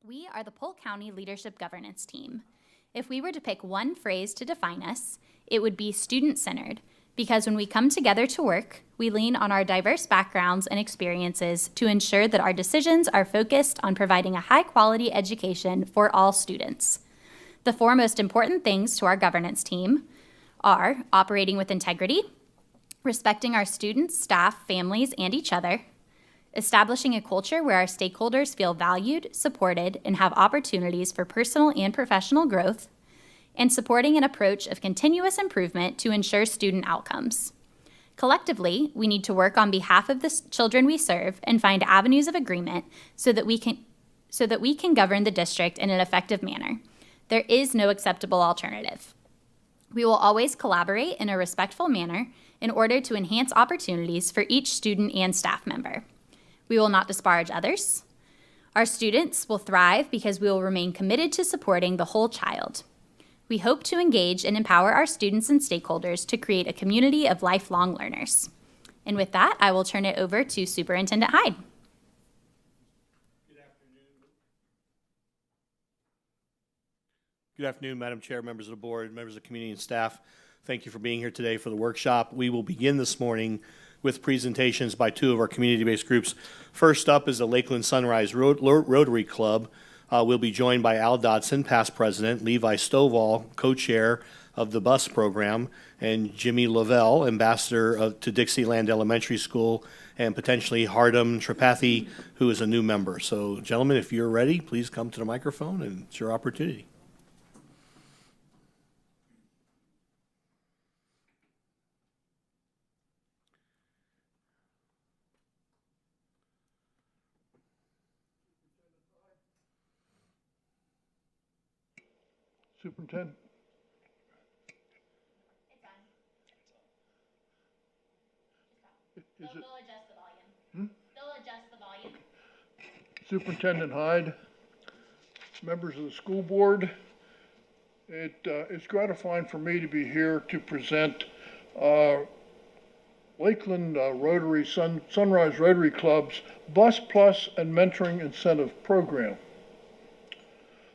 We are the Polk County Leadership Governance Team. If we were to pick one phrase to define us, it would be student-centered, because when we come together to work, we lean on our diverse backgrounds and experiences to ensure that our decisions are focused on providing a high-quality education for all students. The four most important things to our governance team are operating with integrity, respecting our students, staff, families, and each other, establishing a culture where our stakeholders feel valued, supported, and have opportunities for personal and professional growth, and supporting an approach of continuous improvement to ensure student outcomes. Collectively, we need to work on behalf of the children we serve and find avenues of agreement so that we can govern the district in an effective manner. There is no acceptable alternative. We will always collaborate in a respectful manner in order to enhance opportunities for each student and staff member. We will not disparage others. Our students will thrive because we will remain committed to supporting the whole child. We hope to engage and empower our students and stakeholders to create a community of lifelong learners. And with that, I will turn it over to Superintendent Hyde. Good afternoon, Madam Chair, members of the board, members of the community and staff. Thank you for being here today for the workshop. We will begin this morning with presentations by two of our community-based groups. First up is the Lakeland Sunrise Rotary Club. We'll be joined by Al Dodson, past president, Levi Stovall, co-chair of the bus program, and Jimmy Lavelle, ambassador to Dixieland Elementary School, and potentially Hardam Tripathi, who is a new member. So, gentlemen, if you're ready, please come to the microphone, and it's your opportunity. Superintendent. They'll adjust the volume. They'll adjust the volume. Superintendent Hyde, members of the school board, it's gratifying for me to be here to present Lakeland Sunrise Rotary Club's Bus Plus and Mentoring Incentive Program.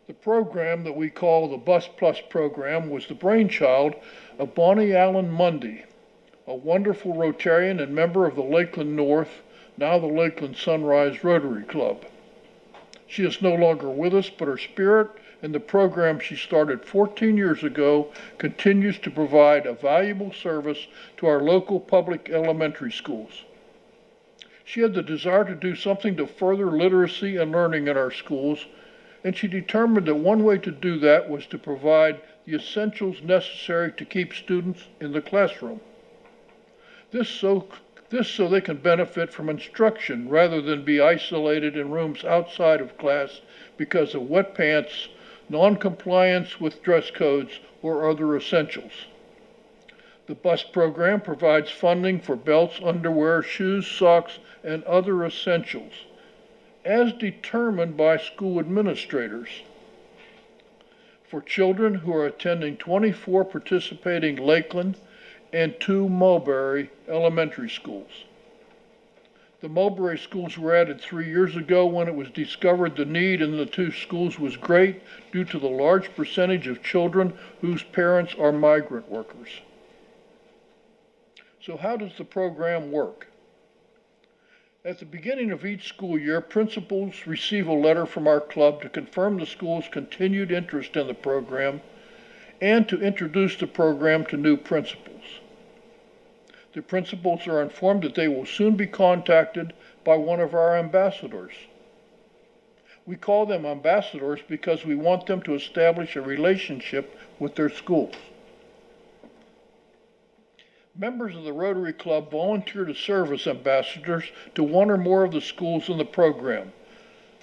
The program that we call the Bus Plus program was the brainchild of Bonnie Allen Mundy, a wonderful Rotarian and member of the Lakeland North, now the Lakeland Sunrise Rotary Club. She is no longer with us, but her spirit and the program she started 14 years ago continues to provide a valuable service to our local public elementary schools. She had the desire to do something to further literacy and learning in our schools, and she determined that one way to do that was to provide the essentials necessary to keep students in the classroom. This so they can benefit from instruction rather than be isolated in rooms outside of class because of wet pants, non-compliance with dress codes, or other essentials. The bus program provides funding for belts, underwear, shoes, socks, and other essentials, as determined by school administrators. For children who are attending 24 participating Lakeland and 2 Mulberry elementary schools. The Mulberry schools were added 3 years ago when it was discovered the need in the 2 schools was great due to the large percentage of children whose parents are migrant workers. So how does the program work? At the beginning of each school year, principals receive a letter from our club to confirm the school's continued interest in the program and to introduce the program to new principals. The principals are informed that they will soon be contacted by one of our ambassadors. We call them ambassadors because we want them to establish a relationship with their schools. Members of the Rotary Club volunteer to serve as ambassadors to one or more of the schools in the program.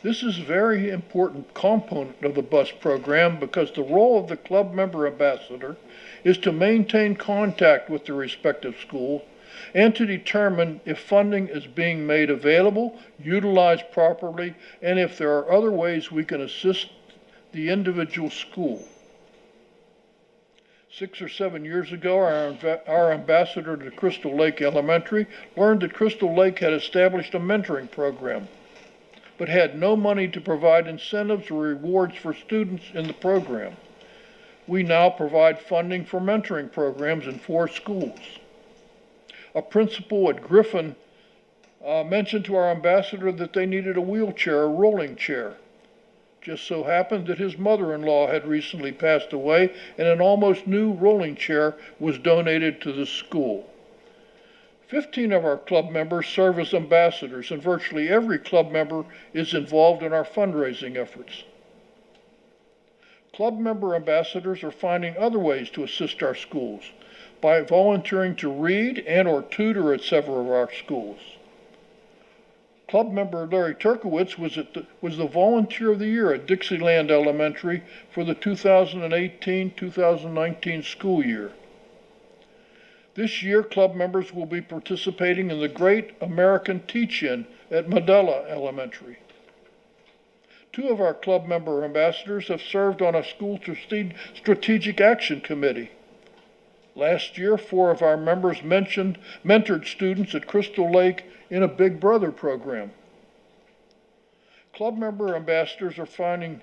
This is a very important component of the bus program because the role of the club member ambassador is to maintain contact with the respective school and to determine if funding is being made available, utilized properly, and if there are other ways we can assist the individual school. 6 or 7 years ago, our ambassador to Crystal Lake Elementary learned that Crystal Lake had established a mentoring program, but had no money to provide incentives or rewards for students in the program. We now provide funding for mentoring programs in 4 schools. A principal at Griffin mentioned to our ambassador that they needed a wheelchair, a rolling chair. Just so happened that his mother-in-law had recently passed away, and an almost new rolling chair was donated to the school. 15 of our club members serve as ambassadors, and virtually every club member is involved in our fundraising efforts. Club member ambassadors are finding other ways to assist our schools by volunteering to read and or tutor at several of our schools. Club member Larry Turkowitz was the Volunteer of the Year at Dixieland Elementary for the 2018-2019 school year. This year, club members will be participating in the Great American Teach-In at Medela Elementary. 2 of our club member ambassadors have served on a school strategic action committee. Last year, 4 of our members mentored students at Crystal Lake in a Big Brother program. Club member ambassadors are finding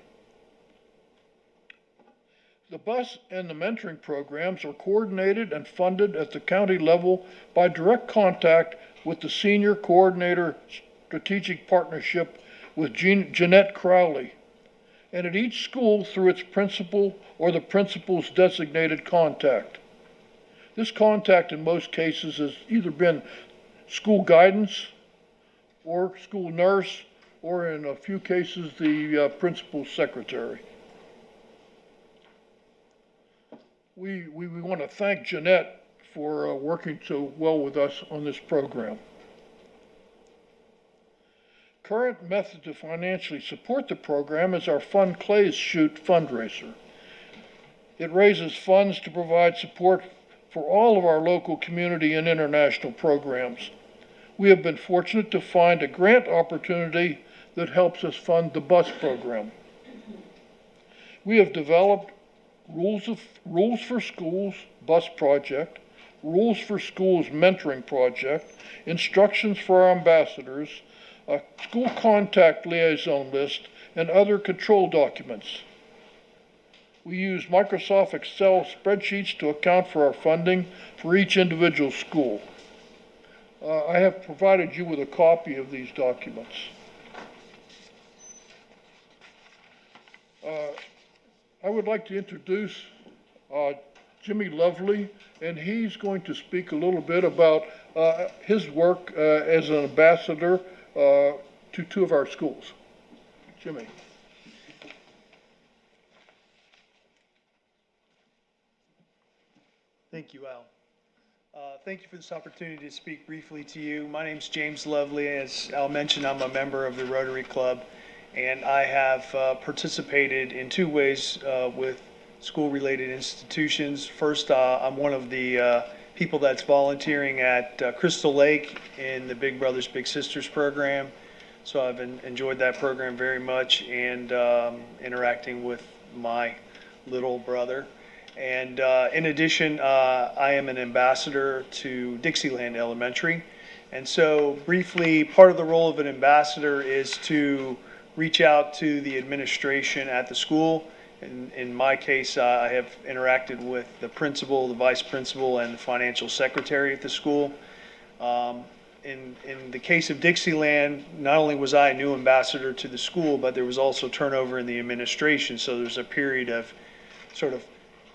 the bus and the mentoring programs are coordinated and funded at the county level by direct contact with the Senior Coordinator Strategic Partnership with Jeanette Crowley, and at each school through its principal or the principal's designated contact. This contact in most cases has either been school guidance or school nurse, or in a few cases, the principal's secretary. We want to thank Jeanette for working so well with us on this program. Current method to financially support the program is our Fund Clays Shoot fundraiser. It raises funds to provide support for all of our local community and international programs. We have been fortunate to find a grant opportunity that helps us fund the bus program. We have developed rules for schools bus project, rules for schools mentoring project, instructions for our ambassadors, a school contact liaison list, and other control documents. We use Microsoft Excel spreadsheets to account for our funding for each individual school. I have provided you with a copy of these documents. I would like to introduce Jimmy Lovely, and he's going to speak a little bit about his work as an ambassador to two of our schools. Jimmy. Thank you, Al. Thank you for this opportunity to speak briefly to you. My name's James Lovely. As Al mentioned, I'm a member of the Rotary Club, and I have participated in two ways with school-related institutions. First, I'm one of the people that's volunteering at Crystal Lake in the Big Brothers Big Sisters program. So I've enjoyed that program very much, and interacting with my little brother. And in addition, I am an ambassador to Dixieland Elementary. And so briefly, part of the role of an ambassador is to reach out to the administration at the school. In my case, I have interacted with the principal, the vice principal, and the financial secretary at the school. In the case of Dixieland, not only was I a new ambassador to the school, but there was also turnover in the administration. So there's a period of sort of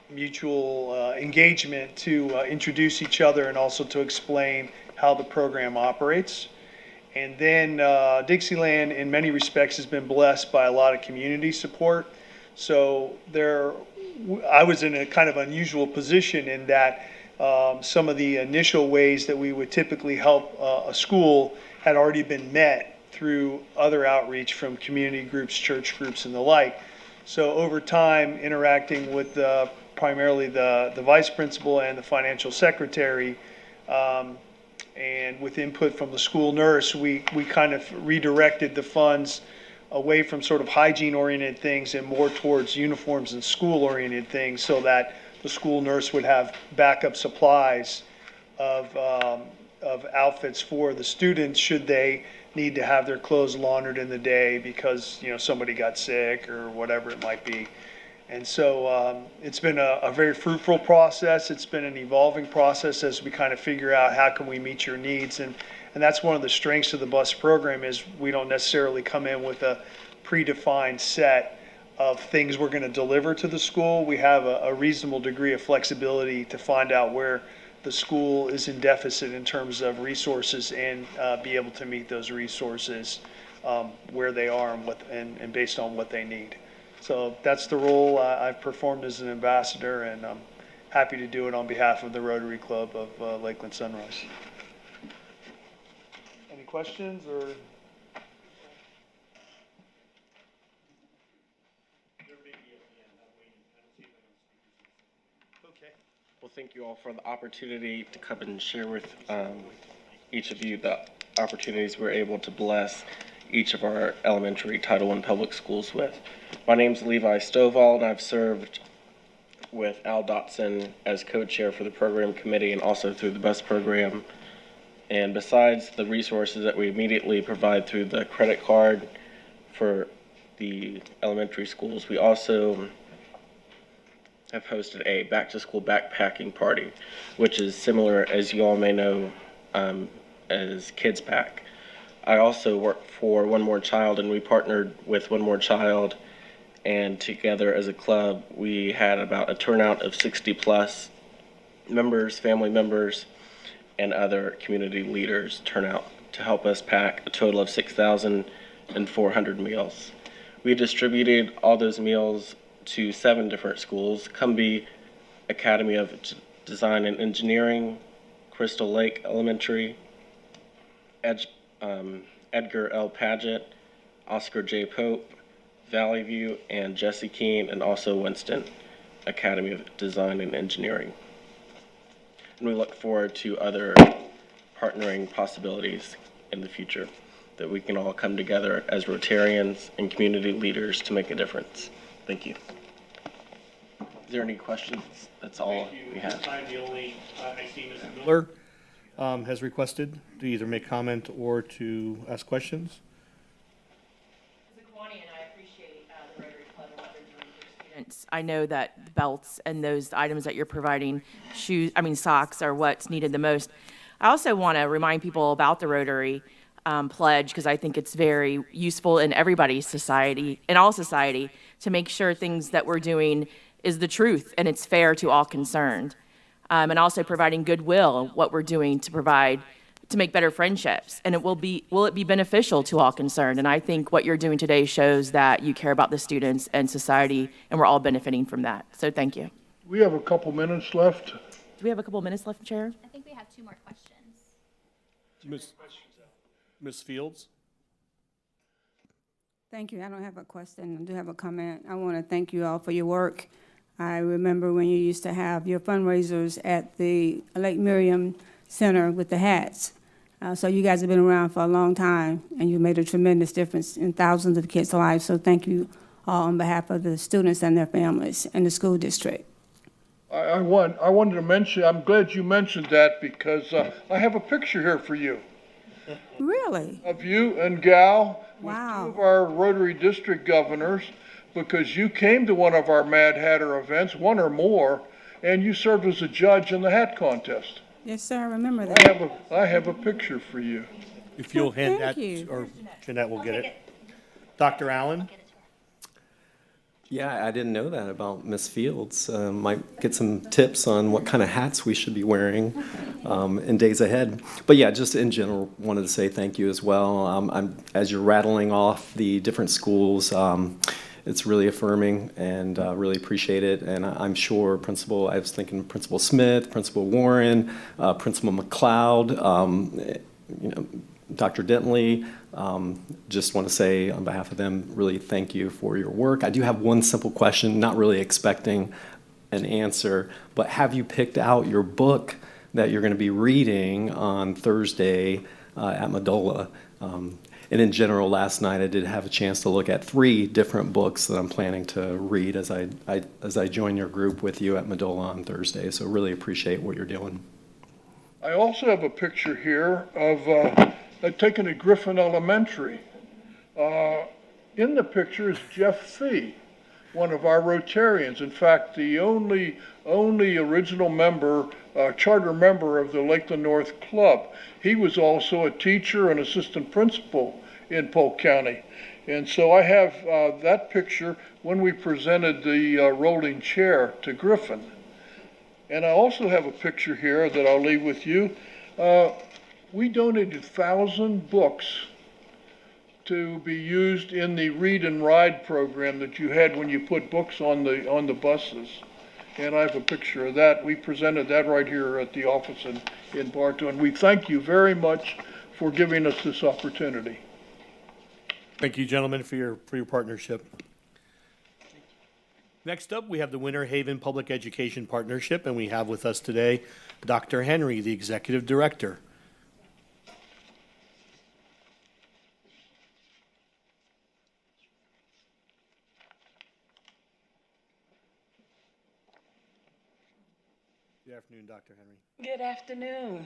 mutual engagement to introduce each other and also to explain how the program operates. And then Dixieland, in many respects, has been blessed by a lot of community support. So I was in a kind of unusual position in that some of the initial ways that we would typically help a school had already been met through other outreach from community groups, church groups, and the like. So over time, interacting with primarily the vice principal and the financial secretary, and with input from the school nurse, we kind of redirected the funds away from sort of hygiene-oriented things and more towards uniforms and school-oriented things, so that the school nurse would have backup supplies of outfits for the students should they need to have their clothes laundered in the day because somebody got sick or whatever it might be. And so it's been a very fruitful process. It's been an evolving process as we kind of figure out how can we meet your needs. And that's one of the strengths of the bus program is we don't necessarily come in with a predefined set of things we're going to deliver to the school. We have a reasonable degree of flexibility to find out where the school is in deficit in terms of resources and be able to meet those resources where they are and based on what they need. So that's the role I've performed as an ambassador, and I'm happy to do it on behalf of the Rotary Club of Lakeland Sunrise. Any questions or? Okay. Well, thank you all for the opportunity to come and share with each of you the opportunities we're able to bless each of our elementary Title I public schools with. My name's Levi Stovall, and I've served with Al Dotson as co-chair for the program committee and also through the bus program. And besides the resources that we immediately provide through the credit card for the elementary schools, we also have hosted a back-to-school backpacking party, which is similar, as you all may know, as Kids Pack. I also work for One More Child, and we partnered with One More Child, and together as a club, we had about a turnout of 60+ members, family members, and other community leaders turn out to help us pack a total of 6,400 meals. We distributed all those meals to 7 different schools: Cumbie Academy of Design and Engineering, Crystal Lake Elementary, Edgar L. Paget, Oscar J. Pope, Valley View, and Jesse Keene, and also Winston Academy of Design and Engineering. And we look forward to other partnering possibilities in the future that we can all come together as Rotarians and community leaders to make a difference. Thank you. Is there any questions? That's all we have. This time, the only, I see Mr. Miller has requested to either make comment or to ask questions. As a Kiwanian, I appreciate the Rotary Club and what they're doing for students. I know that belts and those items that you're providing, socks, are what's needed the most. I also want to remind people about the Rotary pledge, because I think it's very useful in everybody's society, in all society. to make sure things that we're doing is the truth and it's fair to all concerned. And also providing goodwill, what we're doing to make better friendships. And will it be beneficial to all concerned? And I think what you're doing today shows that you care about the students and society, and we're all benefiting from that. So thank you. We have a couple minutes left. Do we have a couple of minutes left, Chair? I think we have 2 more questions. Ms. Fields? Thank you. I don't have a question. I do have a comment. I want to thank you all for your work. I remember when you used to have your fundraisers at the Lake Miriam Center with the hats. So you guys have been around for a long time, and you've made a tremendous difference in thousands of kids' lives. So thank you all on behalf of the students and their families and the school district. I wanted to mention, I'm glad you mentioned that because I have a picture here for you Really? of you and Gal with Wow. 2 of our Rotary District governors, because you came to one of our Mad Hatter events, 1 or more, and you served as a judge in the hat contest. Yes, sir. I remember that. I have a picture for you. If you'll hand Thank that, you. or Jeanette will get it. Dr. Allen? Yeah, I didn't know that about Miss Fields. Might get some tips on what kind of hats we should be wearing in days ahead. But yeah, just in general, wanted to say thank you as well. As you're rattling off the different schools, it's really affirming and really appreciate it. And I'm sure I was thinking Principal Smith, Principal Warren, Principal McLeod, Dr. Dentley. Just want to say on behalf of them, really thank you for your work. I do have one simple question, not really expecting an answer, but have you picked out your book that you're going to be reading on Thursday at Medola? And in general, last night I did have a chance to look at 3 different books that I'm planning to read as I join your group with you at Medola on Thursday. So really appreciate what you're doing. I also have a picture here of taken at Griffin Elementary. In the picture is Jeff Fee, one of our Rotarians. In fact, the only original member, charter member of the Lakeland North Club. He was also a teacher and assistant principal in Polk County. And so I have that picture when we presented the rolling chair to Griffin. And I also have a picture here that I'll leave with you. We donated 1,000 books to be used in the Read and Ride program that you had when you put books on the buses. And I have a picture of that. We presented that right here at the office in Bartow. And we thank you very much for giving us this opportunity. Thank you, gentlemen, for your partnership. Next up, we have the Winter Haven Public Education Partnership, and we have with us today Dr. Henry, the Executive Director. Good afternoon, Dr. Henry. Good afternoon.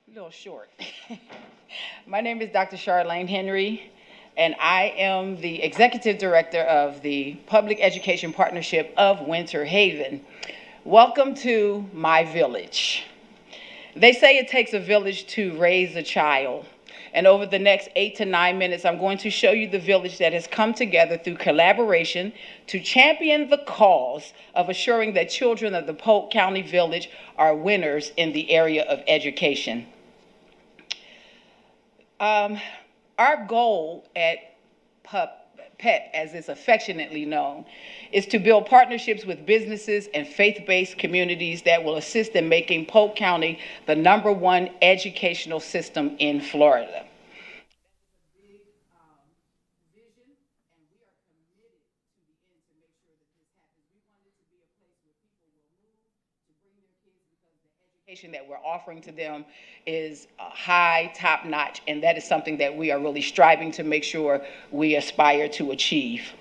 A little short. My name is Dr. Charlene Henry, and I am the Executive Director of the Public Education Partnership of Winter Haven. Welcome to my village. They say it takes a village to raise a child. And over the next 8 to 9 minutes, I'm going to show you the village that has come together through collaboration to champion the cause of assuring that children of the Polk County Village are winners in the area of education. Our goal at PET, as it's affectionately known, is to build partnerships with businesses and faith-based communities that will assist in making Polk County the #1 educational system in Florida. That we're offering to them is high, top-notch, and that is something that we are really striving to make sure we aspire to achieve.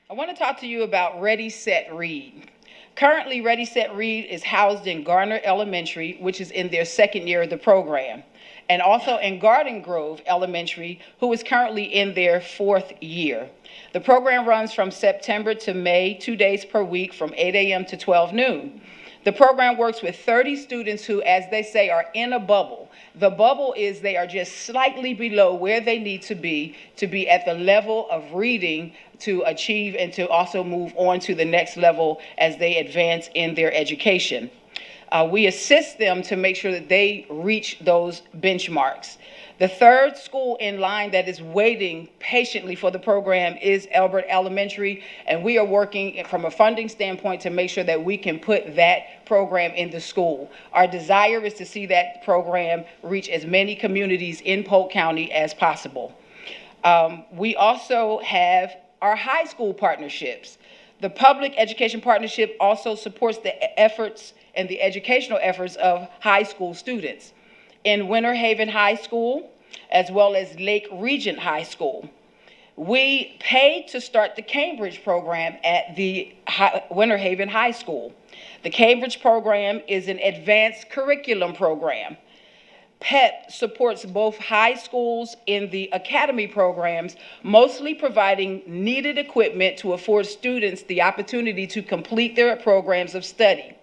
I want to talk to you about Ready, Set, Read. Currently, Ready, Set, Read is housed in Garner Elementary, which is in their 2nd year of the program, and also in Garden Grove Elementary, who is currently in their 4th year. The program runs from September to May, 2 days per week from 8 a.m. to 12 noon. The program works with 30 students who, as they say, are in a bubble. The bubble is they are just slightly below where they need to be at the level of reading to achieve and to also move on to the next level as they advance in their education. We assist them to make sure that they reach those benchmarks. The third school in line that is waiting patiently for the program is Elbert Elementary, and we are working from a funding standpoint to make sure that we can put that program in the school. Our desire is to see that program reach as many communities in Polk County as possible. We also have our high school partnerships. The Public Education Partnership also supports the efforts and the educational efforts of high school students. In Winter Haven High School, as well as Lake Regent High School. We paid to start the Cambridge program at the Winter Haven High School. The Cambridge program is an advanced curriculum program. PEP supports both high schools in the academy programs, mostly providing needed equipment to afford students the opportunity to complete their programs of study.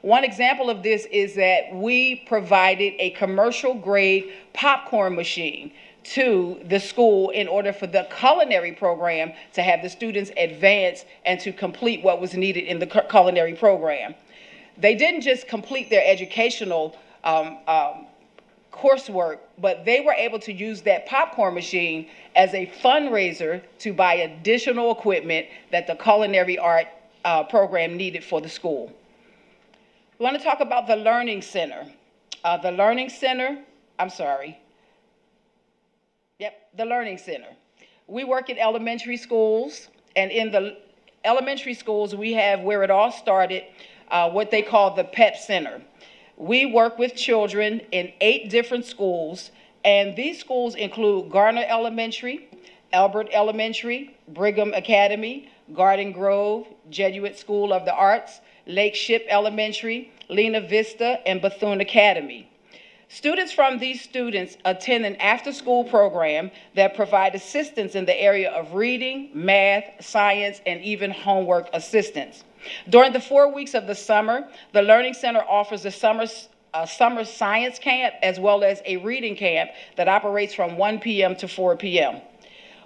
One example of this is that we provided a commercial grade popcorn machine to the school in order for the culinary program to have the students advance and to complete what was needed in the culinary program. They didn't just complete their educational coursework, but they were able to use that popcorn machine as a fundraiser to buy additional equipment that the culinary art program needed for the school. We want to talk about the Learning Center. The Learning Center. We work in elementary schools, and in the elementary schools, we have where it all started, what they call the PEP Center. We work with children in 8 different schools, and these schools include Garner Elementary, Elbert Elementary, Brigham Academy, Garden Grove, Jesuit School of the Arts, Lake Ship Elementary, Lena Vista, and Bethune Academy. Students from these students attend an after-school program that provide assistance in the area of reading, math, science, and even homework assistance. During the 4 weeks of the summer, the Learning Center offers a summer science camp as well as a reading camp that operates from 1 p.m. to 4 p.m.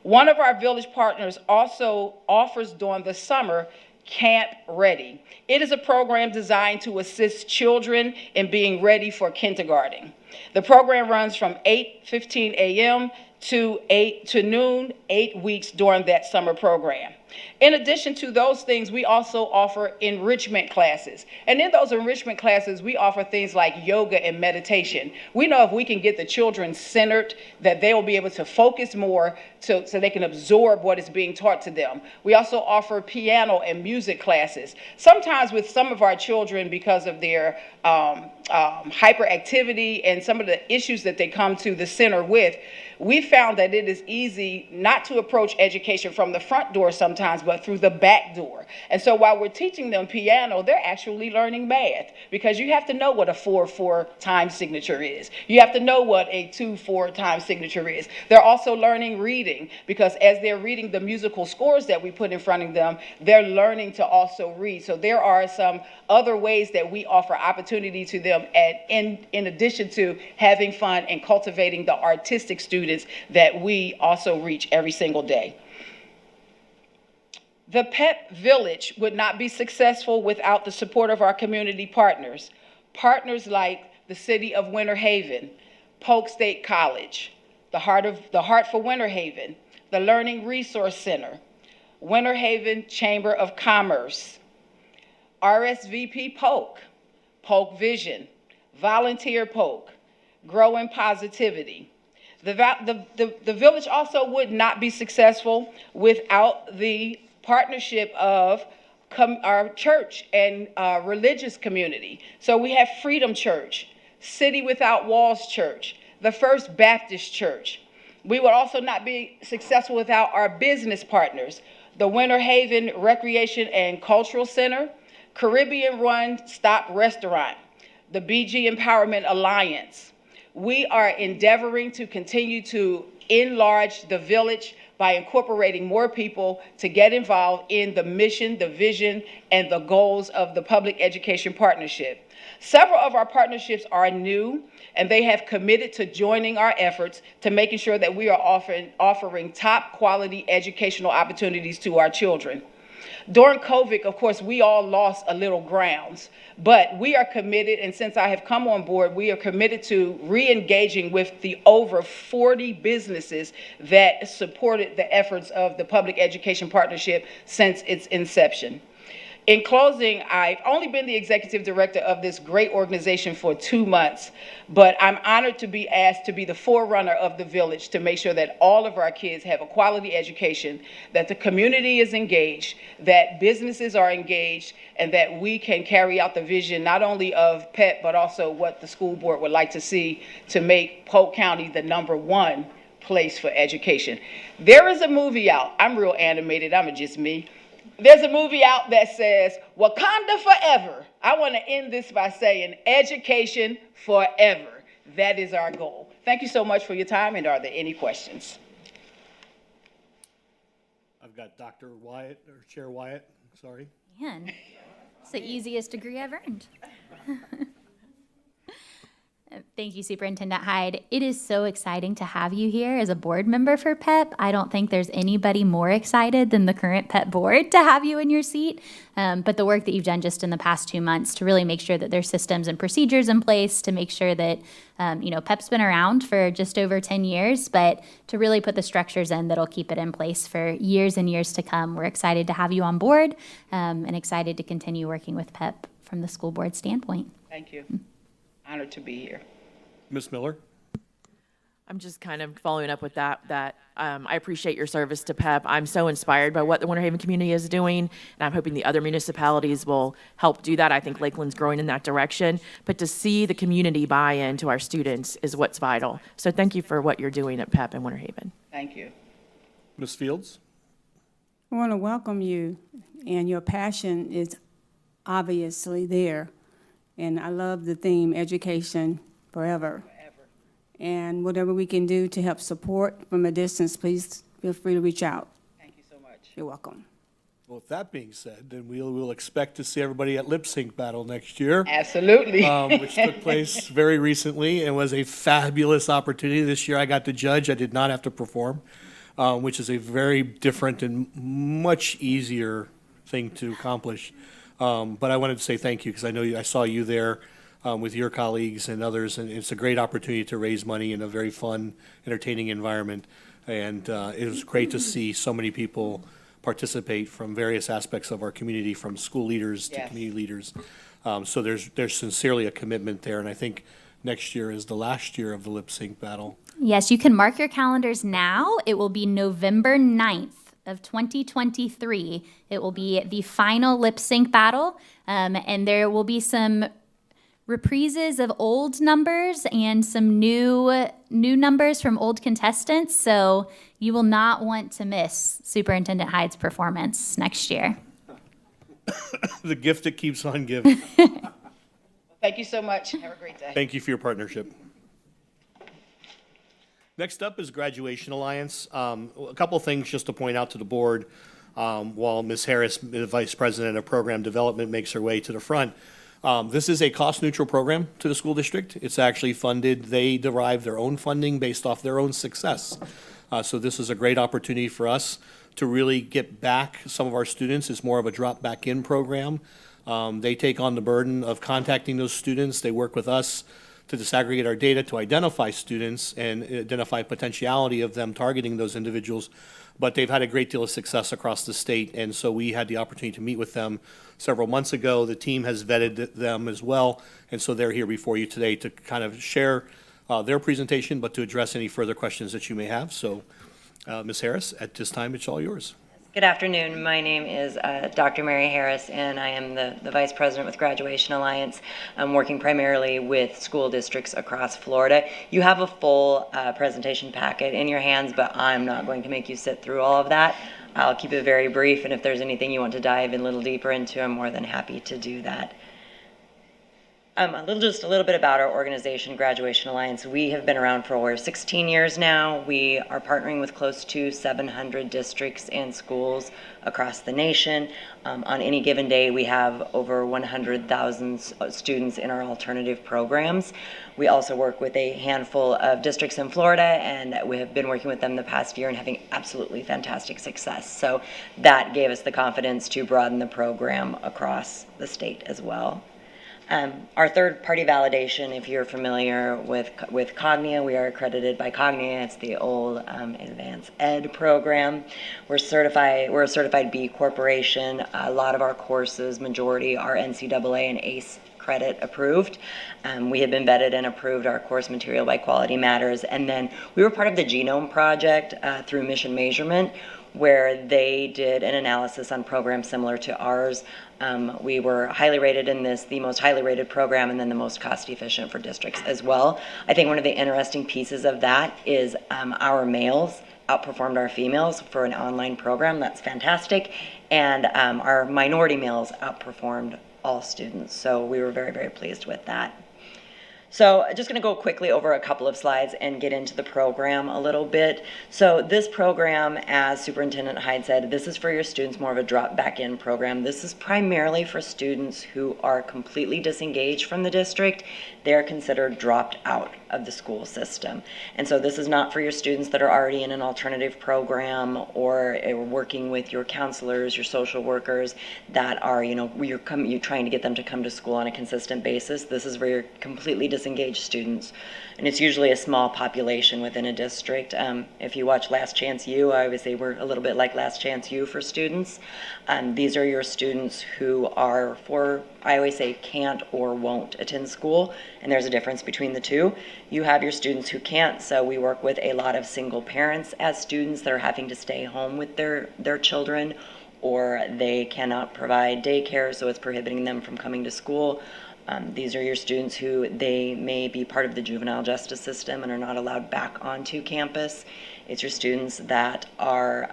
One of our village partners also offers during the summer Camp Ready. It is a program designed to assist children in being ready for kindergarten. The program runs from 8:15 a.m. to noon, 8 weeks during that summer program. In addition to those things, we also offer enrichment classes. And in those enrichment classes, we offer things like yoga and meditation. We know if we can get the children centered, that they will be able to focus more so they can absorb what is being taught to them. We also offer piano and music classes. Sometimes with some of our children, because of their hyperactivity and some of the issues that they come to the center with, we found that it is easy not to approach education from the front door sometimes, but through the back door. And so while we're teaching them piano, they're actually learning math, because you have to know what a 4/4 time signature is. You have to know what a 2/4 time signature is. They're also learning reading, because as they're reading the musical scores that we put in front of them, they're learning to also read. So there are some other ways that we offer opportunity to them in addition to having fun and cultivating the artistic students that we also reach every single day. The PEP Village would not be successful without the support of our community partners. Partners like the City of Winter Haven, Polk State College, the Heart for Winter Haven, the Learning Resource Center, Winter Haven Chamber of Commerce, RSVP Polk, Polk Vision, Volunteer Polk, Growing Positivity. The village also would not be successful without the partnership of our church and religious community. So we have Freedom Church, City Without Walls Church, the First Baptist Church. We would also not be successful without our business partners, the Winter Haven Recreation and Cultural Center, Caribbean Run Stop Restaurant, the BG Empowerment Alliance. We are endeavoring to continue to enlarge the village by incorporating more people to get involved in the mission, the vision, and the goals of the Public Education Partnership. Several of our partnerships are new, and they have committed to joining our efforts to making sure that we are offering top quality educational opportunities to our children. During COVID, of course, we all lost a little grounds, but we are committed, and since I have come on board, we are committed to re-engaging with the over 40 businesses that supported the efforts of the Public Education Partnership since its inception. In closing, I've only been the executive director of this great organization for 2 months, but I'm honored to be asked to be the forerunner of the village to make sure that all of our kids have a quality education, that the community is engaged, that businesses are engaged, and that we can carry out the vision not only of PEP, but also what the school board would like to see to make Polk County the #1 place for education. There is a movie out. I'm real animated. I'm just me. There's a movie out that says, Wakanda forever. I want to end this by saying, education forever. That is our goal. Thank you so much for your time, and are there any questions? I've got Dr. Wyatt, or Chair Wyatt, sorry. Man, it's the easiest degree I've earned. Thank you, Superintendent Hyde. It is so exciting to have you here as a board member for PEP. I don't think there's anybody more excited than the current PEP board to have you in your seat. But the work that you've done just in the past 2 months to really make sure that there's systems and procedures in place to make sure that, PEP's been around for just over 10 years, but to really put the structures in that'll keep it in place for years and years to come. We're excited to have you on board and excited to continue working with PEP from the school board standpoint. Thank you. Honored to be here. Ms. Miller? I'm just kind of following up with that I appreciate your service to PEP. I'm so inspired by what the Winter Haven community is doing, and I'm hoping the other municipalities will help do that. I think Lakeland's growing in that direction, but to see the community buy into our students is what's vital. So thank you for what you're doing at PEP in Winter Haven. Thank you. Ms. Fields? I want to welcome you, and your passion is obviously there. And I love the theme, education forever. And whatever we can do to help support from a distance, please feel free to reach out. Thank you so much. You're welcome. Well, with that being said, then we'll expect to see everybody at Lip Sync Battle next year. Absolutely. Which took place very recently and was a fabulous opportunity. This year I got to judge. I did not have to perform, which is a very different and much easier thing to accomplish. But I wanted to say thank you because I know I saw you there with your colleagues and others, and it's a great opportunity to raise money in a very fun, entertaining environment. And it was great to see so many people participate from various aspects of our community, from school leaders to Yes. community leaders. So there's sincerely a commitment there, and I think next year is the last year of the Lip Sync Battle. Yes, you can mark your calendars now. It will be November 9th of 2023. It will be the final lip sync battle, and there will be some reprises of old numbers and some new numbers from old contestants. So you will not want to miss Superintendent Hyde's performance next year. The gift that keeps on giving. Thank you so much. Have a great day. Thank you for your partnership. Next up is Graduation Alliance. A couple of things just to point out to the board while Ms. Harris, the Vice President of Program Development, makes her way to the front. This is a cost-neutral program to the school district. It's actually funded. They derive their own funding based off their own success. So this is a great opportunity for us to really get back some of our students. It's more of a drop-back-in program. They take on the burden of contacting those students. They work with us to disaggregate our data to identify students and identify potentiality of them targeting those individuals. But they've had a great deal of success across the state, and so we had the opportunity to meet with them several months ago. The team has vetted them as well, and so they're here before you today to kind of share their presentation, but to address any further questions that you may have. So, Ms. Harris, at this time, it's all yours. Good afternoon. My name is Dr. Mary Harris, and I am the Vice President with Graduation Alliance. I'm working primarily with school districts across Florida. You have a full presentation packet in your hands, but I'm not going to make you sit through all of that. I'll keep it very brief, and if there's anything you want to dive in a little deeper into, I'm more than happy to do that. Just a little bit about our organization, Graduation Alliance. We have been around for over 16 years now. We are partnering with close to 700 districts and schools across the nation. On any given day, we have over 100,000 students in our alternative programs. We also work with a handful of districts in Florida, and we have been working with them the past year and having absolutely fantastic success. So that gave us the confidence to broaden the program across the state as well. Our third-party validation, if you're familiar with Cognia, we are accredited by Cognia. It's the old advanced ed program. We're a certified B corporation. A lot of our courses, majority, are NCAA and ACE credit approved. We have been vetted and approved our course material by Quality Matters. And then we were part of the Genome Project through Mission Measurement, where they did an analysis on programs similar to ours. We were highly rated in this, the most highly rated program, and then the most cost efficient for districts as well. I think one of the interesting pieces of that is our males outperformed our females for an online program. That's fantastic. And our minority males outperformed all students. So we were very, very pleased with that. So just going to go quickly over a couple of slides and get into the program a little bit. So this program, as Superintendent Hyde said, this is for your students, more of a drop back in program. This is primarily for students who are completely disengaged from the district. They're considered dropped out of the school system. And so this is not for your students that are already in an alternative program or working with your counselors, your social workers that are, you're trying to get them to come to school on a consistent basis. This is where you're completely disengaged students. And it's usually a small population within a district. If you watch Last Chance U, I would say we're a little bit like Last Chance U for students. These are your students who are I always say can't or won't attend school, and there's a difference between the two. You have your students who can't, so we work with a lot of single parents as students that are having to stay home with their children, or they cannot provide daycare, so it's prohibiting them from coming to school. These are your students who they may be part of the juvenile justice system and are not allowed back onto campus. It's your students that are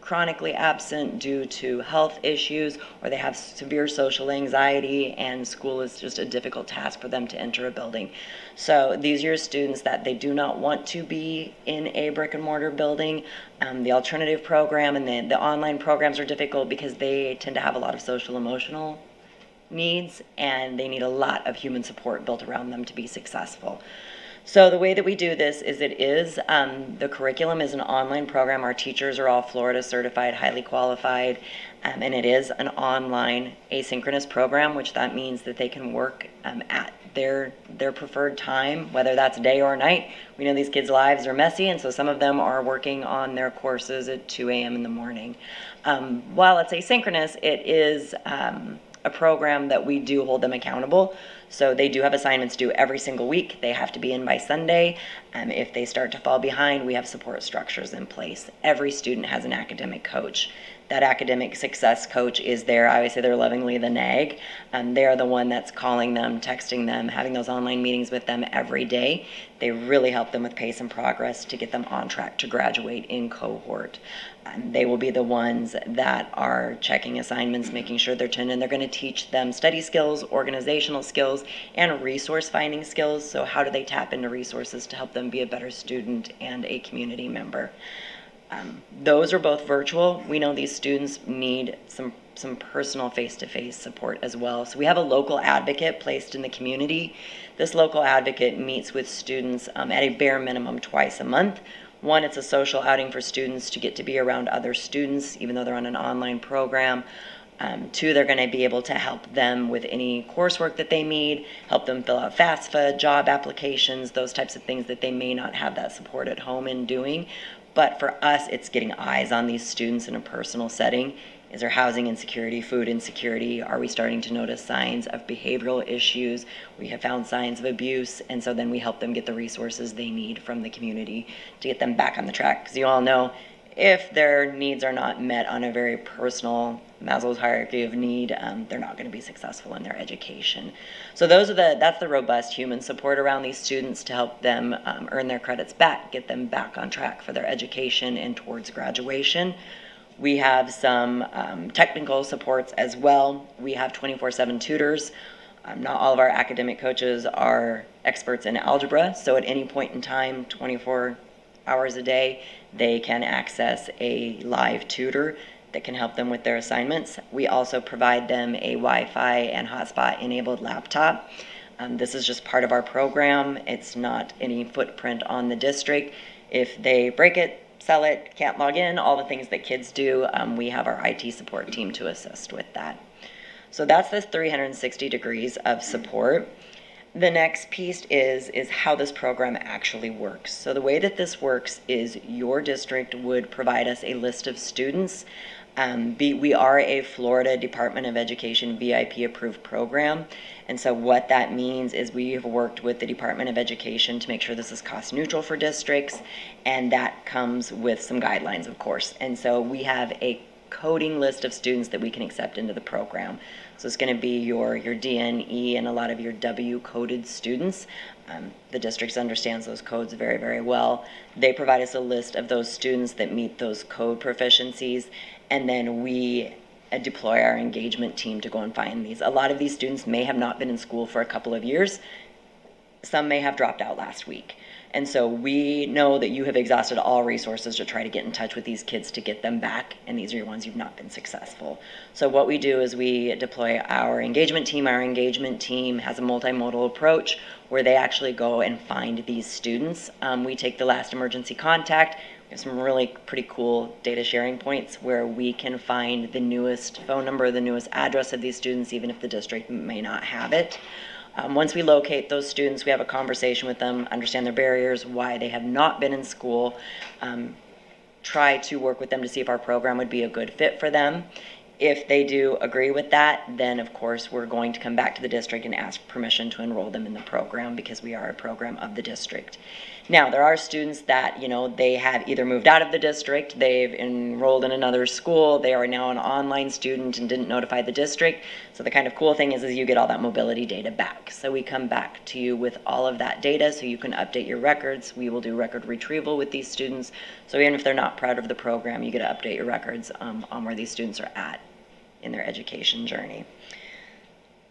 chronically absent due to health issues, or they have severe social anxiety and school is just a difficult task for them to enter a building. So these are your students that they do not want to be in a brick and mortar building. The alternative program and the online programs are difficult because they tend to have a lot of social emotional needs, and they need a lot of human support built around them to be successful. So the way that we do this is the curriculum is an online program. Our teachers are all Florida certified, highly qualified, and it is an online asynchronous program, which that means that they can work at their preferred time, whether that's day or night. We know these kids' lives are messy, and so some of them are working on their courses at 2 a.m. in the morning. While it's asynchronous, it is a program that we do hold them accountable. So they do have assignments due every single week. They have to be in by Sunday. If they start to fall behind, we have support structures in place. Every student has an academic coach. That academic success coach is there. I always say they're lovingly the NAG. They're the one that's calling them, texting them, having those online meetings with them every day. They really help them with pace and progress to get them on track to graduate in cohort. They will be the ones that are checking assignments, making sure they're tuned in. They're going to teach them study skills, organizational skills, and resource finding skills. So how do they tap into resources to help them be a better student and a community member? Those are both virtual. We know these students need some personal face-to-face support as well. So we have a local advocate placed in the community. This local advocate meets with students at a bare minimum twice a month. One, it's a social outing for students to get to be around other students, even though they're on an online program. Two, they're going to be able to help them with any coursework that they need, help them fill out FAFSA, job applications, those types of things that they may not have that support at home in doing. But for us, it's getting eyes on these students in a personal setting. Is there housing insecurity, food insecurity? Are we starting to notice signs of behavioral issues? We have found signs of abuse, and so then we help them get the resources they need from the community to get them back on the track. Because you all know, if their needs are not met on a very personal Maslow's hierarchy of need, they're not going to be successful in their education. So that's the robust human support around these students to help them earn their credits back, get them back on track for their education and towards graduation. We have some technical supports as well. We have 24/7 tutors. Not all of our academic coaches are experts in algebra, so at any point in time, 24 hours a day, they can access a live tutor that can help them with their assignments. We also provide them a Wi-Fi and hotspot-enabled laptop. This is just part of our program. It's not any footprint on the district. If they break it, sell it, can't log in, all the things that kids do, we have our IT support team to assist with that. So that's the 360 degrees of support. The next piece is how this program actually works. So the way that this works is your district would provide us a list of students. We are a Florida Department of Education VIP approved program. And so what that means is we have worked with the Department of Education to make sure this is cost neutral for districts. And that comes with some guidelines, of course. And so we have a coding list of students that we can accept into the program. So it's going to be your DNE and a lot of your W coded students. The district understands those codes very, very well. They provide us a list of those students that meet those code proficiencies, and then we deploy our engagement team to go and find these. A lot of these students may have not been in school for a couple of years. Some may have dropped out last week. And so we know that you have exhausted all resources to try to get in touch with these kids to get them back, and these are your ones you've not been successful. So what we do is we deploy our engagement team. Our engagement team has a multimodal approach where they actually go and find these students. We take the last emergency contact. We have some really pretty cool data sharing points where we can find the newest phone number, the newest address of these students, even if the district may not have it. Once we locate those students, we have a conversation with them, understand their barriers, why they have not been in school, try to work with them to see if our program would be a good fit for them. If they do agree with that, then of course we're going to come back to the district and ask permission to enroll them in the program because we are a program of the district. Now, there are students that, they have either moved out of the district, they've enrolled in another school, they are now an online student and didn't notify the district. So the kind of cool thing is you get all that mobility data back. So we come back to you with all of that data so you can update your records. We will do record retrieval with these students. So even if they're not proud of the program, you get to update your records on where these students are at in their education journey.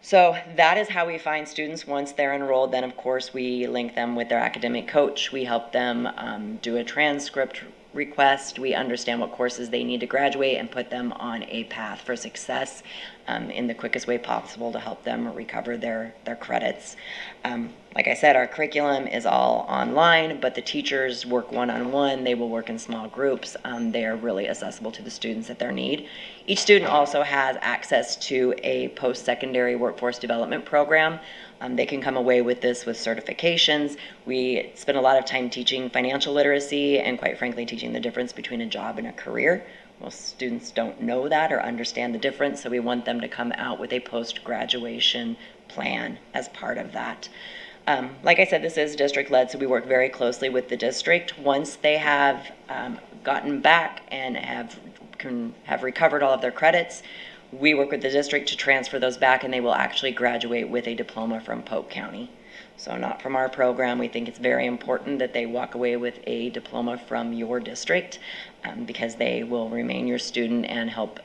So that is how we find students once they're enrolled. Then, of course, we link them with their academic coach. We help them do a transcript request. We understand what courses they need to graduate and put them on a path for success in the quickest way possible to help them recover their credits. Like I said, our curriculum is all online, but the teachers work one-on-one. They will work in small groups. They are really accessible to the students at their need. Each student also has access to a post-secondary workforce development program. They can come away with this with certifications. We spend a lot of time teaching financial literacy and, quite frankly, teaching the difference between a job and a career. Most students don't know that or understand the difference, so we want them to come out with a post-graduation plan as part of that. Like I said, this is district-led, so we work very closely with the district. Once they have gotten back and have recovered all of their credits, we work with the district to transfer those back, and they will actually graduate with a diploma from Polk County. So not from our program. We think it's very important that they walk away with a diploma from your district because they will remain your student and help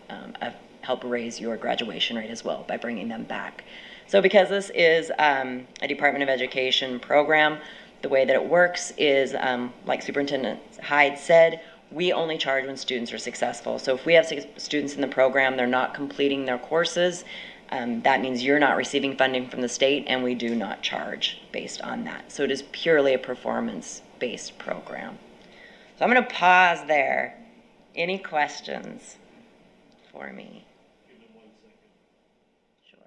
raise your graduation rate as well by bringing them back. So because this is a Department of Education program, the way that it works is, like Superintendent Hyde said, we only charge when students are successful. So if we have students in the program, they're not completing their courses, that means you're not receiving funding from the state, and we do not charge based on that. So it is purely a performance-based program. So I'm going to pause there. Any questions for me? Sure.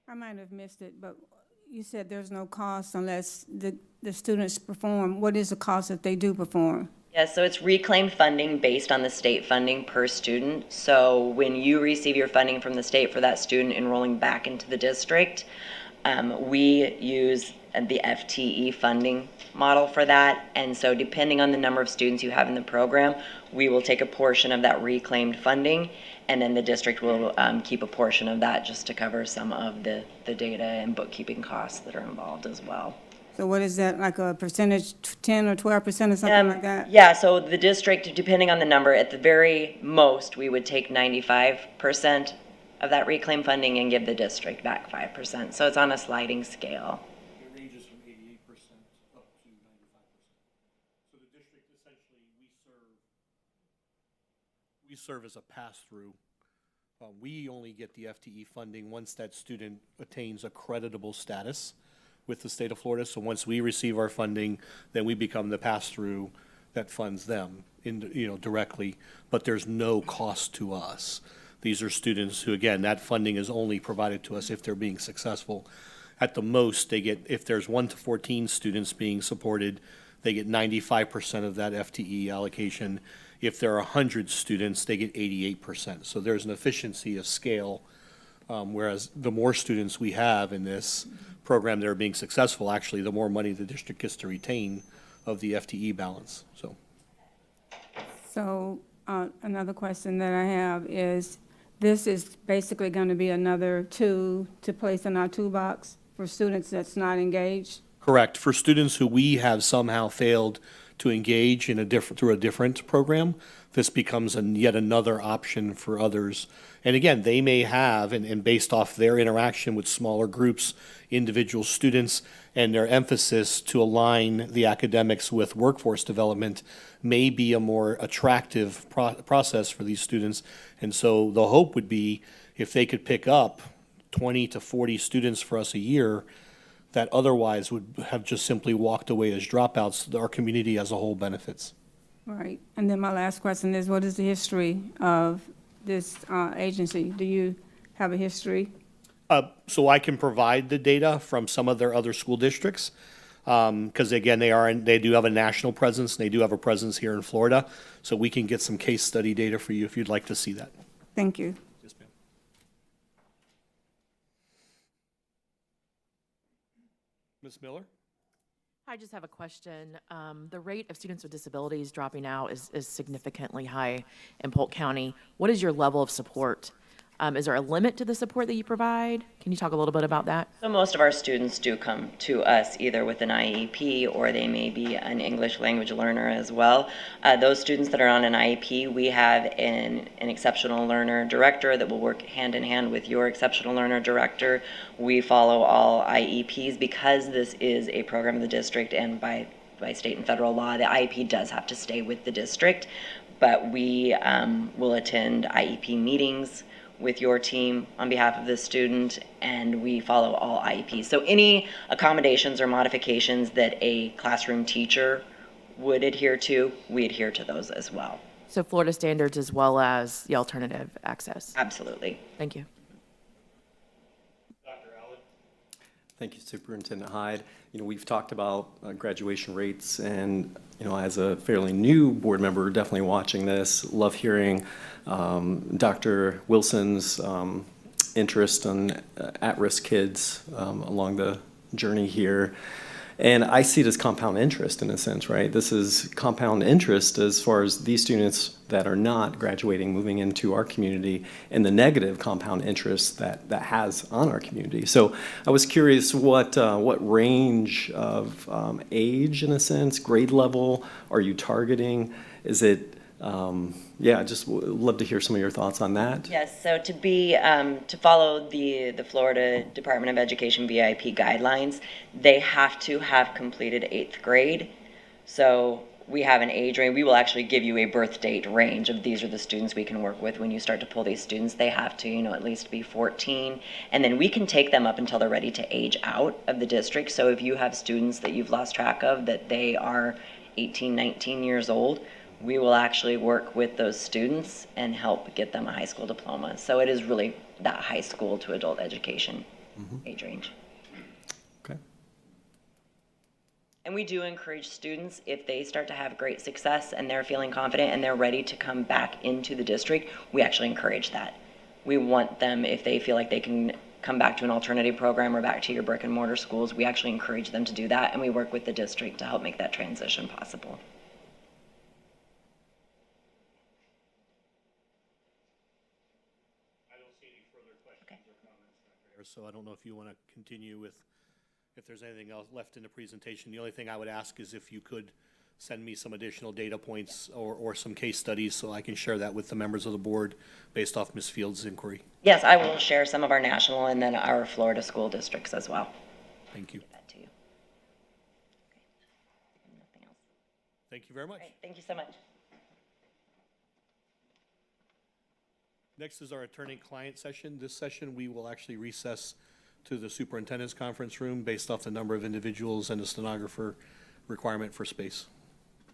I might have missed it, but you said there's no cost unless the students perform. What is the cost if they do perform? Yeah, so it's reclaimed funding based on the state funding per student. So when you receive your funding from the state for that student enrolling back into the district, we use the FTE funding model for that. And so depending on the number of students you have in the program, we will take a portion of that reclaimed funding, and then the district will keep a portion of that just to cover some of the data and bookkeeping costs that are involved as well. So what is that, like a percentage, 10 or 12% or something like that? Yeah, so the district, depending on the number, at the very most, we would take 95% of that reclaim funding and give the district back 5%. So it's on a sliding scale. It ranges from 88% up to 95%. So the district, essentially, we serve as a pass-through. We only get the FTE funding once that student attains a creditable status with the state of Florida. So once we receive our funding, then we become the pass-through that funds them directly, but there's no cost to us. These are students who, again, that funding is only provided to us if they're being successful. At the most, they get, if there's 1 to 14 students being supported, they get 95% of that FTE allocation. If there are 100 students, they get 88%. So there's an efficiency of scale, whereas the more students we have in this program that are being successful, actually, the more money the district gets to retain of the FTE balance, so. So another question that I have is, this is basically going to be another tool to place in our toolbox for students that's not engaged? Correct. For students who we have somehow failed to engage in through a different program, this becomes yet another option for others. And again, they may have, and based off their interaction with smaller groups, individual students, and their emphasis to align the academics with workforce development may be a more attractive process for these students. And so the hope would be if they could pick up 20 to 40 students for us a year that otherwise would have just simply walked away as dropouts, our community as a whole benefits. Right. And then my last question is, what is the history of this agency? Do you have a history? So I can provide the data from some of their other school districts, because again, they do have a national presence, and they do have a presence here in Florida. So we can get some case study data for you if you'd like to see that. Thank you. Yes, ma'am. Ms. Miller? I just have a question. The rate of students with disabilities dropping out is significantly high in Polk County. What is your level of support? Is there a limit to the support that you provide? Can you talk a little bit about that? So most of our students do come to us either with an IEP or they may be an English language learner as well. Those students that are on an IEP, we have an exceptional learner director that will work hand in hand with your exceptional learner director. We follow all IEPs because this is a program of the district, and by state and federal law, the IEP does have to stay with the district. But we will attend IEP meetings with your team on behalf of the student, and we follow all IEPs. So any accommodations or modifications that a classroom teacher would adhere to, we adhere to those as well. So Florida standards as well as the alternative access? Absolutely. Thank you. Thank you, Superintendent Hyde. We've talked about graduation rates, and as a fairly new board member, definitely watching this, love hearing Dr. Wilson's interest in at-risk kids along the journey here. And I see it as compound interest in a sense, right? This is compound interest as far as these students that are not graduating, moving into our community, and the negative compound interest that has on our community. So I was curious what range of age, in a sense, grade level are you targeting? Is it, just would love to hear some of your thoughts on that. Yes, so to follow the Florida Department of Education VIP guidelines, they have to have completed 8th grade. So we have an age range. We will actually give you a birth date range of these are the students we can work with. When you start to pull these students, they have to, at least be 14. And then we can take them up until they're ready to age out of the district. So if you have students that you've lost track of, that they are 18, 19 years old, we will actually work with those students and help get them a high school diploma. So it is really that high school to adult education age range. Okay. And we do encourage students, if they start to have great success and they're feeling confident and they're ready to come back into the district, we actually encourage that. We want them, if they feel like they can come back to an alternative program or back to your brick and mortar schools, we actually encourage them to do that, and we work with the district to help make that transition possible. So I don't know if you want to continue with, if there's anything else left in the presentation. The only thing I would ask is if you could send me some additional data points or some case studies so I can share that with the members of the board based off Ms. Fields' inquiry. Yes, I will share some of our national and then our Florida school districts as well. Thank you. Give that to you. Okay. Nothing else. Thank you very much. All right, thank you so much. Next is our attorney-client session. This session, we will actually recess to the superintendent's conference room based off the number of individuals and the stenographer requirement for space.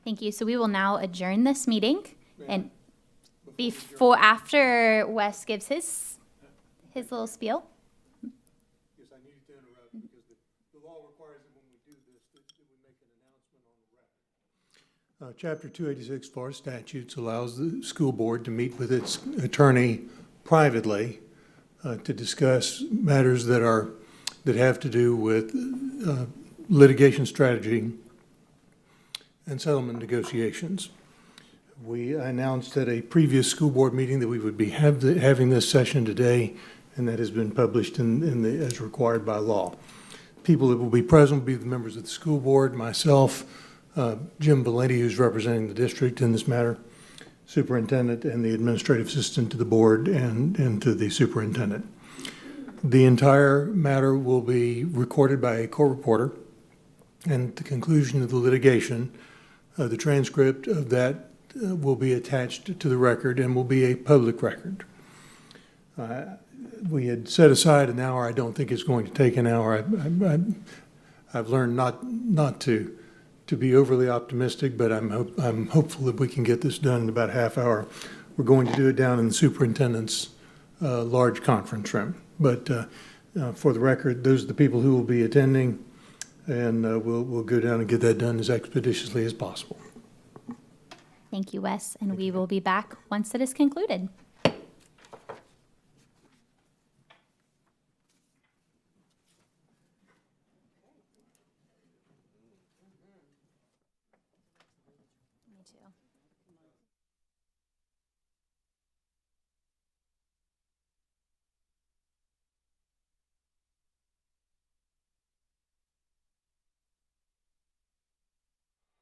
Thank you. So we will now adjourn this meeting. And after Wes gives his little spiel. Yes, I needed to interrupt because the law requires that when we do this, that we make an announcement on the record. Chapter 286 Florida statutes allows the school board to meet with its attorney privately to discuss matters that have to do with litigation strategy and settlement negotiations. We announced at a previous school board meeting that we would be having this session today, and that has been published as required by law. People that will be present will be the members of the school board, myself, Jim Valenti, who's representing the district in this matter, superintendent, and the administrative assistant to the board and to the superintendent. The entire matter will be recorded by a court reporter, and at the conclusion of the litigation, the transcript of that will be attached to the record and will be a public record. We had set aside an hour. I don't think it's going to take an hour. I've learned not to be overly optimistic, but I'm hopeful that we can get this done in about a half hour. We're going to do it down in the superintendent's large conference room. But for the record, those are the people who will be attending, and we'll go down and get that done as expeditiously as possible. Thank you, Wes. And we will be back once it is concluded. Me too.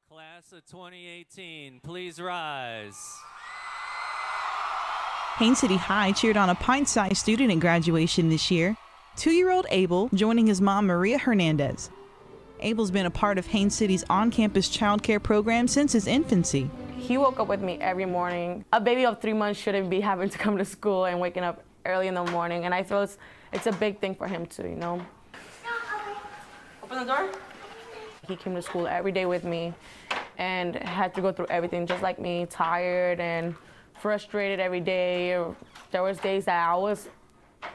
Class of 2018, please rise. Haines City High cheered on a pint-sized student at graduation this year, 2-year-old Abel joining his mom Maria Hernandez. Abel's been a part of Haines City's on-campus childcare program since his infancy. He woke up with me every morning. A baby of 3 months shouldn't be having to come to school and waking up early in the morning, and I feel it's a big thing for him too, you know. Open the door. He came to school every day with me and had to go through everything just like me, tired and frustrated every day. There was days that I was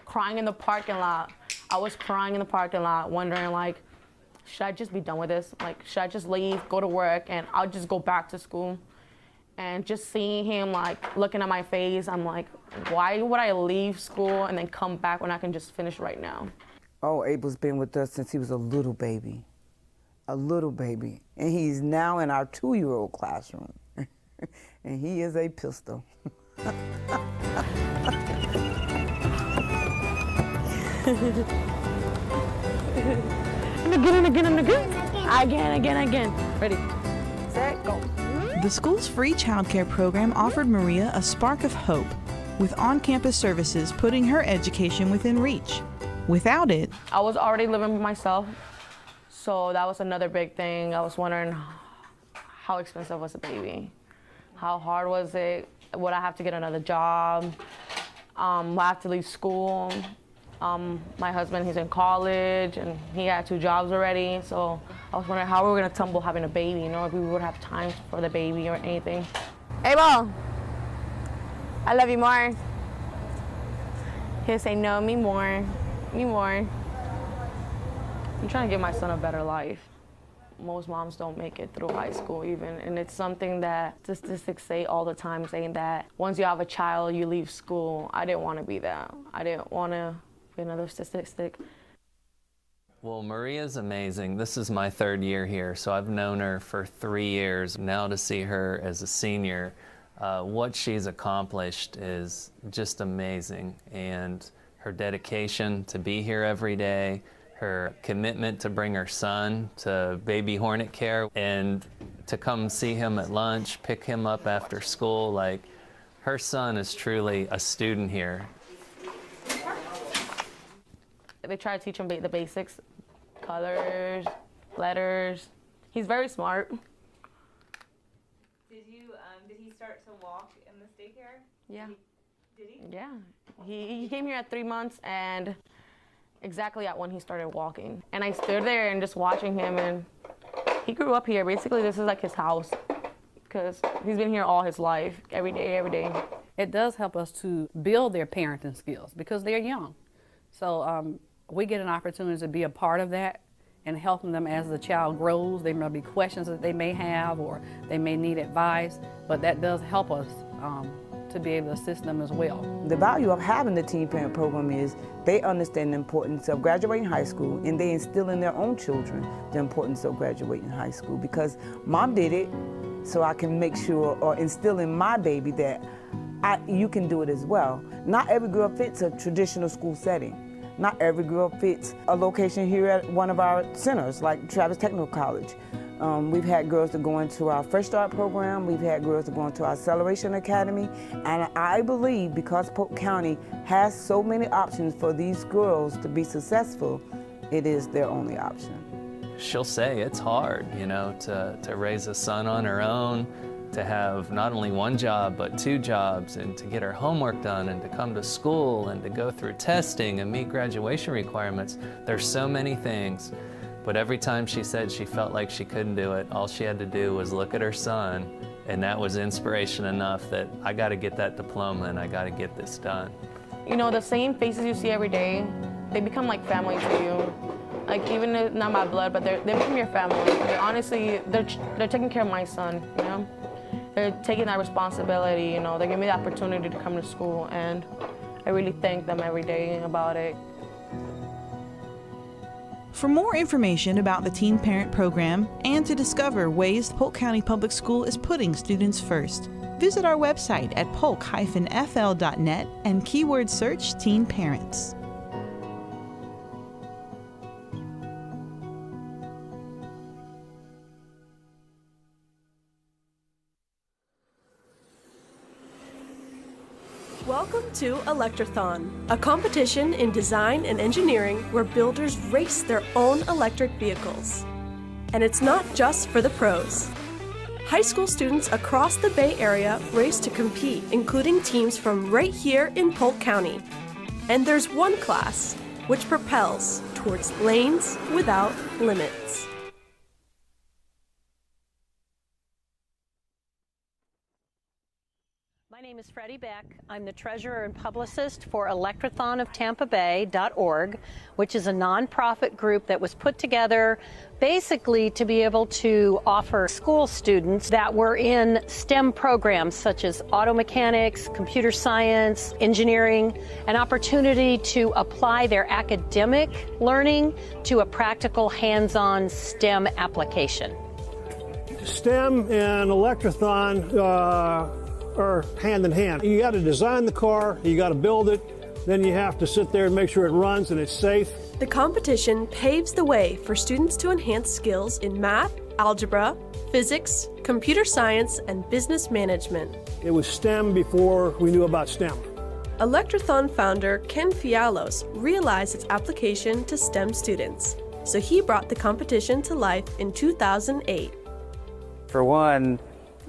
crying in the parking lot. Wondering like, should I just be done with this? Like, should I just leave, go to work, and I'll just go back to school? And just seeing him like looking at my face, I'm like, why would I leave school and then come back when I can just finish right now? Oh, Abel's been with us since he was a little baby. And he's now in our 2-year-old classroom. And he is a pistol. Again. Ready, set, go. The school's free childcare program offered Maria a spark of hope, with on-campus services putting her education within reach. Without it, I was already living with myself, so that was another big thing. I was wondering how expensive was the baby? How hard was it? Would I have to get another job? Would I have to leave school? My husband, he's in college, and he had 2 jobs already, so I was wondering how we were gonna tumble having a baby, you know, if we would have time for the baby or anything. Abel, I love you more. He'll say, no, me more. I'm trying to give my son a better life. Most moms don't make it through high school even, and it's something that statistics say all the time, saying that once you have a child, you leave school. I didn't want to be that. I didn't want to be another statistic. Well, Maria's amazing. This is my 3rd year here, so I've known her for 3 years. Now to see her as a senior, what she's accomplished is just amazing. And her dedication to be here every day, her commitment to bring her son to baby hornet care, and to come see him at lunch, pick him up after school. Like, her son is truly a student here. They try to teach him the basics, colors, letters. He's very smart. Did he start to walk in this daycare? Yeah. Did he? Yeah. He came here at 3 months, and exactly at when he started walking. And I stood there and just watching him, and he grew up here. Basically, this is like his house, because he's been here all his life, every day, every day. It does help us to build their parenting skills because they're young. So we get an opportunity to be a part of that and helping them as the child grows. There may be questions that they may have, or they may need advice, but that does help us to be able to assist them as well. The value of having the Teen Parent Program is they understand the importance of graduating high school, and they instill in their own children the importance of graduating high school, because Mom did it, so I can make sure or instill in my baby that you can do it as well. Not every girl fits a traditional school setting. Not every girl fits a location here at one of our centers, like Travis Technical College. We've had girls that go into our Fresh Start program. We've had girls that go into our Acceleration Academy. And I believe because Polk County has so many options for these girls to be successful, it is their only option. She'll say it's hard, you know, to raise a son on her own, to have not only one job, but 2 jobs, and to get her homework done, and to come to school, and to go through testing and meet graduation requirements. There's so many things. But every time she said she felt like she couldn't do it, all she had to do was look at her son, and that was inspiration enough that I got to get that diploma and I got to get this done. You know, the same faces you see every day, they become like family to you. Like, even if not my blood, but they become your family. Honestly, they're taking care of my son, you know? They're taking that responsibility, you know? They give me the opportunity to come to school, and I really thank them every day about it. For more information about the Teen Parent Program and to discover ways Polk County Public School is putting students first, visit our website at polk-fl.net and keyword search Teen Parents. Welcome to Electrathon, a competition in design and engineering where builders race their own electric vehicles. And it's not just for the pros. High school students across the Bay Area race to compete, including teams from right here in Polk County. And there's one class which propels towards lanes without limits. My name is Freddie Beck. I'm the treasurer and publicist for electrathonoftampabay.org, which is a nonprofit group that was put together basically to be able to offer school students that were in STEM programs such as auto mechanics, computer science, engineering, an opportunity to apply their academic learning to a practical hands-on STEM application. STEM and Electrathon are hand in hand. You got to design the car, you got to build it, then you have to sit there and make sure it runs and it's safe. The competition paves the way for students to enhance skills in math, algebra, physics, computer science, and business management. It was STEM before we knew about STEM. Electrathon founder Ken Fialos realized its application to STEM students, so he brought the competition to life in 2008. For one,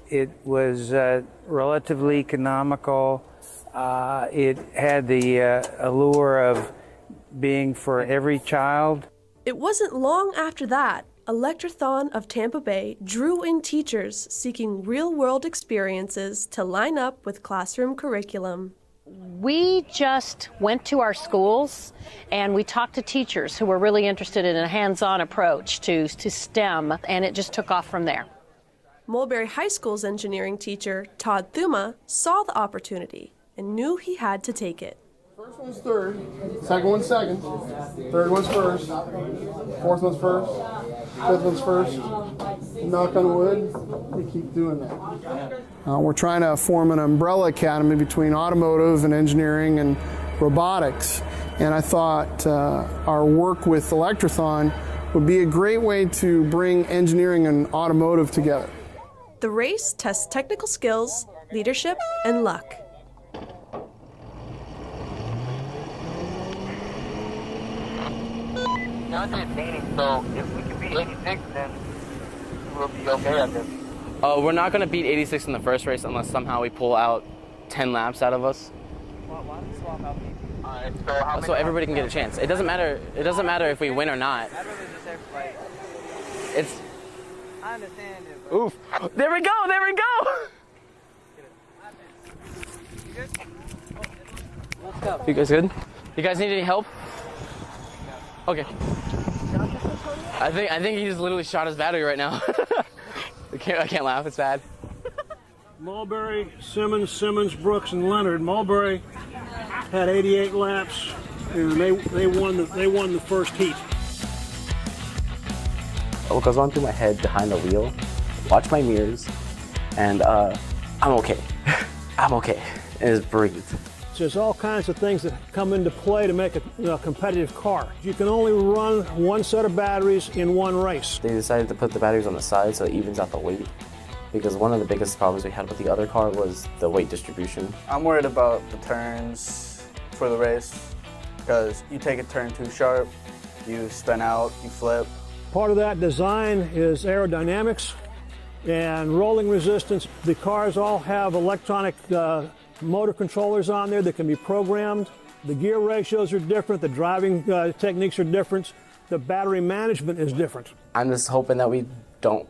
it was relatively economical. It had the allure of being for every child. It wasn't long after that, Electrathon of Tampa Bay drew in teachers seeking real-world experiences to line up with classroom curriculum. We just went to our schools and we talked to teachers who were really interested in a hands-on approach to STEM, and it just took off from there. Mulberry High School's engineering teacher, Todd Thuma, saw the opportunity and knew he had to take it. First one's third, second one's second, third one's first, fourth one's first, fifth one's first. Knock on wood, we keep doing that. We're trying to form an umbrella academy between automotive and engineering and robotics. And I thought our work with Electrathon would be a great way to bring engineering and automotive together. The race tests technical skills, leadership, and luck. Now it's just meeting, so if we can beat 86, then we'll be okay, I guess. We're not going to beat 86 in the first race unless somehow we pull out 10 laps out of us. Why don't we swap out people? Alright, So everybody can get a chance. It doesn't matter if we win or not. I'd rather just everybody. It's I understand it. oof. There we go. You guys good? You guys need any help? Okay. I think he just literally shot his battery right now. I can't laugh. It's bad. Mulberry, Simmons, Brooks, and Leonard. Mulberry had 88 laps, and they won the first heat. What goes on through my head behind the wheel? Watch my mirrors, and I'm okay. I'm okay. And just breathe. There's all kinds of things that come into play to make a competitive car. You can only run one set of batteries in one race. They decided to put the batteries on the side so it evens out the weight, because one of the biggest problems we had with the other car was the weight distribution. I'm worried about the turns for the race, because you take a turn too sharp, you spin out, you flip. Part of that design is aerodynamics and rolling resistance. The cars all have electronic motor controllers on there that can be programmed. The gear ratios are different, the driving techniques are different, the battery management is different. I'm just hoping that we don't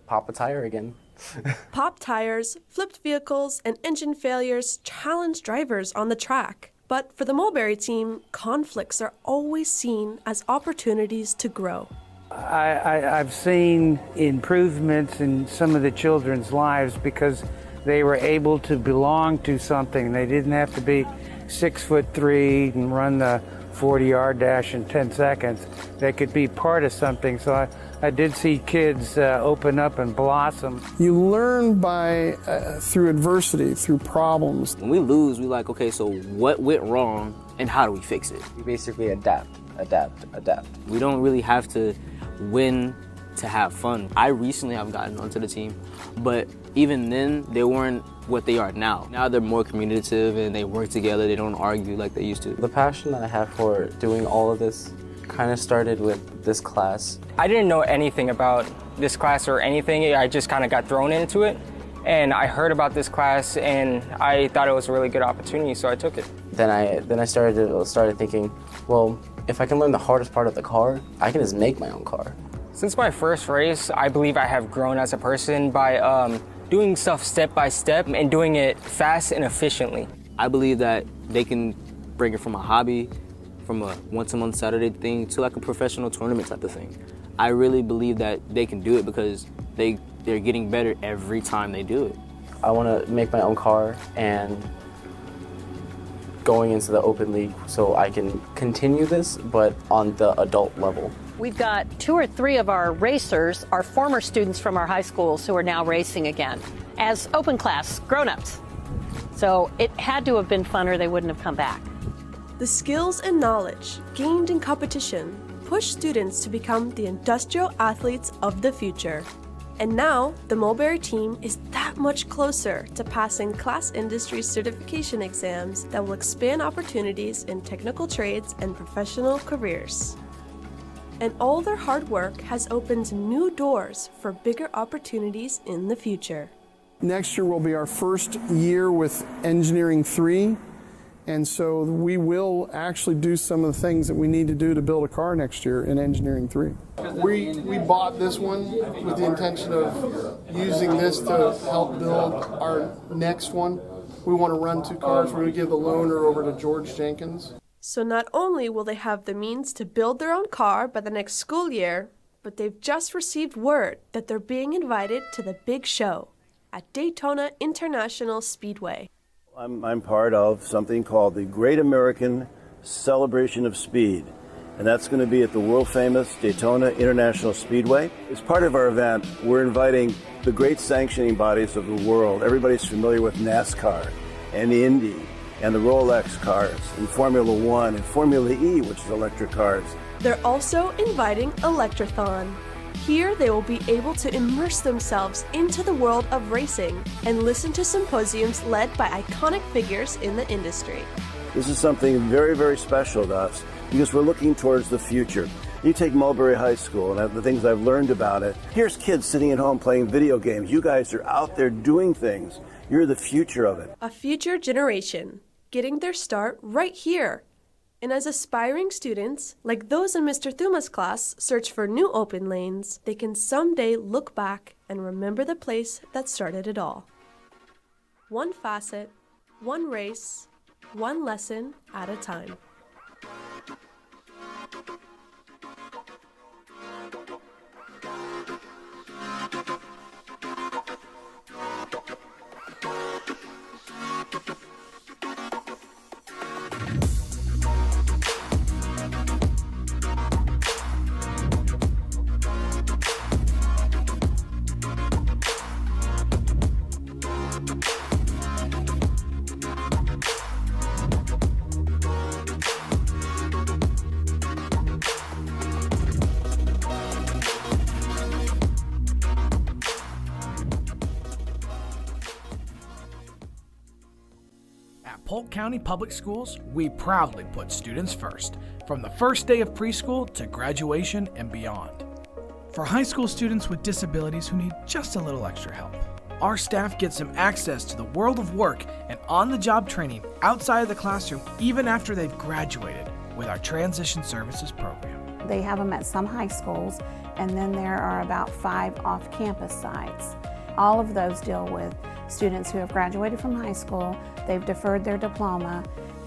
pop a tire again. Pop tires, flipped vehicles, and engine failures challenge drivers on the track. But for the Mulberry team, conflicts are always seen as opportunities to grow. I've seen improvements in some of the children's lives because they were able to belong to something. They didn't have to be 6'3" and run the 40-yard dash in 10 seconds. They could be part of something. So I did see kids open up and blossom. You learn through adversity, through problems. When we lose, we like, okay, so what went wrong and how do we fix it? We basically adapt. We don't really have to win to have fun. I recently have gotten onto the team, but even then, they weren't what they are now. Now they're more communicative and they work together, they don't argue like they used to. The passion that I have for doing all of this kind of started with this class. I didn't know anything about this class or anything. I just kind of got thrown into it. And I heard about this class and I thought it was a really good opportunity, so I took it. Then I started thinking, well, if I can learn the hardest part of the car, I can just make my own car. Since my first race, I believe I have grown as a person by doing stuff step by step and doing it fast and efficiently. I believe that they can bring it from a hobby, from a once-a-month Saturday thing, to like a professional tournament type of thing. I really believe that they can do it because they're getting better every time they do it. I want to make my own car and going into the open league so I can continue this, but on the adult level. We've got 2 or 3 of our racers are former students from our high schools who are now racing again as open class grown-ups. So it had to have been fun or they wouldn't have come back. The skills and knowledge gained in competition push students to become the industrial athletes of the future. And now, the Mulberry team is that much closer to passing class industry certification exams that will expand opportunities in technical trades and professional careers. And all their hard work has opened new doors for bigger opportunities in the future. Next year will be our first year with Engineering 3, and so we will actually do some of the things that we need to do to build a car next year in Engineering 3. We bought this one with the intention of using this to help build our next one. We want to run 2 cars. We're going to give the loaner over to George Jenkins. So not only will they have the means to build their own car by the next school year, but they've just received word that they're being invited to the big show at Daytona International Speedway. I'm part of something called the Great American Celebration of Speed, and that's going to be at the world-famous Daytona International Speedway. As part of our event, we're inviting the great sanctioning bodies of the world. Everybody's familiar with NASCAR and Indy and the Rolex cars, and Formula One, and Formula E, which is electric cars. They're also inviting Electrothon, Here, they will be able to immerse themselves into the world of racing and listen to symposiums led by iconic figures in the industry. This is something very, very special to us because we're looking towards the future. You take Mulberry High School and the things I've learned about it. Here's kids sitting at home playing video games. You guys are out there doing things. You're the future of it. A future generation getting their start right here. And as aspiring students, like those in Mr. Thuma's class, search for new open lanes, they can someday look back and remember the place that started it all. One facet, one race, one lesson at a time. At Polk County Public Schools, we proudly put students first, from the first day of preschool to graduation and beyond. For high school students with disabilities who need just a little extra help, our staff gets them access to the world of work and on-the-job training outside of the classroom even after they've graduated with our Transition Services program. They have them at some high schools, and then there are about 5 off-campus sites. All of those deal with students who have graduated from high school, they've deferred their diploma,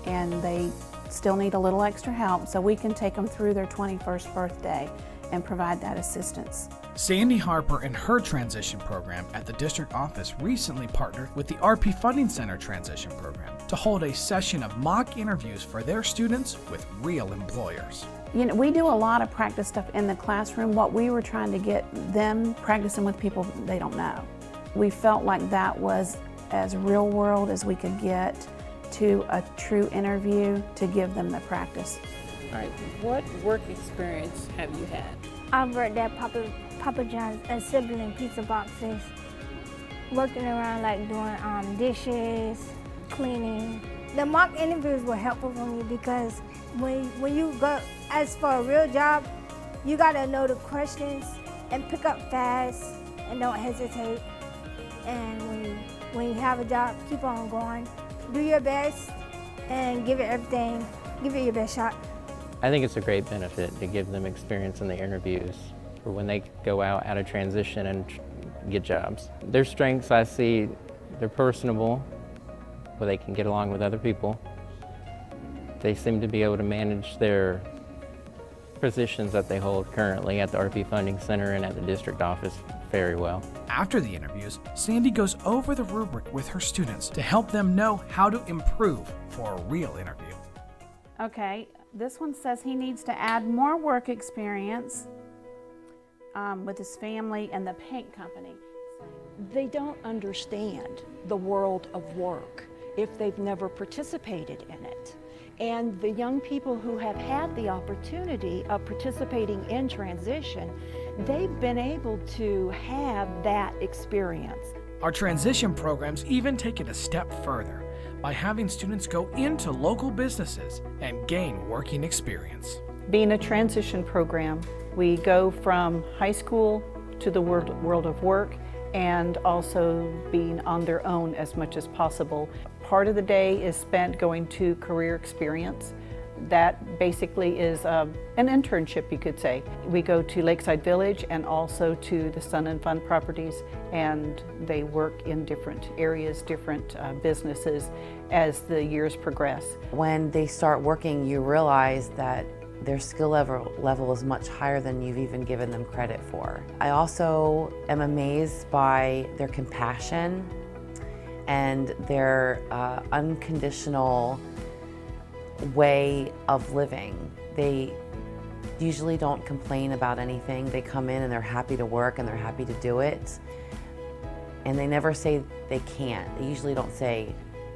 and they still need a little extra help, so we can take them through their 21st birthday and provide that assistance. Sandy Harper and her transition program at the district office recently partnered with the RP Funding Center Transition Program to hold a session of mock interviews for their students with real employers. You know, we do a lot of practice stuff in the classroom. What we were trying to get them practicing with people they don't know. We felt like that was as real world as we could get to a true interview to give them the practice. All right, what work experience have you had? I've worked at Papa John's assembling pizza boxes, working around like doing dishes, cleaning. The mock interviews were helpful for me because when you go as for a real job, you gotta know the questions and pick up fast and don't hesitate. And when you have a job, keep on going. Do your best and give it everything. Give it your best shot. I think it's a great benefit to give them experience in the interviews for when they go out of transition and get jobs. Their strengths, I see, they're personable, where they can get along with other people. They seem to be able to manage their positions that they hold currently at the RP Funding Center and at the district office very well. After the interviews, Sandy goes over the rubric with her students to help them know how to improve for a real interview. Okay, this one says he needs to add more work experience with his family and the paint company. They don't understand the world of work if they've never participated in it. And the young people who have had the opportunity of participating in transition, they've been able to have that experience. Our transition programs even take it a step further by having students go into local businesses and gain working experience. Being a transition program, we go from high school to the world of work and also being on their own as much as possible. Part of the day is spent going to career experience. That basically is an internship, you could say. We go to Lakeside Village and also to the Sun and Fun properties, and they work in different areas, different businesses as the years progress. When they start working, you realize that their skill level is much higher than you've even given them credit for. I also am amazed by their compassion and their unconditional way of living. They usually don't complain about anything. They come in and they're happy to work and they're happy to do it. And they never say they can't. They usually don't say,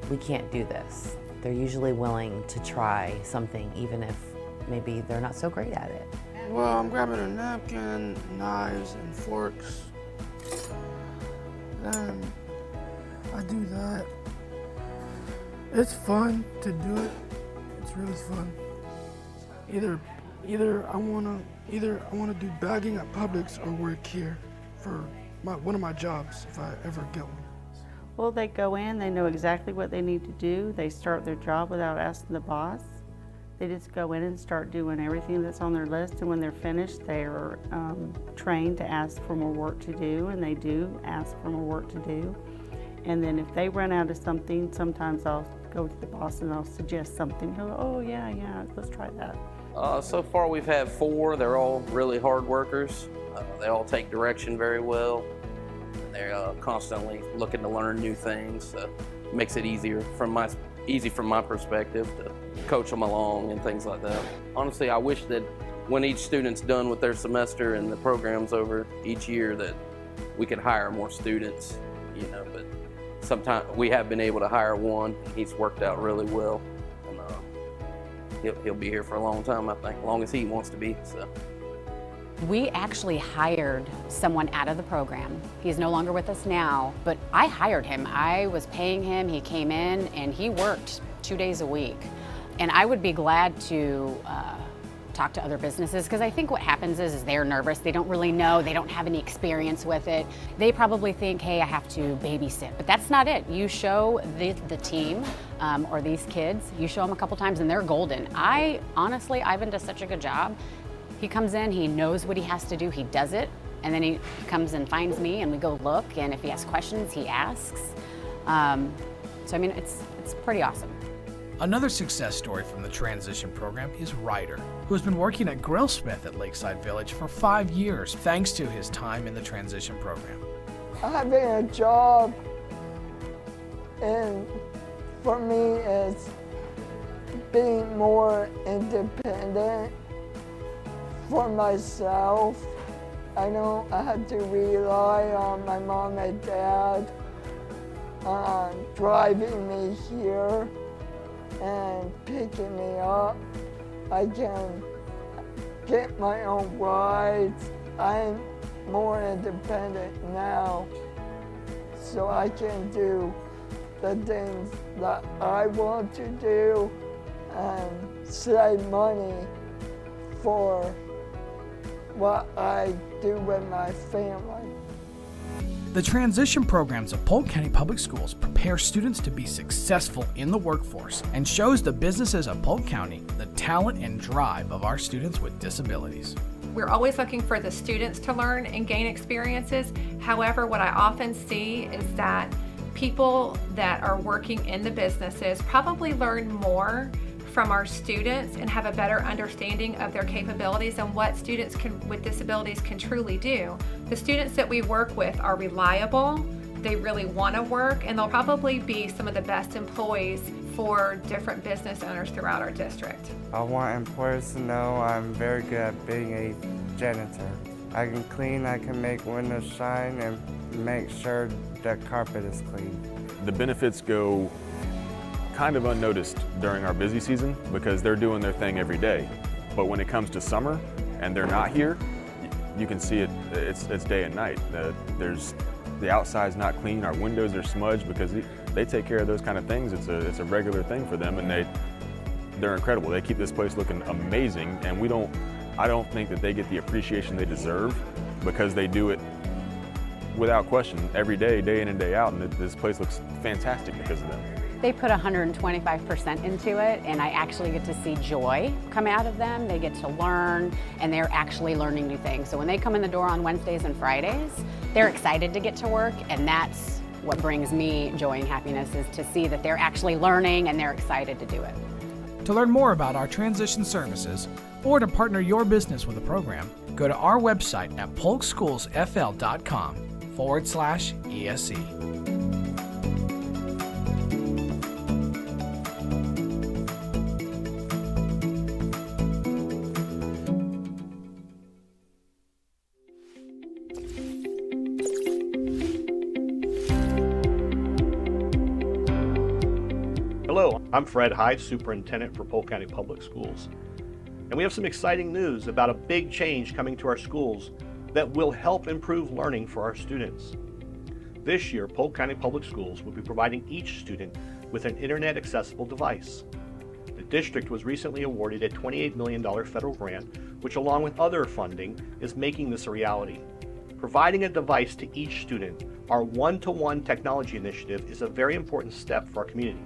we can't do this. They're usually willing to try something even if maybe they're not so great at it. Well, I'm grabbing a napkin, knives, and forks. Then I do that. It's fun to do it. It's really fun. Either I wanna do bagging at Publix or work here for one of my jobs if I ever get one. Well, they go in, they know exactly what they need to do. They start their job without asking the boss. They just go in and start doing everything that's on their list, and when they're finished, they're trained to ask for more work to do, and they do ask for more work to do. And then if they run out of something, sometimes I'll go to the boss and I'll suggest something. He'll go, oh yeah, let's try that. So far we've had 4. They're all really hard workers. They all take direction very well. They're constantly looking to learn new things. Makes it easy from my perspective to coach them along and things like that. Honestly, I wish that when each student's done with their semester and the program's over each year that we could hire more students, but sometimes we have been able to hire one. He's worked out really well. He'll be here for a long time, I think, as long as he wants to be. So. We actually hired someone out of the program. He's no longer with us now, but I hired him. I was paying him, he came in, and he worked 2 days a week. And I would be glad to talk to other businesses, because I think what happens is they're nervous, they don't really know, they don't have any experience with it. They probably think, hey, I have to babysit, but that's not it. You show the team or these kids, you show them a couple times and they're golden. Honestly, Ivan does such a good job. He comes in, he knows what he has to do, he does it, and then he comes and finds me and we go look, and if he has questions, he asks. So I mean, it's pretty awesome. Another success story from the transition program is Ryder, who has been working at Grillsmith at Lakeside Village for 5 years thanks to his time in the transition program. Having a job, and for me, it's being more independent for myself. I don't have to rely on my mom and dad driving me here and picking me up. I can get my own rides. I'm more independent now, so I can do the things that I want to do and save money for what I do with my family. The transition programs of Polk County Public Schools prepare students to be successful in the workforce and shows the businesses of Polk County the talent and drive of our students with disabilities. We're always looking for the students to learn and gain experiences. However, what I often see is that people that are working in the businesses probably learn more from our students and have a better understanding of their capabilities and what students with disabilities can truly do. The students that we work with are reliable, they really want to work, and they'll probably be some of the best employees for different business owners throughout our district. I want employers to know I'm very good at being a janitor. I can clean, I can make windows shine, and make sure the carpet is clean. The benefits go kind of unnoticed during our busy season because they're doing their thing every day. But when it comes to summer and they're not here, you can see it, it's day and night. The outside's not clean, our windows are smudged because they take care of those kind of things. It's a regular thing for them, and they're incredible. They keep this place looking amazing, and I don't think that they get the appreciation they deserve because they do it without question every day, day in and day out, and this place looks fantastic because of them. They put 125% into it, and I actually get to see joy come out of them. They get to learn, and they're actually learning new things. So when they come in the door on Wednesdays and Fridays, they're excited to get to work, and that's what brings me joy and happiness, is to see that they're actually learning and they're excited to do it. To learn more about our transition services or to partner your business with the program, go to our website at polkschoolsfl.com/ESE. Hello, I'm Fred Hyde, Superintendent for Polk County Public Schools. And we have some exciting news about a big change coming to our schools that will help improve learning for our students. This year, Polk County Public Schools will be providing each student with an internet-accessible device. The district was recently awarded a $28 million federal grant, which along with other funding is making this a reality. Providing a device to each student, our one-to-one technology initiative, is a very important step for our community.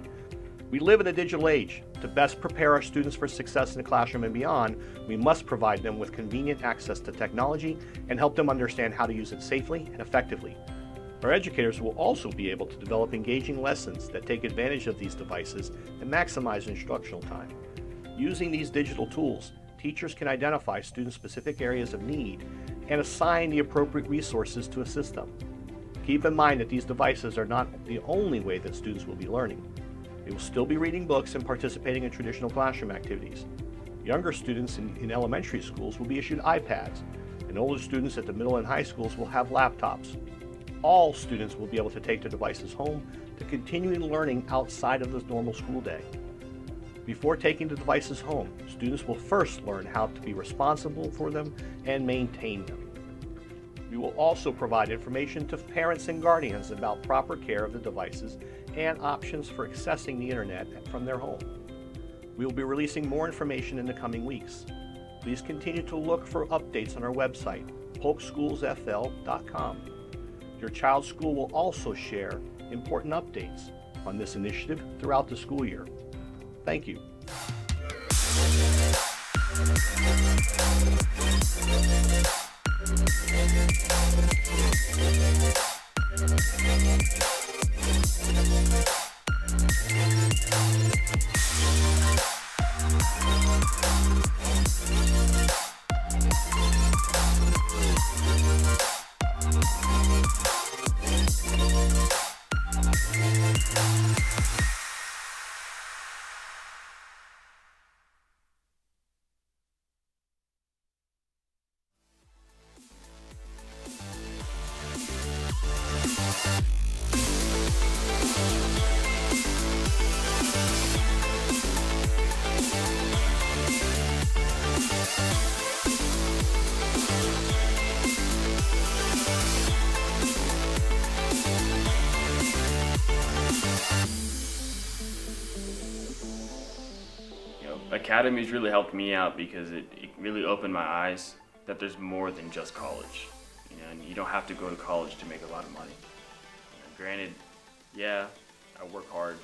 We live in a digital age. To best prepare our students for success in the classroom and beyond, we must provide them with convenient access to technology and help them understand how to use it safely and effectively. Our educators will also be able to develop engaging lessons that take advantage of these devices and maximize instructional time. Using these digital tools, teachers can identify student-specific areas of need and assign the appropriate resources to assist them. Keep in mind that these devices are not the only way that students will be learning. They will still be reading books and participating in traditional classroom activities. Younger students in elementary schools will be issued iPads, and older students at the middle and high schools will have laptops. All students will be able to take their devices home to continue learning outside of the normal school day. Before taking the devices home, students will first learn how to be responsible for them and maintain them. We will also provide information to parents and guardians about proper care of the devices and options for accessing the internet from their home. We will be releasing more information in the coming weeks. Please continue to look for updates on our website, polkschoolsfl.com. Your child's school will also share important updates on this initiative throughout the school year. Thank you. Academy's really helped me out because it really opened my eyes that there's more than just college. And you don't have to go to college to make a lot of money. Granted, yeah, I work hard,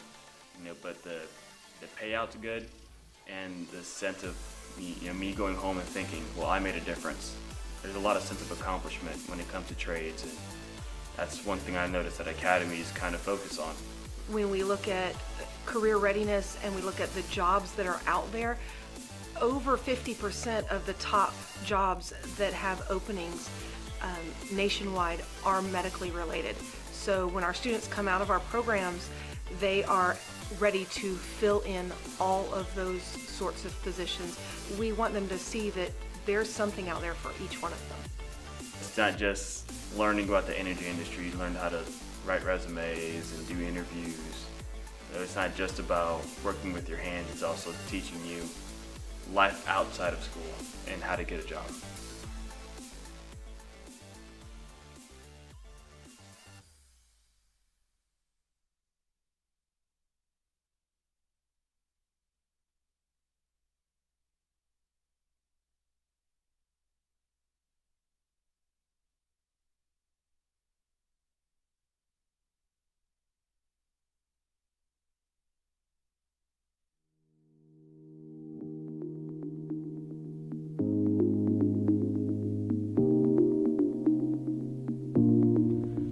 but the payout's good, and the sense of me going home and thinking, well, I made a difference. There's a lot of sense of accomplishment when it comes to trades, and that's one thing I noticed that Academies kind of focus on. When we look at career readiness and we look at the jobs that are out there, over 50% of the top jobs that have openings nationwide are medically related. So when our students come out of our programs, they are ready to fill in all of those sorts of positions. We want them to see that there's something out there for each one of them. It's not just learning about the energy industry, you learn how to write resumes and do interviews. So it's not just about working with your hands, it's also teaching you life outside of school and how to get a job.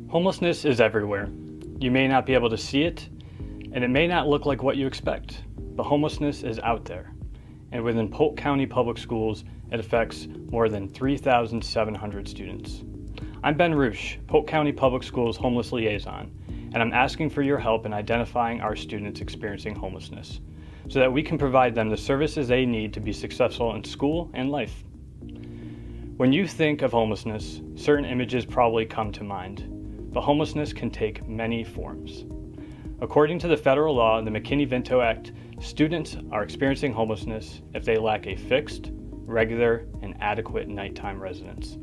Homelessness is everywhere. You may not be able to see it, and it may not look like what you expect, but homelessness is out there. And within Polk County Public Schools, it affects more than 3,700 students. I'm Ben Roosh, Polk County Public Schools Homeless Liaison, and I'm asking for your help in identifying our students experiencing homelessness, so that we can provide them the services they need to be successful in school and life. When you think of homelessness, certain images probably come to mind. But homelessness can take many forms. According to the federal law, the McKinney-Vento Act, students are experiencing homelessness if they lack a fixed, regular, and adequate nighttime residence.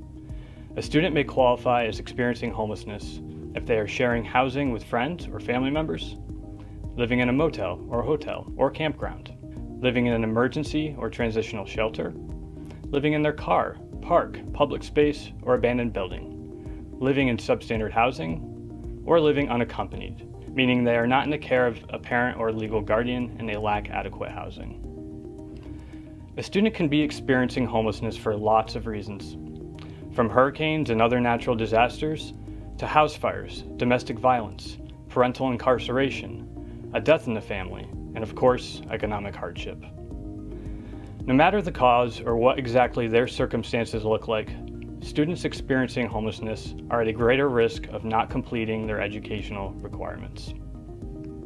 A student may qualify as experiencing homelessness if they are sharing housing with friends or family members, living in a motel or hotel or campground, living in an emergency or transitional shelter, living in their car, park, public space, or abandoned building, living in substandard housing, or living unaccompanied, meaning they are not in the care of a parent or legal guardian and they lack adequate housing. A student can be experiencing homelessness for lots of reasons, from hurricanes and other natural disasters to house fires, domestic violence, parental incarceration, a death in the family, and of course, economic hardship. No matter the cause or what exactly their circumstances look like, students experiencing homelessness are at a greater risk of not completing their educational requirements.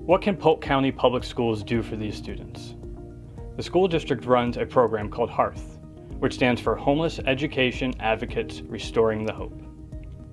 What can Polk County Public Schools do for these students? The school district runs a program called HEARTH, which stands for Homeless Education Advocates Restoring the Hope.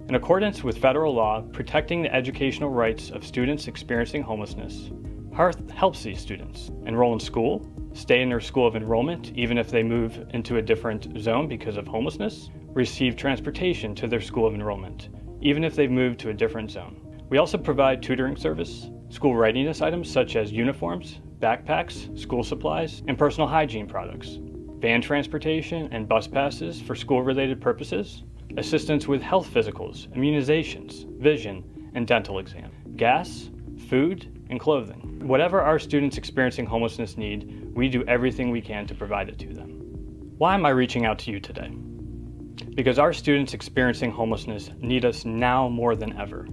In accordance with federal law protecting the educational rights of students experiencing homelessness, HEARTH helps these students enroll in school, stay in their school of enrollment even if they move into a different zone because of homelessness, receive transportation to their school of enrollment, even if they've moved to a different zone. We also provide tutoring service, school readiness items such as uniforms, backpacks, school supplies, and personal hygiene products, van transportation and bus passes for school-related purposes, assistance with health physicals, immunizations, vision, and dental exam, gas, food, and clothing. Whatever our students experiencing homelessness need, we do everything we can to provide it to them. Why am I reaching out to you today? Because our students experiencing homelessness need us now more than ever.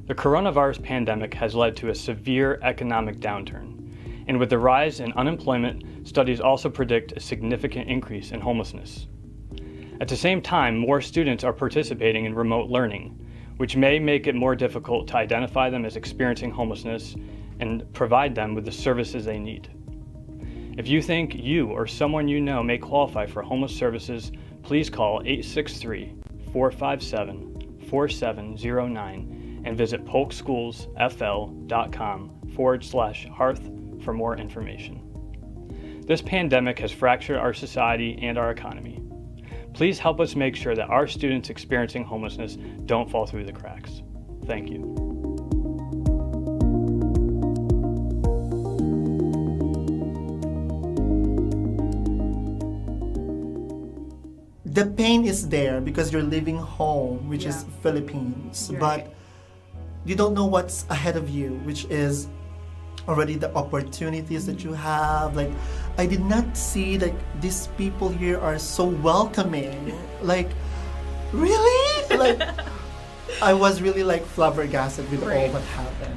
The coronavirus pandemic has led to a severe economic downturn, and with the rise in unemployment, studies also predict a significant increase in homelessness. At the same time, more students are participating in remote learning, which may make it more difficult to identify them as experiencing homelessness and provide them with the services they need. If you think you or someone you know may qualify for homeless services, please call 863-457-4709 and visit polkschoolsfl.com/hearth for more information. This pandemic has fractured our society and our economy. Please help us make sure that our students experiencing homelessness don't fall through the cracks. Thank you. The pain is there because you're leaving home, which is Philippines, but you don't know what's ahead of you, which is already the opportunities that you have. Like, I did not see like these people here are so welcoming. Like, really? Like, I was really like flabbergasted with all what happened.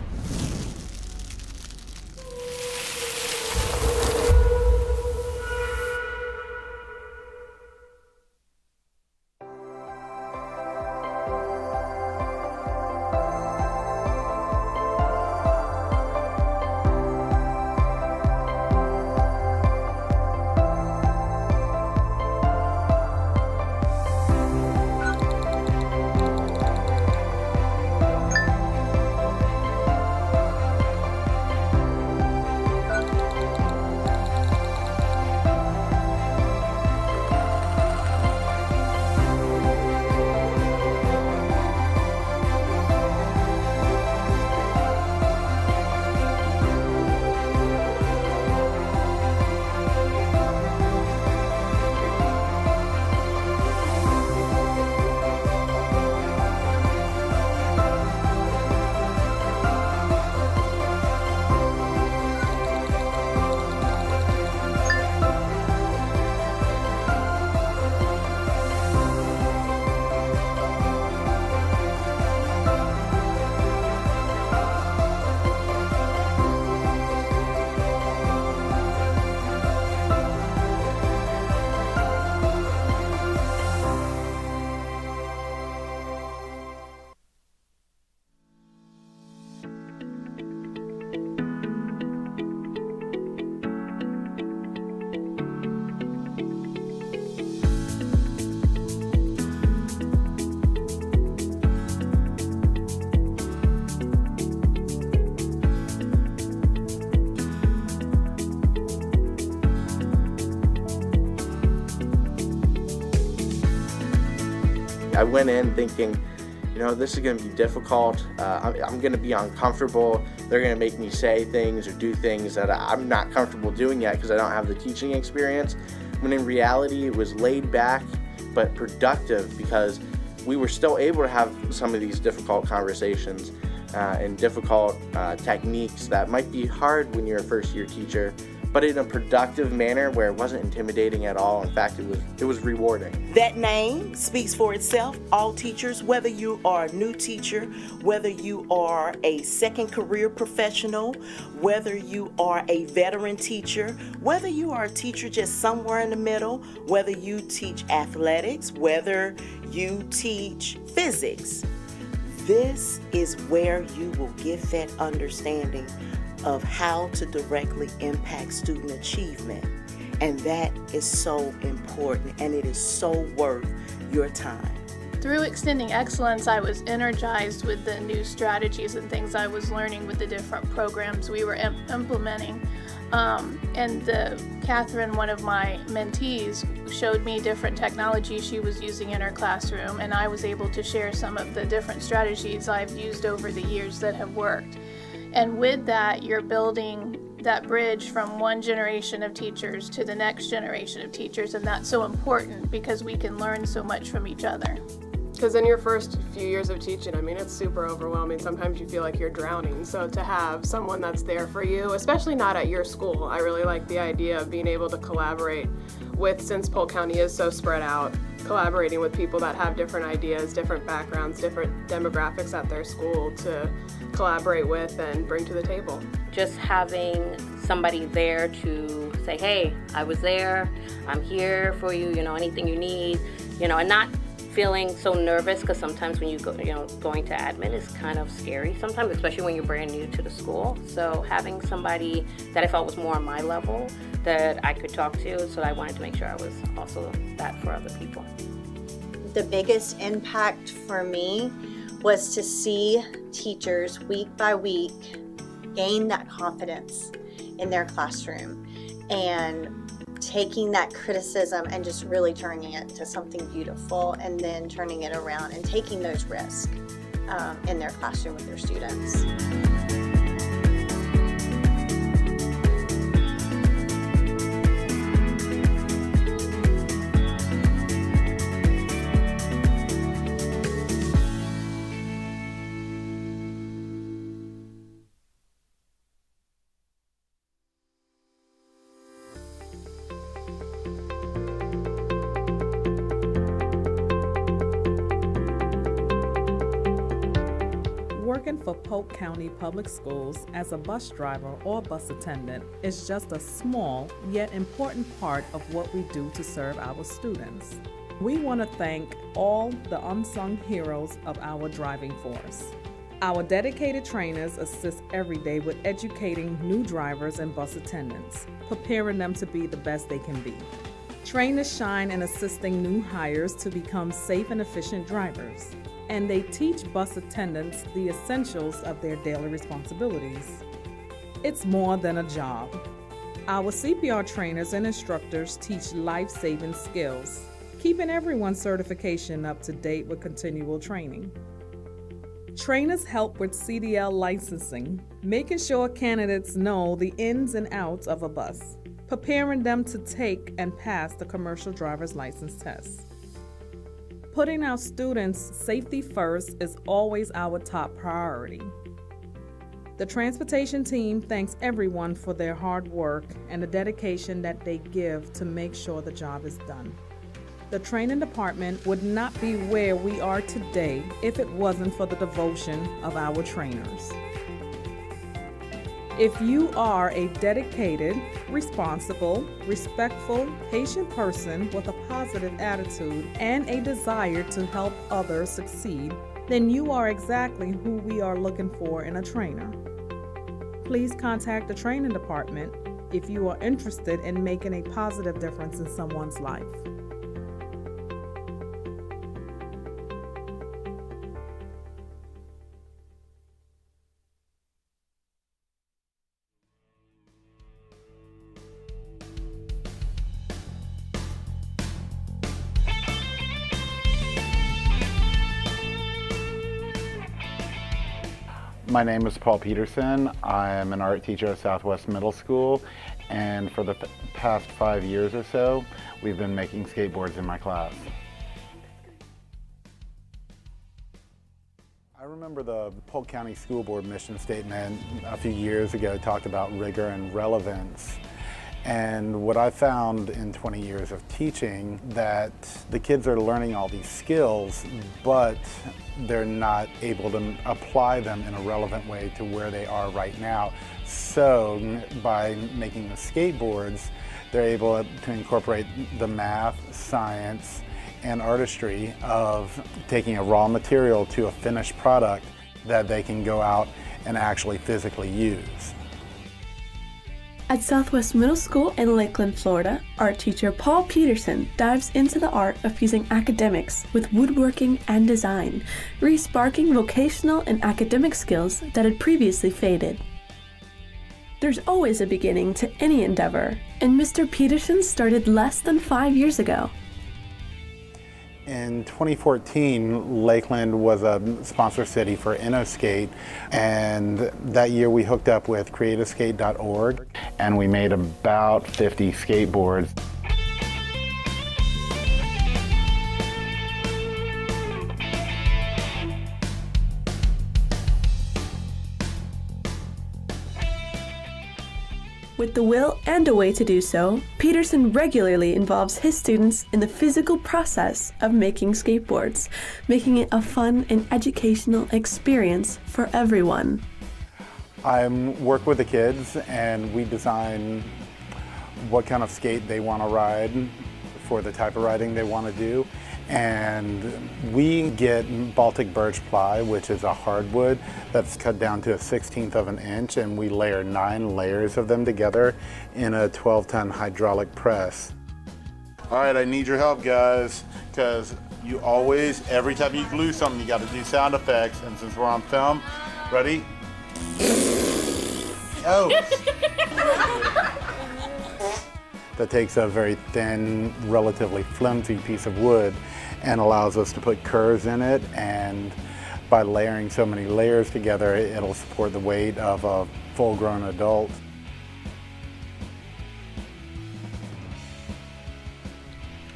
I went in thinking, you know, this is going to be difficult. I'm going to be uncomfortable. They're going to make me say things or do things that I'm not comfortable doing yet because I don't have the teaching experience. When in reality, it was laid back but productive because we were still able to have some of these difficult conversations and difficult techniques that might be hard when you're a first-year teacher, but in a productive manner where it wasn't intimidating at all. In fact, it was rewarding. That name speaks for itself. All teachers, whether you are a new teacher, whether you are a second career professional, whether you are a veteran teacher, whether you are a teacher just somewhere in the middle, whether you teach athletics, whether you teach physics, this is where you will get that understanding of how to directly impact student achievement. And that is so important, and it is so worth your time. Through Extending Excellence, I was energized with the new strategies and things I was learning with the different programs we were implementing. And Catherine, one of my mentees, showed me different technologies she was using in her classroom, and I was able to share some of the different strategies I've used over the years that have worked. And with that, you're building that bridge from one generation of teachers to the next generation of teachers, and that's so important because we can learn so much from each other. Because in your first few years of teaching, I mean, it's super overwhelming. Sometimes you feel like you're drowning. So to have someone that's there for you, especially not at your school, I really like the idea of being able to collaborate with, since Polk County is so spread out, collaborating with people that have different ideas, different backgrounds, different demographics at their school to collaborate with and bring to the table. Just having somebody there to say, hey, I was there, I'm here for you, anything you need, and not feeling so nervous, because sometimes when you go, going to admin is kind of scary sometimes, especially when you're brand new to the school. So having somebody that I felt was more on my level that I could talk to, so I wanted to make sure I was also that for other people. The biggest impact for me was to see teachers week by week gain that confidence in their classroom and taking that criticism and just really turning it to something beautiful, and then turning it around and taking those risks in their classroom with their students. Working for Polk County Public Schools as a bus driver or bus attendant is just a small yet important part of what we do to serve our students. We want to thank all the unsung heroes of our driving force. Our dedicated trainers assist every day with educating new drivers and bus attendants, preparing them to be the best they can be. Trainers shine in assisting new hires to become safe and efficient drivers, and they teach bus attendants the essentials of their daily responsibilities. It's more than a job. Our CPR trainers and instructors teach life-saving skills, keeping everyone's certification up to date with continual training. Trainers help with CDL licensing, making sure candidates know the ins and outs of a bus, preparing them to take and pass the commercial driver's license test. Putting our students' safety first is always our top priority. The transportation team thanks everyone for their hard work and the dedication that they give to make sure the job is done. The training department would not be where we are today if it wasn't for the devotion of our trainers. If you are a dedicated, responsible, respectful, patient person with a positive attitude and a desire to help others succeed, then you are exactly who we are looking for in a trainer. Please contact the training department if you are interested in making a positive difference in someone's life. My name is Paul Peterson. I am an art teacher at Southwest Middle School, and for the past 5 years or so, we've been making skateboards in my class. I remember the Polk County School Board mission statement a few years ago talked about rigor and relevance. And what I found in 20 years of teaching, that the kids are learning all these skills, but they're not able to apply them in a relevant way to where they are right now. So by making the skateboards, they're able to incorporate the math, science, and artistry of taking a raw material to a finished product that they can go out and actually physically use. At Southwest Middle School in Lakeland, Florida, art teacher Paul Peterson dives into the art of fusing academics with woodworking and design, re-sparking vocational and academic skills that had previously faded. There's always a beginning to any endeavor, and Mr. Peterson started less than 5 years ago. In 2014, Lakeland was a sponsor city for InnoSkate, and that year we hooked up with creativeskate.org, and we made about 50 skateboards. With the will and a way to do so, Peterson regularly involves his students in the physical process of making skateboards, making it a fun and educational experience for everyone. I work with the kids and we design what kind of skate they want to ride for the type of riding they want to do. And we get Baltic birch ply, which is a hardwood that's cut down to a 1/16 of an inch, and we layer 9 layers of them together in a 12-ton hydraulic press. All right, I need your help, guys, because you always, every time you glue something, you got to do sound effects, and since we're on film, ready? Oh! That takes a very thin, relatively flimsy piece of wood and allows us to put curves in it, and by layering so many layers together, it'll support the weight of a full-grown adult.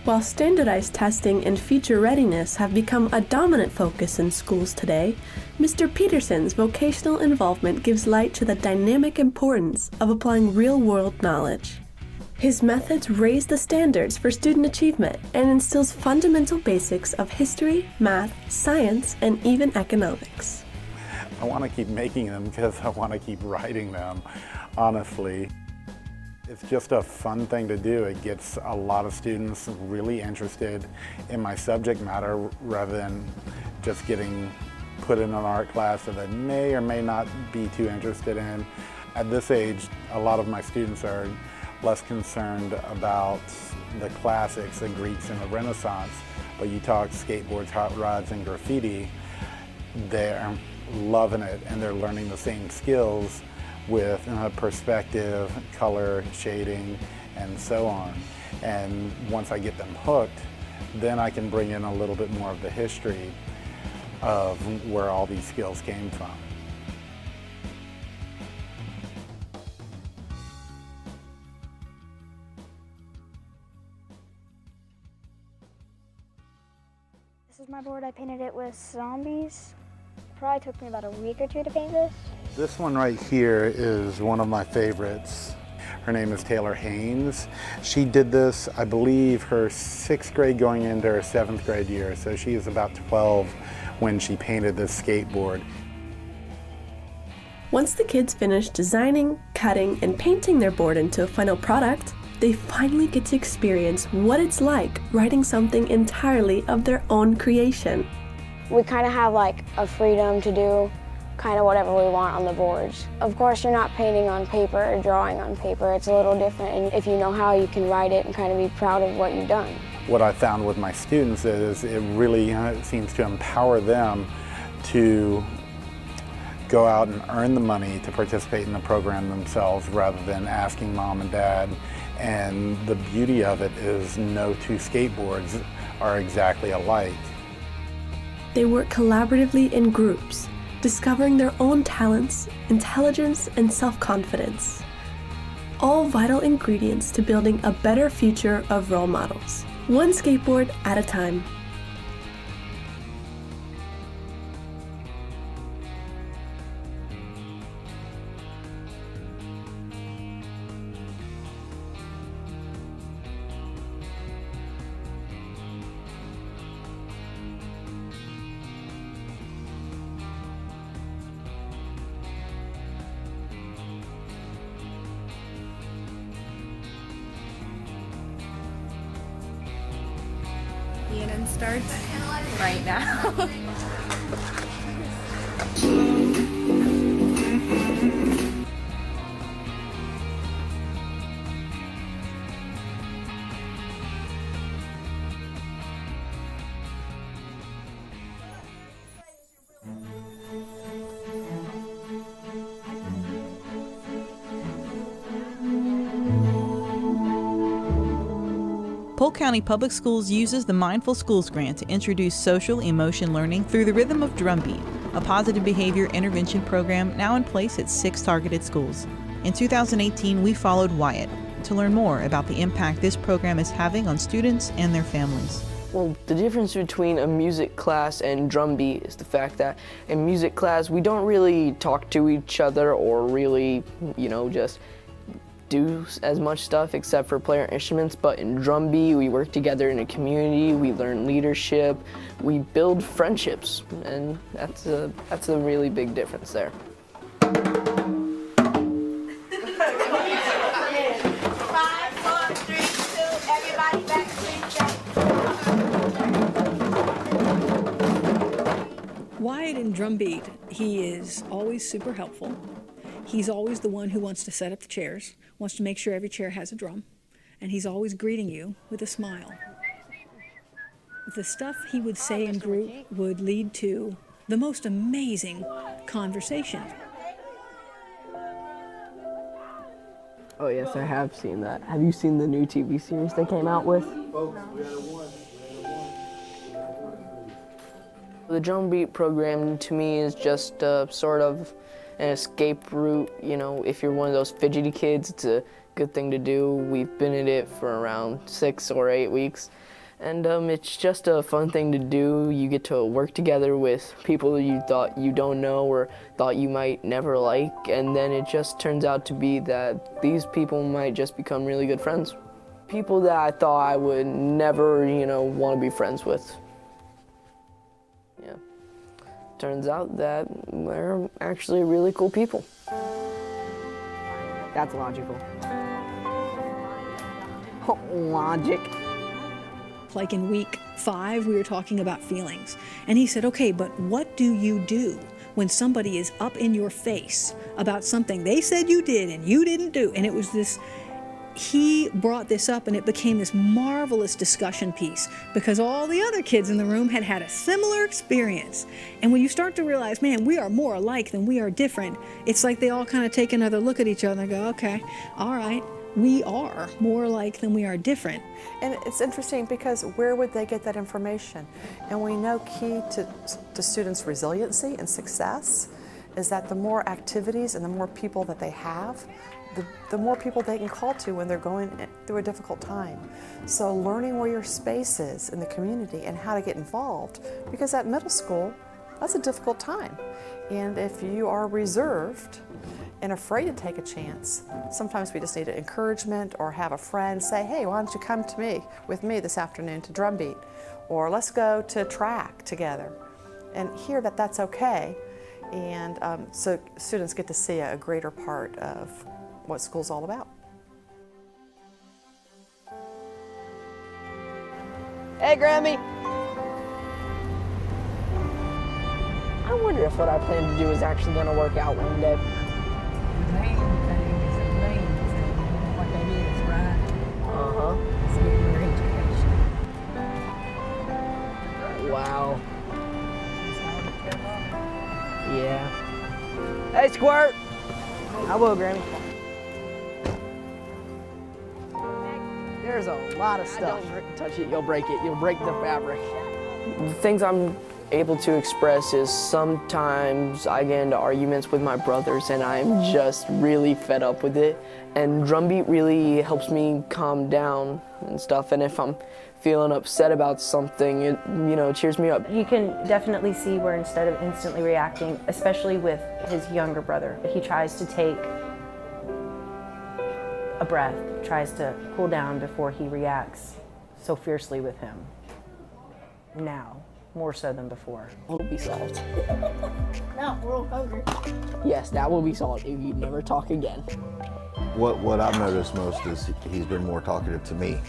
While standardized testing and feature readiness have become a dominant focus in schools today, Mr. Peterson's vocational involvement gives light to the dynamic importance of applying real-world knowledge. His methods raise the standards for student achievement and instills fundamental basics of history, math, science, and even economics. I want to keep making them because I want to keep writing them, honestly. It's just a fun thing to do. It gets a lot of students really interested in my subject matter rather than just getting put in an art class that they may or may not be too interested in. At this age, a lot of my students are less concerned about the classics, the Greeks and the Renaissance, but you talk skateboards, hot rods, and graffiti, they're loving it and they're learning the same skills with perspective, color, shading, and so on. And once I get them hooked, then I can bring in a little bit more of the history of where all these skills came from. This is my board. I painted it with zombies. Probably took me about a week or two to paint this. This one right here is one of my favorites. Her name is Taylor Haynes. She did this, I believe, her 6th grade going into her 7th grade year, so she is about 12 when she painted this skateboard. Once the kids finish designing, cutting, and painting their board into a final product, they finally get to experience what it's like writing something entirely of their own creation. We kind of have like a freedom to do kind of whatever we want on the boards. Of course, you're not painting on paper or drawing on paper. It's a little different, and if you know how, you can write it and kind of be proud of what you've done. What I found with my students is it really seems to empower them to go out and earn the money to participate in the program themselves rather than asking mom and dad. And the beauty of it is no two skateboards are exactly alike. They work collaboratively in groups, discovering their own talents, intelligence, and self-confidence. All vital ingredients to building a better future of role models, one skateboard at a time. ENN starts right now. Polk County Public Schools uses the Mindful Schools Grant to introduce social emotion learning through the rhythm of Drumbeat, a positive behavior intervention program now in place at 6 targeted schools. In 2018, we followed Wyatt to learn more about the impact this program is having on students and their families. Well, the difference between a music class and Drumbeat is the fact that in music class, we don't really talk to each other or really, just do as much stuff except for play our instruments, but in Drumbeat we work together in a community, we learn leadership, we build friendships, and that's a really big difference there. 5, 4, 3, 2, everybody back to Wyatt in Drumbeat, he is always super helpful. He's always the one who wants to set up the chairs, wants to make sure every chair has a drum, and he's always greeting you with a smile. The stuff he would say in group would lead to the most amazing conversation. Oh yes, I have seen that. Have you seen the new TV series they came out with? The Drumbeat program to me is just sort of an escape route. If you're one of those fidgety kids, it's a good thing to do. We've been in it for around 6 or 8 weeks, and it's just a fun thing to do. You get to work together with people that you thought you don't know or thought you might never like, and then it just turns out to be that these people might just become really good friends. People that I thought I would never, want to be friends with. Turns out that they're actually really cool people. That's logical. Logic. Like in week 5, we were talking about feelings. And he said, okay, but what do you do when somebody is up in your face about something they said you did and you didn't do? And it was this, he brought this up and it became this marvelous discussion piece because all the other kids in the room had had a similar experience. And when you start to realize, man, we are more alike than we are different, it's like they all kind of take another look at each other and go, okay, all right, we are more alike than we are different. And it's interesting because where would they get that information? And we know key to students' resiliency and success is that the more activities and the more people that they have, the more people they can call to when they're going through a difficult time. So learning where your space is in the community and how to get involved, because at middle school, that's a difficult time. And if you are reserved and afraid to take a chance, sometimes we just need encouragement or have a friend say, hey, why don't you come with me this afternoon to Drumbeat? Or let's go to track together. And hear that that's okay. And so students get to see a greater part of what school's all about. Hey, Grammy! I wonder if what I plan to do is actually going to work out one day. The main thing is what they need is right. Uh-huh. It's getting their education. Wow. Yeah. Hey, Squirt! I will, Grammy. There's a lot of stuff. Don't touch it, you'll break it. You'll break the fabric. The things I'm able to express is sometimes I get into arguments with my brothers and I'm just really fed up with it. And drum beat really helps me calm down and stuff. And if I'm feeling upset about something, it, you know, cheers me up. You can definitely see where instead of instantly reacting, especially with his younger brother, he tries to take a breath, tries to cool down before he reacts so fiercely with him. Now, more so than before. Will be solved. Now, we're all hungry. Yes, that will be solved if you never talk again. What I've noticed most is he's been more talkative to me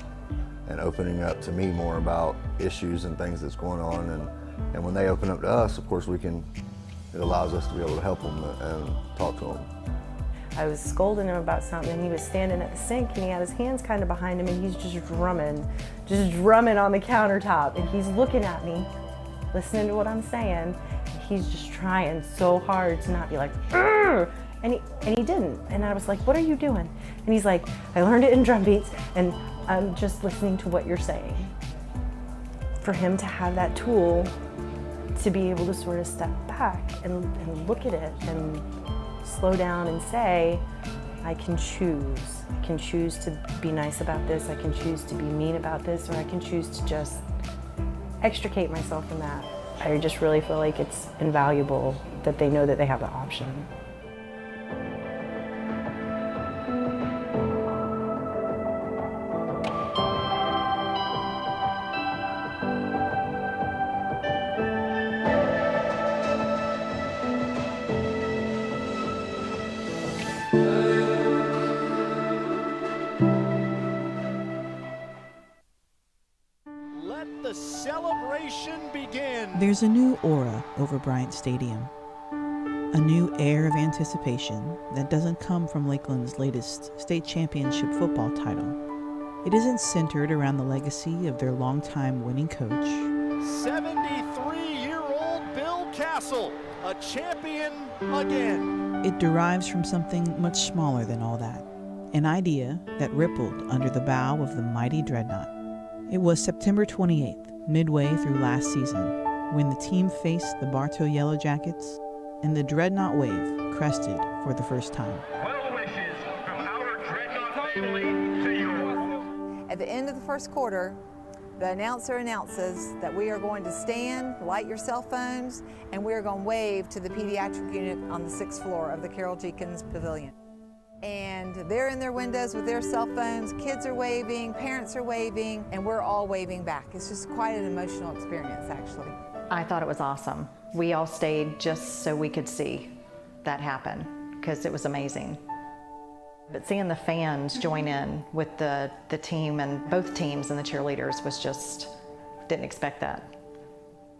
and opening up to me more about issues and things that's going on. And when they open up to us, of course, it allows us to be able to help them and talk to them. I was scolding him about something. He was standing at the sink and he had his hands kind of behind him and he's just drumming on the countertop. And he's looking at me, listening to what I'm saying. He's just trying so hard to not be like, "Urgh!" And he didn't. And I was like, what are you doing? And he's like, I learned it in drum beats and I'm just listening to what you're saying. For him to have that tool to be able to sort of step back and look at it and slow down and say, I can choose. I can choose to be nice about this, I can choose to be mean about this, or I can choose to just extricate myself from that. I just really feel like it's invaluable that they know that they have the option. There's a new aura over Bryant Stadium, a new air of anticipation that doesn't come from Lakeland's latest state championship football title. It isn't centered around the legacy of their longtime winning coach. 73-year-old Bill Castle, a champion again. It derives from something much smaller than all that, an idea that rippled under the bow of the mighty Dreadnought. It was September 28th, midway through last season, when the team faced the Bartow Yellow Jackets and the Dreadnought wave crested for the first time. Well wishes from our Dreadnought family to yours. At the end of the first quarter, the announcer announces that we are going to stand, light your cell phones, and we are going to wave to the pediatric unit on the 6th floor of the Carol Jenkins Pavilion. And they're in their windows with their cell phones, kids are waving, parents are waving, and we're all waving back. It's just quite an emotional experience, actually. I thought it was awesome. We all stayed just so we could see that happen, because it was amazing. But seeing the fans join in with the team and both teams and the cheerleaders was just, didn't expect that.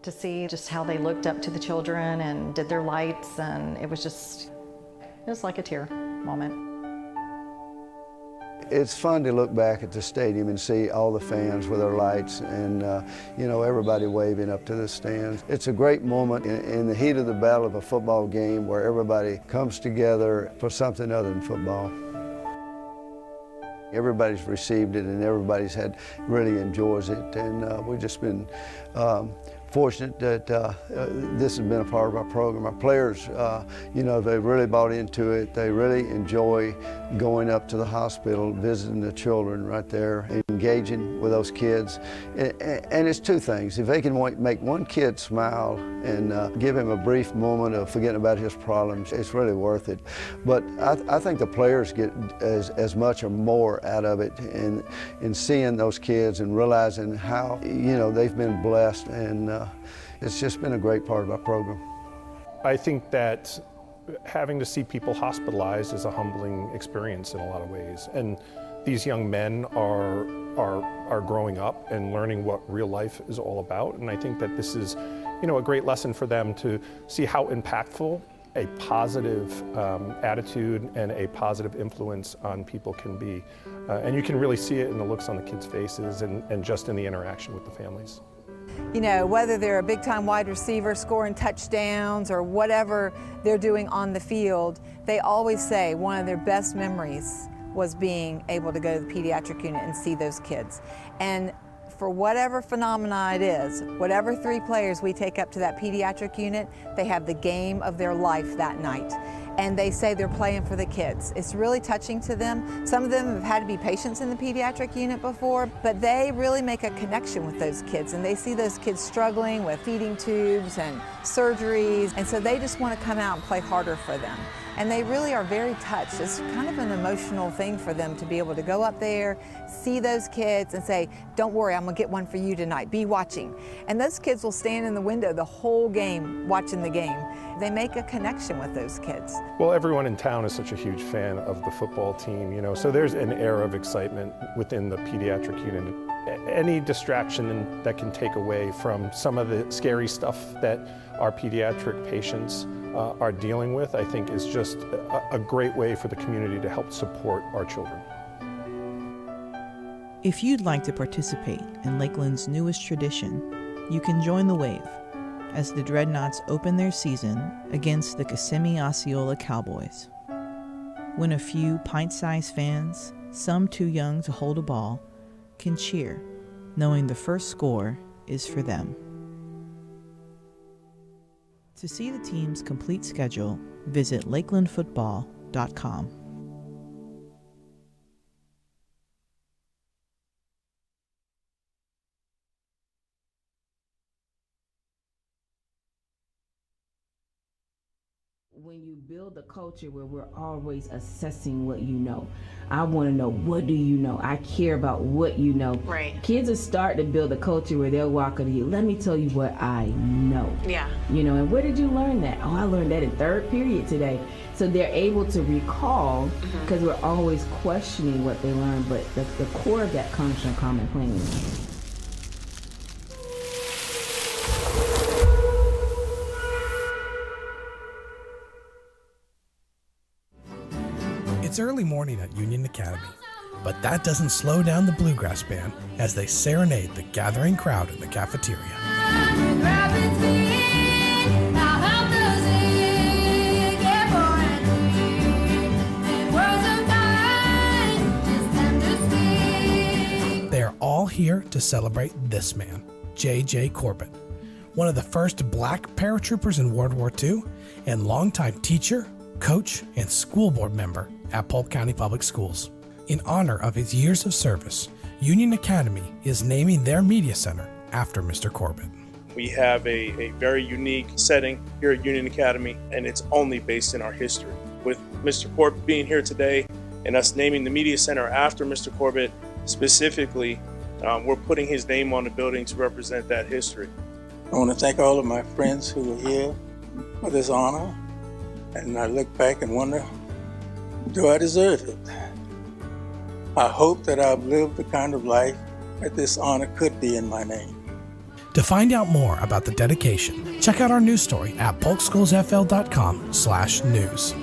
To see just how they looked up to the children and did their lights, and it was like a tear moment. It's fun to look back at the stadium and see all the fans with their lights and, everybody waving up to the stands. It's a great moment in the heat of the battle of a football game where everybody comes together for something other than football. Everybody's received it and everybody's really enjoys it, and we've just been fortunate that this has been a part of our program. Our players, they really bought into it. They really enjoy going up to the hospital, visiting the children right there, engaging with those kids. And it's two things. If they can make one kid smile and give him a brief moment of forgetting about his problems, it's really worth it. But I think the players get as much or more out of it in seeing those kids and realizing how, they've been blessed, and it's just been a great part of our program. I think that having to see people hospitalized is a humbling experience in a lot of ways. And these young men are growing up and learning what real life is all about. And I think that this is, a great lesson for them to see how impactful a positive attitude and a positive influence on people can be. And you can really see it in the looks on the kids' faces and just in the interaction with the families. Whether they're a big-time wide receiver scoring touchdowns or whatever they're doing on the field, they always say one of their best memories was being able to go to the pediatric unit and see those kids. And for whatever phenomena it is, whatever 3 players we take up to that pediatric unit, they have the game of their life that night. And they say they're playing for the kids. It's really touching to them. Some of them have had to be patients in the pediatric unit before, but they really make a connection with those kids, and they see those kids struggling with feeding tubes and surgeries, and so they just want to come out and play harder for them. And they really are very touched. It's kind of an emotional thing for them to be able to go up there, see those kids and say, don't worry, I'm gonna get one for you tonight, be watching. And those kids will stand in the window the whole game watching the game. They make a connection with those kids. Well, everyone in town is such a huge fan of the football team, you know, so there's an air of excitement within the pediatric unit. Any distraction that can take away from some of the scary stuff that our pediatric patients are dealing with, I think is just a great way for the community to help support our children. If you'd like to participate in Lakeland's newest tradition, you can join the wave as the Dreadnoughts open their season against the Kissimmee Osceola Cowboys. When a few pint-sized fans, some too young to hold a ball, can cheer, knowing the first score is for them. To see the team's complete schedule, visit lakelandfootball.com. When you build a culture where we're always assessing what you know, I want to know, what do you know? I care about what you know. Right. Kids are starting to build a culture where they'll walk up to you, let me tell you what I know. Yeah. You know, and where did you learn that? Oh, I learned that in 3rd period today. So they're able to recall because we're always questioning what they learned, but the core of that comes from common planning. It's early morning at Union Academy, but that doesn't slow down the Bluegrass Band as they serenade the gathering crowd in the cafeteria. They are all here to celebrate this man, J.J. Corbett, one of the first black paratroopers in World War II and longtime teacher, coach, and school board member at Polk County Public Schools. In honor of his years of service, Union Academy is naming their media center after Mr. Corbett. We have a very unique setting here at Union Academy, and it's only based in our history. With Mr. Corbett being here today and us naming the media center after Mr. Corbett specifically, we're putting his name on the building to represent that history. I want to thank all of my friends who are here for this honor, and I look back and wonder, do I deserve it? I hope that I've lived the kind of life that this honor could be in my name. To find out more about the dedication, check out our news story at polkschoolsfl.com/news.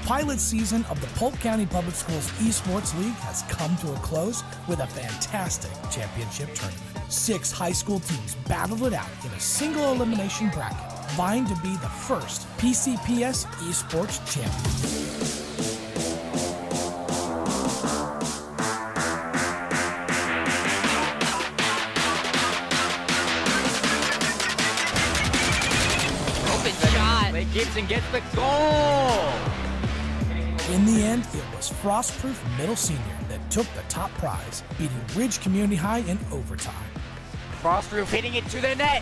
pilot season of the Polk County Public Schools Esports League has come to a close with a fantastic championship tournament. 6 high school teams battled it out in a single elimination bracket, vying to be the first PCPS Esports champions. Gibson gets the goal! In the end, it was Frostproof Middle Senior that took the top prize, beating Ridge Community High in overtime. Frostproof hitting it to the net!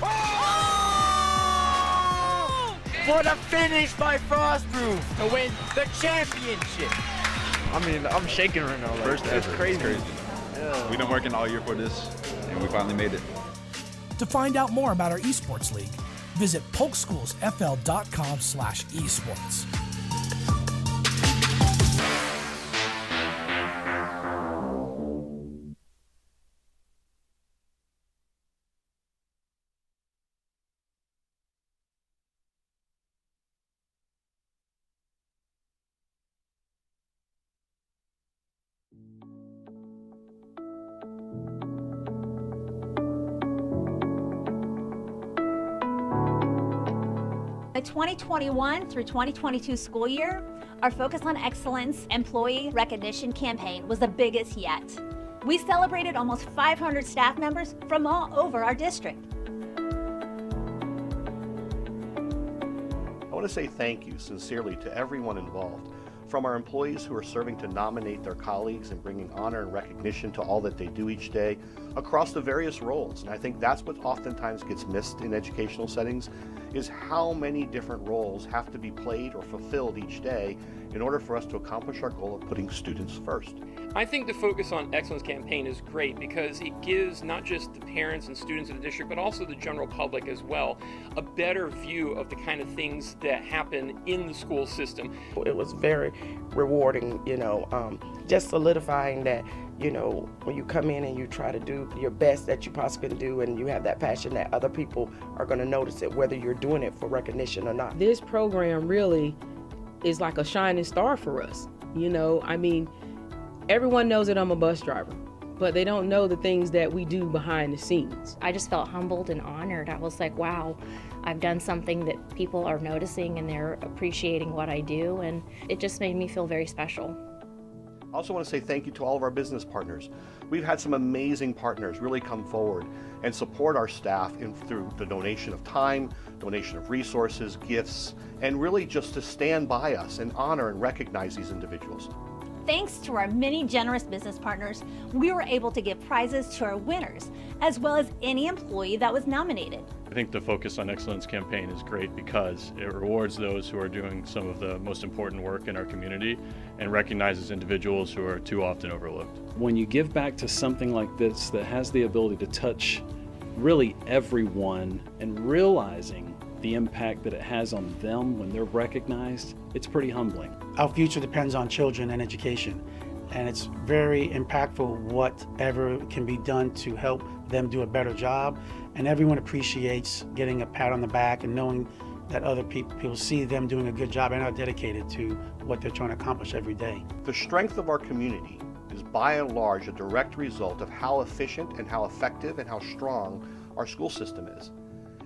Oh! What a finish by Frostproof to win the championship! I mean, I'm shaking right now. First ever. It's crazy. Yeah. We've been working all year for this, and we finally made it. To find out more about our esports league, visit polkschoolsfl.com/esports. The 2021 through 2022 school year, our Focus on Excellence employee recognition campaign was the biggest yet. We celebrated almost 500 staff members from all over our district. I want to say thank you sincerely to everyone involved, from our employees who are serving to nominate their colleagues and bringing honor and recognition to all that they do each day across the various roles. And I think that's what oftentimes gets missed in educational settings, is how many different roles have to be played or fulfilled each day in order for us to accomplish our goal of putting students first. I think the Focus on Excellence campaign is great because it gives not just the parents and students of the district, but also the general public as well, a better view of the kind of things that happen in the school system. It was very rewarding, just solidifying that, when you come in and you try to do your best that you possibly can do, and you have that passion that other people are going to notice it, whether you're doing it for recognition or not. This program really is like a shining star for us. Everyone knows that I'm a bus driver, but they don't know the things that we do behind the scenes. I just felt humbled and honored. I was like, wow, I've done something that people are noticing and they're appreciating what I do, and it just made me feel very special. I also want to say thank you to all of our business partners. We've had some amazing partners really come forward and support our staff through the donation of time, donation of resources, gifts, and really just to stand by us and honor and recognize these individuals. Thanks to our many generous business partners, we were able to give prizes to our winners, as well as any employee that was nominated. I think the Focus on Excellence campaign is great because it rewards those who are doing some of the most important work in our community and recognizes individuals who are too often overlooked. When you give back to something like this that has the ability to touch really everyone, and realizing the impact that it has on them when they're recognized, it's pretty humbling. Our future depends on children and education, and it's very impactful whatever can be done to help them do a better job, and everyone appreciates getting a pat on the back and knowing that other people see them doing a good job and are dedicated to what they're trying to accomplish every day. The strength of our community is by and large a direct result of how efficient and how effective and how strong our school system is.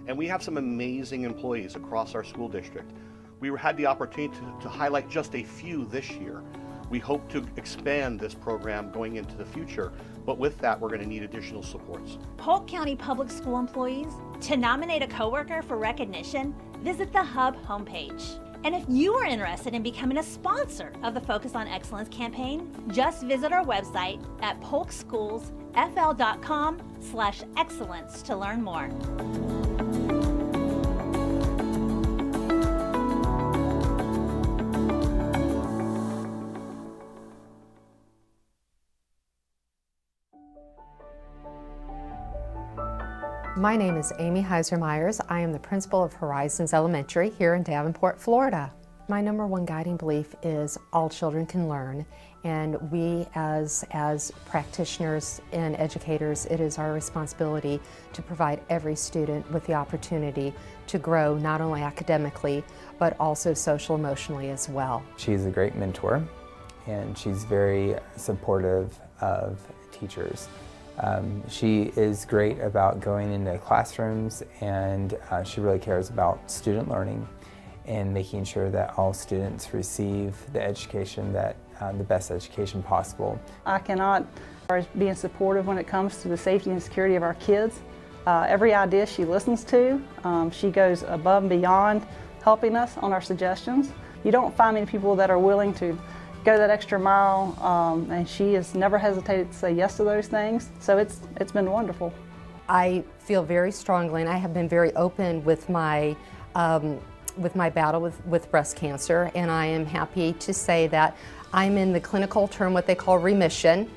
And we have some amazing employees across our school district. We had the opportunity to highlight just a few this year. We hope to expand this program going into the future, but with that, we're going to need additional supports. Polk County Public School employees, to nominate a coworker for recognition, visit the Hub homepage. And if you are interested in becoming a sponsor of the Focus on Excellence campaign, just visit our website at polkschoolsfl.com/excellence to learn more. My name is Amy Heiser Myers. I am the principal of Horizons Elementary here in Davenport, Florida. My number one guiding belief is all children can learn, and we as practitioners and educators, it is our responsibility to provide every student with the opportunity to grow not only academically, but also social emotionally as well. She's a great mentor, and she's very supportive of teachers. She is great about going into classrooms, and she really cares about student learning and making sure that all students receive the education that the best education possible. I cannot being supportive when it comes to the safety and security of our kids. Every idea she listens to, she goes above and beyond helping us on our suggestions. You don't find many people that are willing to go that extra mile, and she has never hesitated to say yes to those things, so it's been wonderful. I feel very strongly, and I have been very open with my battle with breast cancer, and I am happy to say that I'm in the clinical term what they call remission,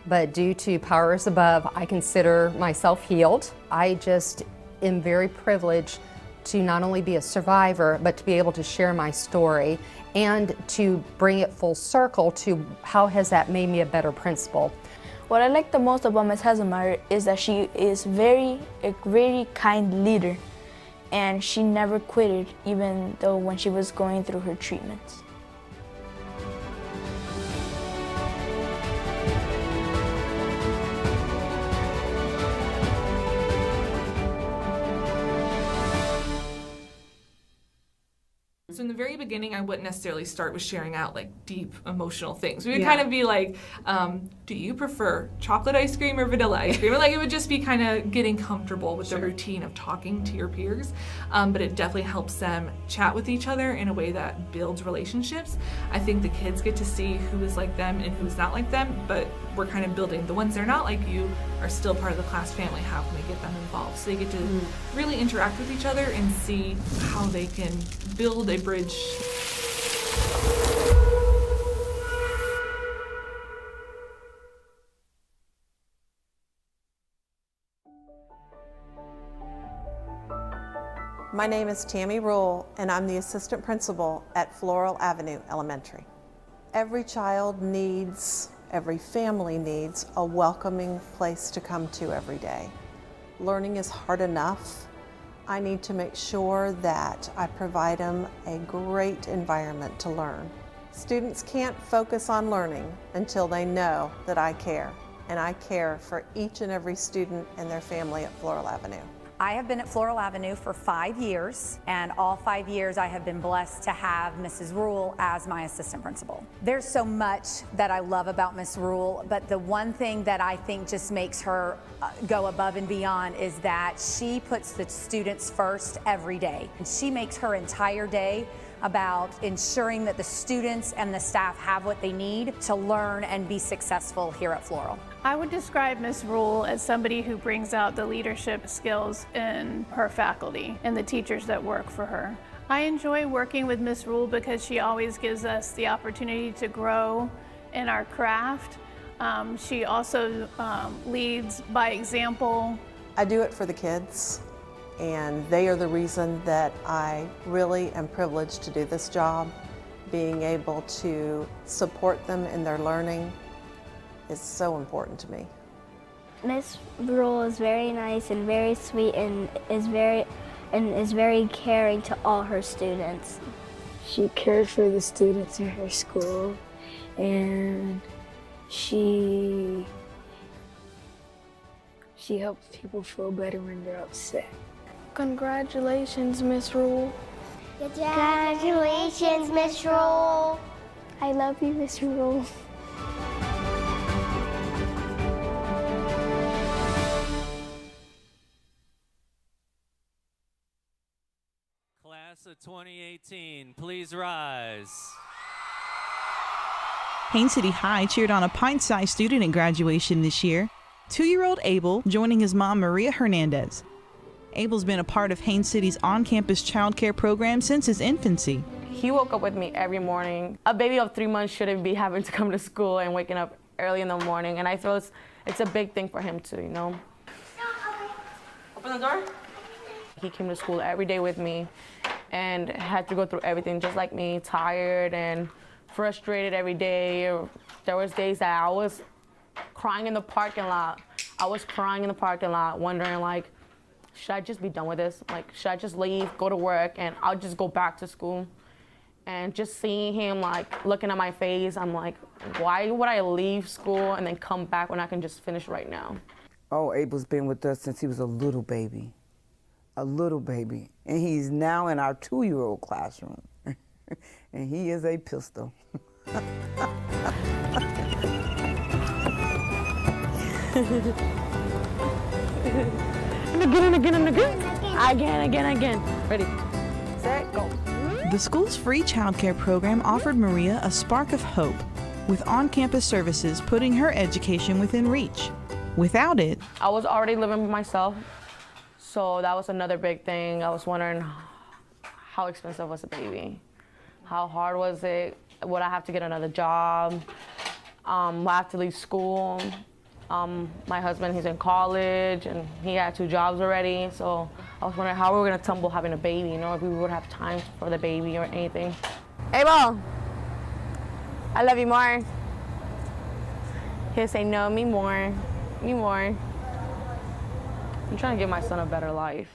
but due to powers above, I consider myself healed. I just am very privileged to not only be a survivor, but to be able to share my story and to bring it full circle to how has that made me a better principal. What I like the most about Ms. Haselmeyer is that she is a very kind leader, and she never quitted even though when she was going through her treatments. So in the very beginning, I wouldn't necessarily start with sharing out like deep emotional things. We would Yeah. kind of be like, do you prefer chocolate ice cream or vanilla ice cream? Or like it would just be kind of getting comfortable with the routine of talking to your peers. But it definitely helps them chat with each other in a way that builds relationships. I think the kids get to see who is like them and who's not like them, but we're kind of building the ones that are not like you are still part of the class family. How can we get them involved? So they get to really interact with each other and see how they can build a bridge. My name is Tammy Rule, and I'm the assistant principal at Floral Avenue Elementary. Every child needs, every family needs a welcoming place to come to every day. Learning is hard enough. I need to make sure that I provide them a great environment to learn. Students can't focus on learning until they know that I care, and I care for each and every student and their family at Floral Avenue. I have been at Floral Avenue for 5 years, and all 5 years I have been blessed to have Mrs. Rule as my assistant principal. There's so much that I love about Miss Rule, but the one thing that I think just makes her go above and beyond is that she puts the students first every day. And she makes her entire day about ensuring that the students and the staff have what they need to learn and be successful here at Floral. I would describe Ms. Rule as somebody who brings out the leadership skills in her faculty and the teachers that work for her. I enjoy working with Ms. Rule because she always gives us the opportunity to grow in our craft. She also leads by example. I do it for the kids, and they are the reason that I really am privileged to do this job. Being able to support them in their learning is so important to me. Miss Rule is very nice and very sweet and is very caring to all her students. She cares for the students in her school, and she helps people feel better when they're upset. Congratulations, Miss Rule. Congratulations, Miss Rule. I love you, Miss Rule. Class of 2018, please rise. Haines City High cheered on a pint-sized student at graduation this year, 2-year-old Abel joining his mom Maria Hernandez. Abel's been a part of Haines City's on-campus child care program since his infancy. He woke up with me every morning. A baby of 3 months shouldn't be having to come to school and waking up early in the morning, and I feel it's a big thing for him too, you know. Open the door. He came to school every day with me, and had to go through everything just like me, tired and frustrated every day. There was days that I was crying in the parking lot. I was crying in the parking lot, wondering like, should I just be done with this? Like, should I just leave, go to work, and I'll just go back to school? And just seeing him like looking at my face, I'm like, why would I leave school and then come back when I can just finish right now? Oh, Abel's been with us since he was a little baby. And he's now in our 2-year-old classroom. And he is a pistol. And again. Ready, set, go. The school's free childcare program offered Maria a spark of hope, with on-campus services putting her education within reach. Without it, I was already living with myself, so that was another big thing. I was wondering how expensive was the baby? How hard was it? Would I have to get another job? Would I have to leave school? My husband, he's in college and he had 2 jobs already, so I was wondering how we were gonna tumble having a baby, you know, if we would have time for the baby or anything. Abel, I love you more. He'll say, no, me more. I'm trying to give my son a better life.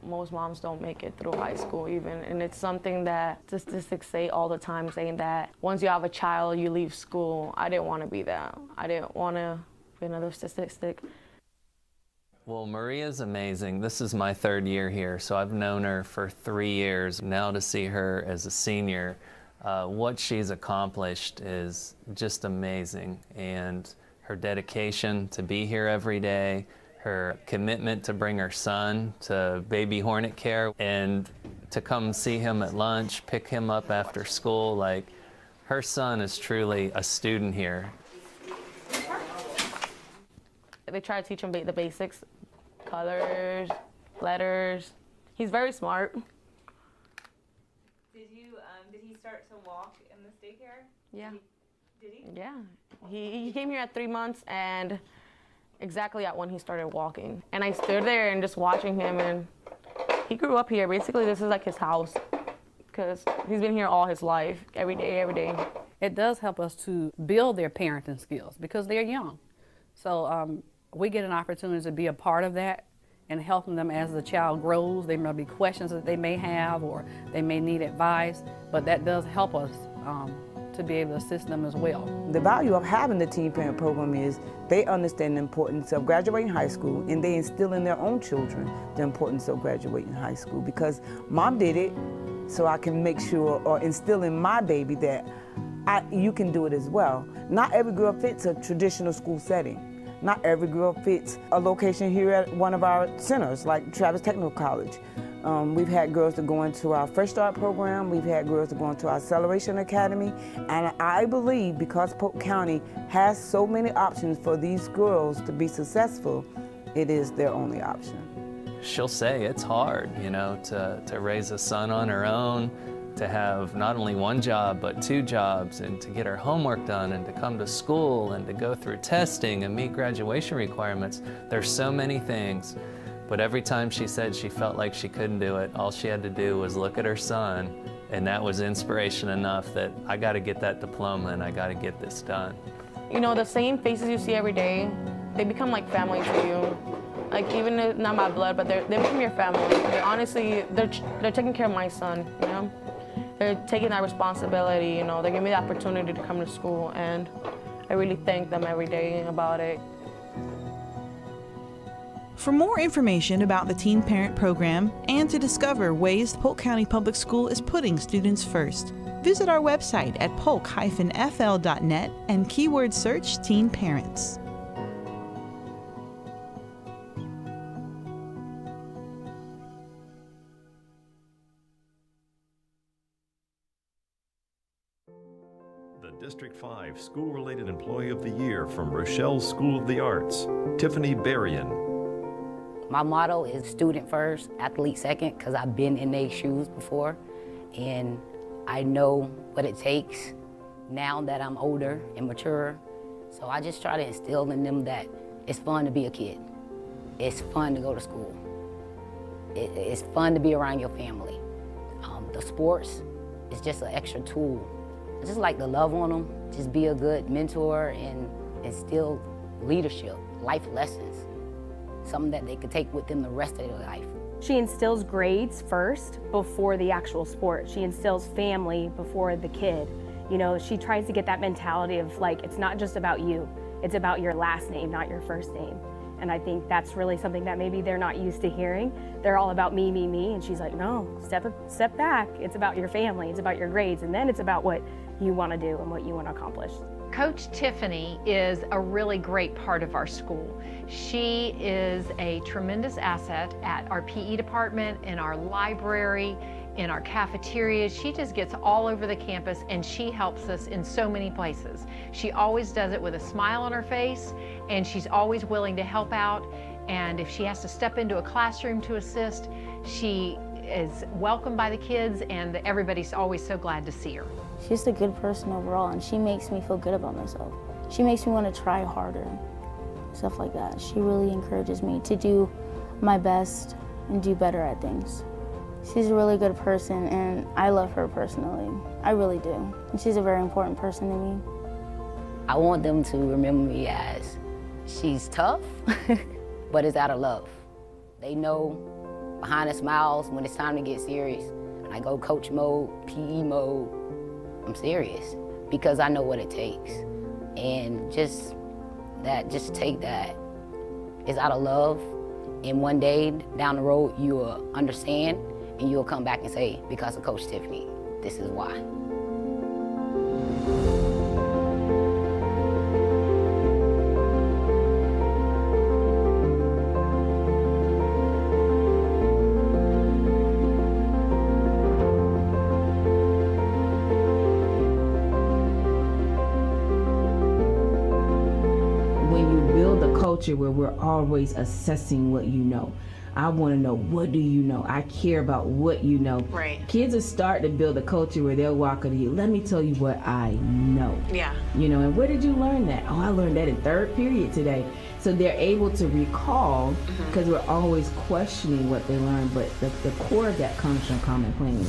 Most moms don't make it through high school even, and it's something that statistics say all the time, saying that once you have a child, you leave school. I didn't want to be that. I didn't want to be another statistic. Well, Maria's amazing. This is my 3rd year here, so I've known her for 3 years. Now to see her as a senior, what she's accomplished is just amazing. And her dedication to be here every day, her commitment to bring her son to baby hornet care and to come see him at lunch, pick him up after school. Like, her son is truly a student here. They try to teach him the basics, colors, letters. He's very smart. Did he start to walk in this daycare? Yeah. Did he? Yeah. He came here at 3 months and exactly at when he started walking. And I stood there and just watching him, and he grew up here. Basically, this is like his house because he's been here all his life, every day. It does help us to build their parenting skills because they're young. So we get an opportunity to be a part of that and helping them as the child grows. There may be questions that they may have or they may need advice, but that does help us to be able to assist them as well. The value of having the Teen Parent Program is they understand the importance of graduating high school, and they instill in their own children the importance of graduating high school, because Mom did it, so I can make sure or instill in my baby that you can do it as well. Not every girl fits a traditional school setting. Not every girl fits a location here at one of our centers, like Travis Technical College. We've had girls that go into our Fresh Start program. We've had girls that go into our Acceleration Academy. And I believe because Polk County has so many options for these girls to be successful, it is their only option. She'll say it's hard, you know, to raise a son on her own, to have not only 1 job, but 2 jobs, and to get her homework done, and to come to school, and to go through testing and meet graduation requirements. There's so many things. But every time she said she felt like she couldn't do it, all she had to do was look at her son, and that was inspiration enough that I got to get that diploma and I got to get this done. You know, the same faces you see every day, they become like family to you. Like, even if not my blood, but they become your family. Honestly, they're taking care of my son, you know? They're taking that responsibility, you know? They give me the opportunity to come to school, and I really thank them every day about it. For more information about the Teen Parent Program and to discover ways Polk County Public School is putting students first, visit our website at polk-fl.net and keyword search Teen Parents. The District 5 School-Related Employee of the Year from Rochelle School of the Arts, Tiffany Berrien. My motto is student first, athlete second, because I've been in their shoes before, and I know what it takes now that I'm older and mature. So I just try to instill in them that it's fun to be a kid. It's fun to go to school. It's fun to be around your family. the sports is just an extra tool. I just like to love on them, just be a good mentor and instill leadership, life lessons, something that they could take with them the rest of their life. She instills grades first before the actual sport. She instills family before the kid. You know, she tries to get that mentality of like, it's not just about you, it's about your last name, not your first name. And I think that's really something that maybe they're not used to hearing. They're all about me, me, me. And she's like, no, step back. It's about your family, it's about your grades, and then it's about what you want to do and what you want to accomplish. Coach Tiffany is a really great part of our school. She is a tremendous asset at our PE department, in our library, in our cafeterias. She just gets all over the campus and she helps us in so many places. She always does it with a smile on her face, and she's always willing to help out. And if she has to step into a classroom to assist, she is welcomed by the kids, and everybody's always so glad to see her. She's a good person overall, and she makes me feel good about myself. She makes me want to try harder, stuff like that. She really encourages me to do my best and do better at things. She's a really good person, and I love her personally. I really do. And she's a very important person to me. I want them to remember me as she's tough, but it's out of love. They know behind the smiles, when it's time to get serious, when I go coach mode, PE mode, I'm serious because I know what it takes. And just take that. It's out of love. And one day down the road, you'll understand and you'll come back and say, because of Coach Tiffany, this is why. Where we're always assessing what you know. I want to know, what do you know? I care about what you know. Right. Kids are starting to build a culture where they'll walk up to you, let me tell you what I know. Yeah. You know, and where did you learn that? Oh, I learned that in third period today. So they're able to recall because we're always questioning what they learned, but the core of that comes from common planning.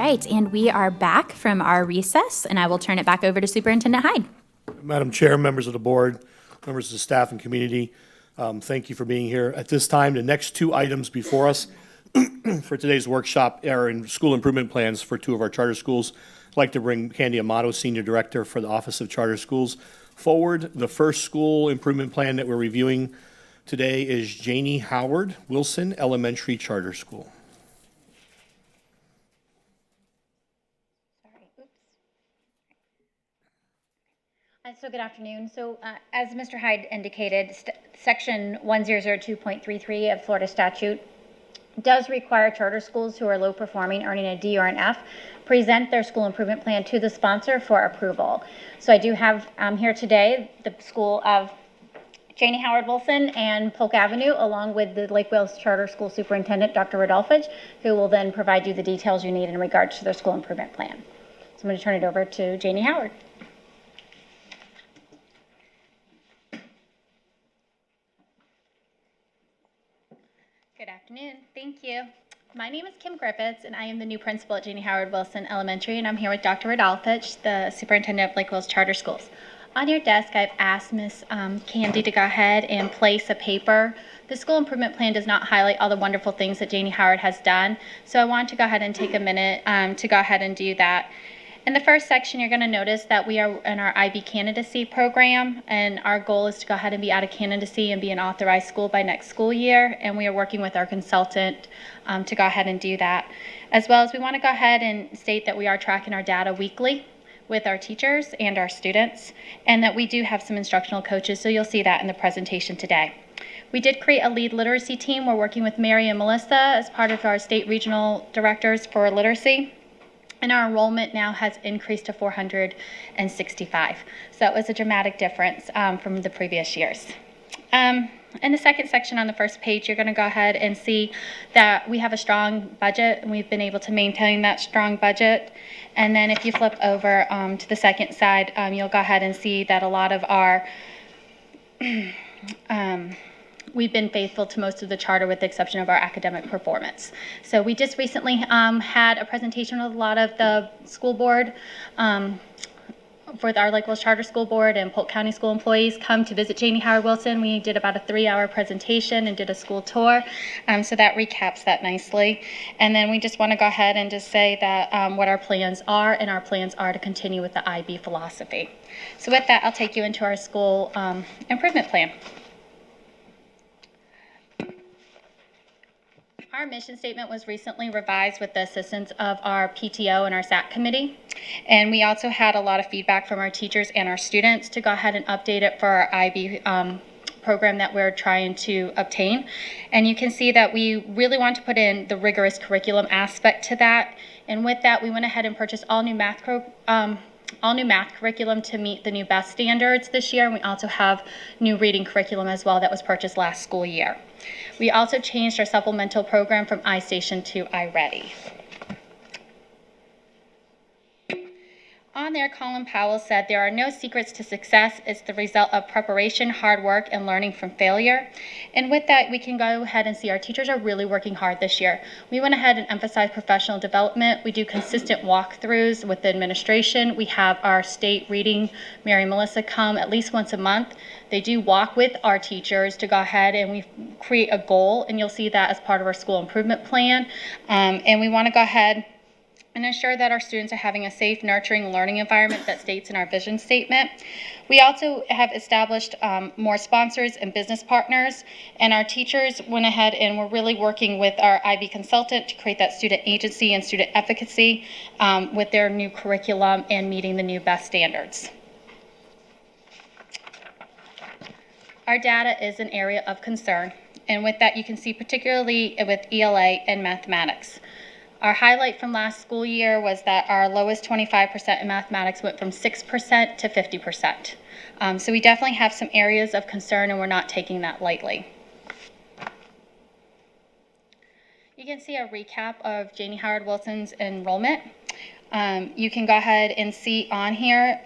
right, and we are back from our recess, and I will turn it back over to Superintendent Hyde. Madam Chair, members of the board, members of the staff and community, thank you for being here. At this time, the next two items before us for today's workshop are in school improvement plans for two of our charter schools. I'd like to bring Candy Amato, Senior Director for the Office of Charter Schools, forward. The first school improvement plan that we're reviewing today is Janie Howard Wilson Elementary Charter School. So good afternoon. So as Mr. Hyde indicated, Section 1002.33 of Florida statute does require charter schools who are low performing, earning a D or an F, present their school improvement plan to the sponsor for approval. So I do have here today the school of Janie Howard Wilson and Polk Avenue, along with the Lake Wales Charter School Superintendent, Dr. Rodolphage, who will then provide you the details you need in regards to their school improvement plan. So I'm going to turn it over to Janie Howard. Good afternoon. Thank you. My name is Kim Griffiths, and I am the new principal at Janie Howard Wilson Elementary, and I'm here with Dr. Rodolphage, the superintendent of Lake Wales Charter Schools. On your desk, I've asked Ms. Candy to go ahead and place a paper. The school improvement plan does not highlight all the wonderful things that Janie Howard has done, so I want to go ahead and take a minute to go ahead and do that. In the first section, you're going to notice that we are in our IB candidacy program, and our goal is to go ahead and be out of candidacy and be an authorized school by next school year, and we are working with our consultant to go ahead and do that. As well as we want to go ahead and state that we are tracking our data weekly with our teachers and our students, and that we do have some instructional coaches, so you'll see that in the presentation today. We did create a lead literacy team. We're working with Mary and Melissa as part of our state regional directors for literacy. And our enrollment now has increased to 465. So that was a dramatic difference from the previous years. In the second section on the first page, you're going to go ahead and see that we have a strong budget, and we've been able to maintain that strong budget. And then if you flip over to the second side, you'll go ahead and see that a lot of our we've been faithful to most of the charter with the exception of our academic performance. So we just recently had a presentation with a lot of the school board for our Lake Wales Charter School Board and Polk County School employees come to visit Janie Howard Wilson. We did about a 3-hour presentation and did a school tour. So that recaps that nicely. And then we just want to go ahead and just say that what our plans are, and our plans are to continue with the IB philosophy. So with that, I'll take you into our school improvement plan. Our mission statement was recently revised with the assistance of our PTO and our SAC committee. And we also had a lot of feedback from our teachers and our students to go ahead and update it for our IB program that we're trying to obtain. And you can see that we really want to put in the rigorous curriculum aspect to that. And with that, we went ahead and purchased all new math curriculum to meet the new BEST standards this year. And we also have new reading curriculum as well that was purchased last school year. We also changed our supplemental program from iStation to iReady. On there, Colin Powell said, "There are no secrets to success. It's the result of preparation, hard work, and learning from failure." And with that, we can go ahead and see our teachers are really working hard this year. We went ahead and emphasized professional development. We do consistent walkthroughs with the administration. We have our state reading, Mary and Melissa, come at least once a month. They do walk with our teachers to go ahead and we create a goal, and you'll see that as part of our school improvement plan. And we want to go ahead and ensure that our students are having a safe, nurturing learning environment that states in our vision statement. We also have established more sponsors and business partners, and our teachers went ahead and were really working with our IB consultant to create that student agency and student efficacy with their new curriculum and meeting the new BEST standards. Our data is an area of concern, and with that you can see particularly with ELA and mathematics. Our highlight from last school year was that our lowest 25% in mathematics went from 6% to 50%. So we definitely have some areas of concern, and we're not taking that lightly. You can see a recap of Janie Howard Wilson's enrollment. You can go ahead and see on here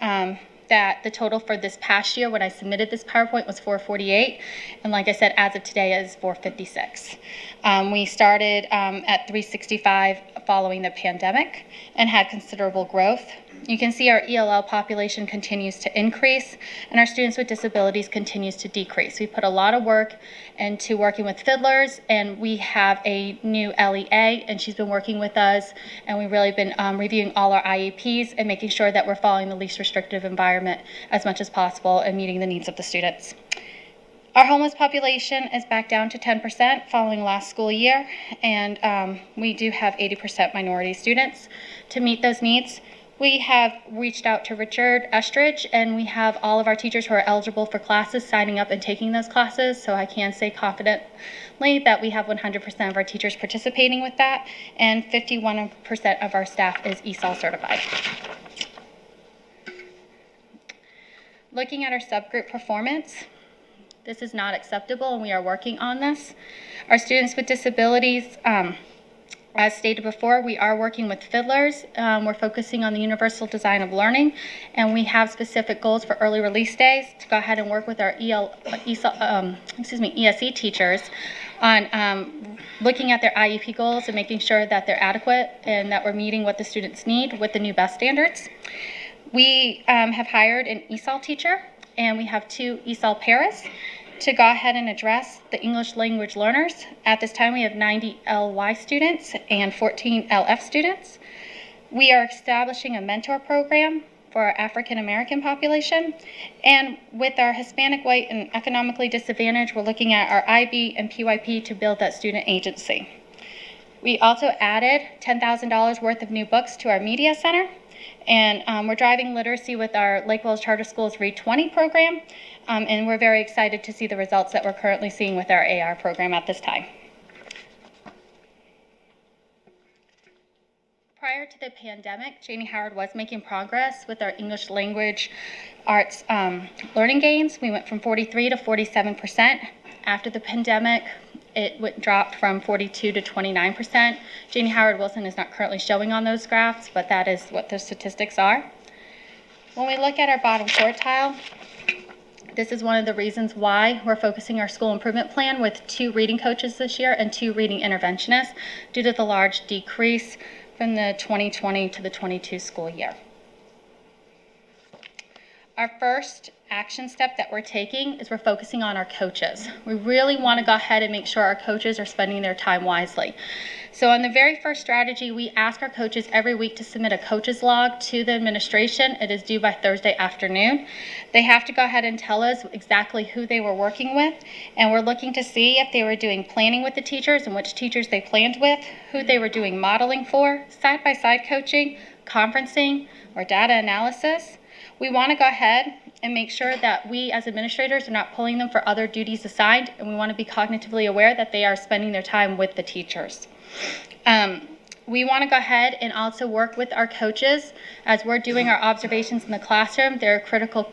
that the total for this past year when I submitted this PowerPoint was 448, and like I said, as of today is 456. We started at 365 following the pandemic and had considerable growth. You can see our ELL population continues to increase and our students with disabilities continues to decrease. We put a lot of work into working with fiddlers, and we have a new LEA, and she's been working with us, and we've really been reviewing all our IEPs and making sure that we're following the least restrictive environment as much as possible and meeting the needs of the students. Our homeless population is back down to 10% following last school year, and we do have 80% minority students. To meet those needs, we have reached out to Richard Estridge, and we have all of our teachers who are eligible for classes signing up and taking those classes, so I can say confidently that we have 100% of our teachers participating with that, and 51% of our staff is ESOL certified. Looking at our subgroup performance, this is not acceptable, and we are working on this. Our students with disabilities, as stated before, we are working with fiddlers. We're focusing on the universal design of learning, and we have specific goals for early release days to go ahead and work with our ESE teachers on looking at their IEP goals and making sure that they're adequate and that we're meeting what the students need with the new BEST standards. We have hired an ESOL teacher, and we have 2 ESOL paras to go ahead and address the English language learners. At this time, we have 90 LY students and 14 LF students. We are establishing a mentor program for our African American population. And with our Hispanic, white, and economically disadvantaged, we're looking at our IB and PYP to build that student agency. We also added $10,000 worth of new books to our media center. And we're driving literacy with our Lake Wales Charter Schools Read 20 program, and we're very excited to see the results that we're currently seeing with our AR program at this time. Prior to the pandemic, Janie Howard was making progress with our English language arts learning gains. We went from 43 to 47%. After the pandemic, it dropped from 42 to 29%. Janie Howard Wilson is not currently showing on those graphs, but that is what the statistics are. When we look at our bottom quartile, this is one of the reasons why we're focusing our school improvement plan with 2 reading coaches this year and 2 reading interventionists due to the large decrease from the 2020 to the 22 school year. Our first action step that we're taking is we're focusing on our coaches. We really want to go ahead and make sure our coaches are spending their time wisely. So on the very first strategy, we ask our coaches every week to submit a coach's log to the administration. It is due by Thursday afternoon. They have to go ahead and tell us exactly who they were working with, and we're looking to see if they were doing planning with the teachers and which teachers they planned with, who they were doing modeling for, side-by-side coaching, conferencing, or data analysis. We want to go ahead and make sure that we as administrators are not pulling them for other duties assigned, and we want to be cognitively aware that they are spending their time with the teachers. We want to go ahead and also work with our coaches as we're doing our observations in the classroom. They're a critical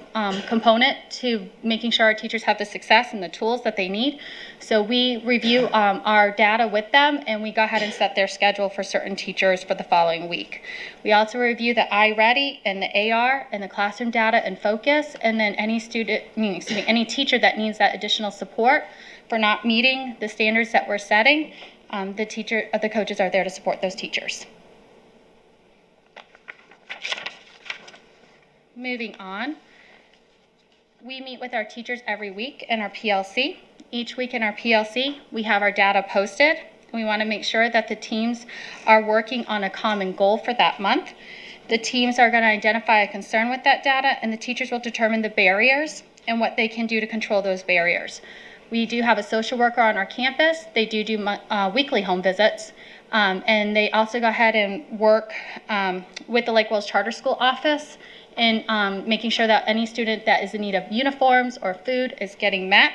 component to making sure our teachers have the success and the tools that they need. So we review our data with them, and we go ahead and set their schedule for certain teachers for the following week. We also review the iReady and the AR and the classroom data and focus, and then any any teacher that needs that additional support for not meeting the standards that we're setting. The coaches are there to support those teachers. Moving on, we meet with our teachers every week in our PLC. Each week in our PLC, we have our data posted. We want to make sure that the teams are working on a common goal for that month. The teams are going to identify a concern with that data, and the teachers will determine the barriers and what they can do to control those barriers. We do have a social worker on our campus. They do weekly home visits, and they also go ahead and work with the Lake Wales Charter School office in making sure that any student that is in need of uniforms or food is getting met.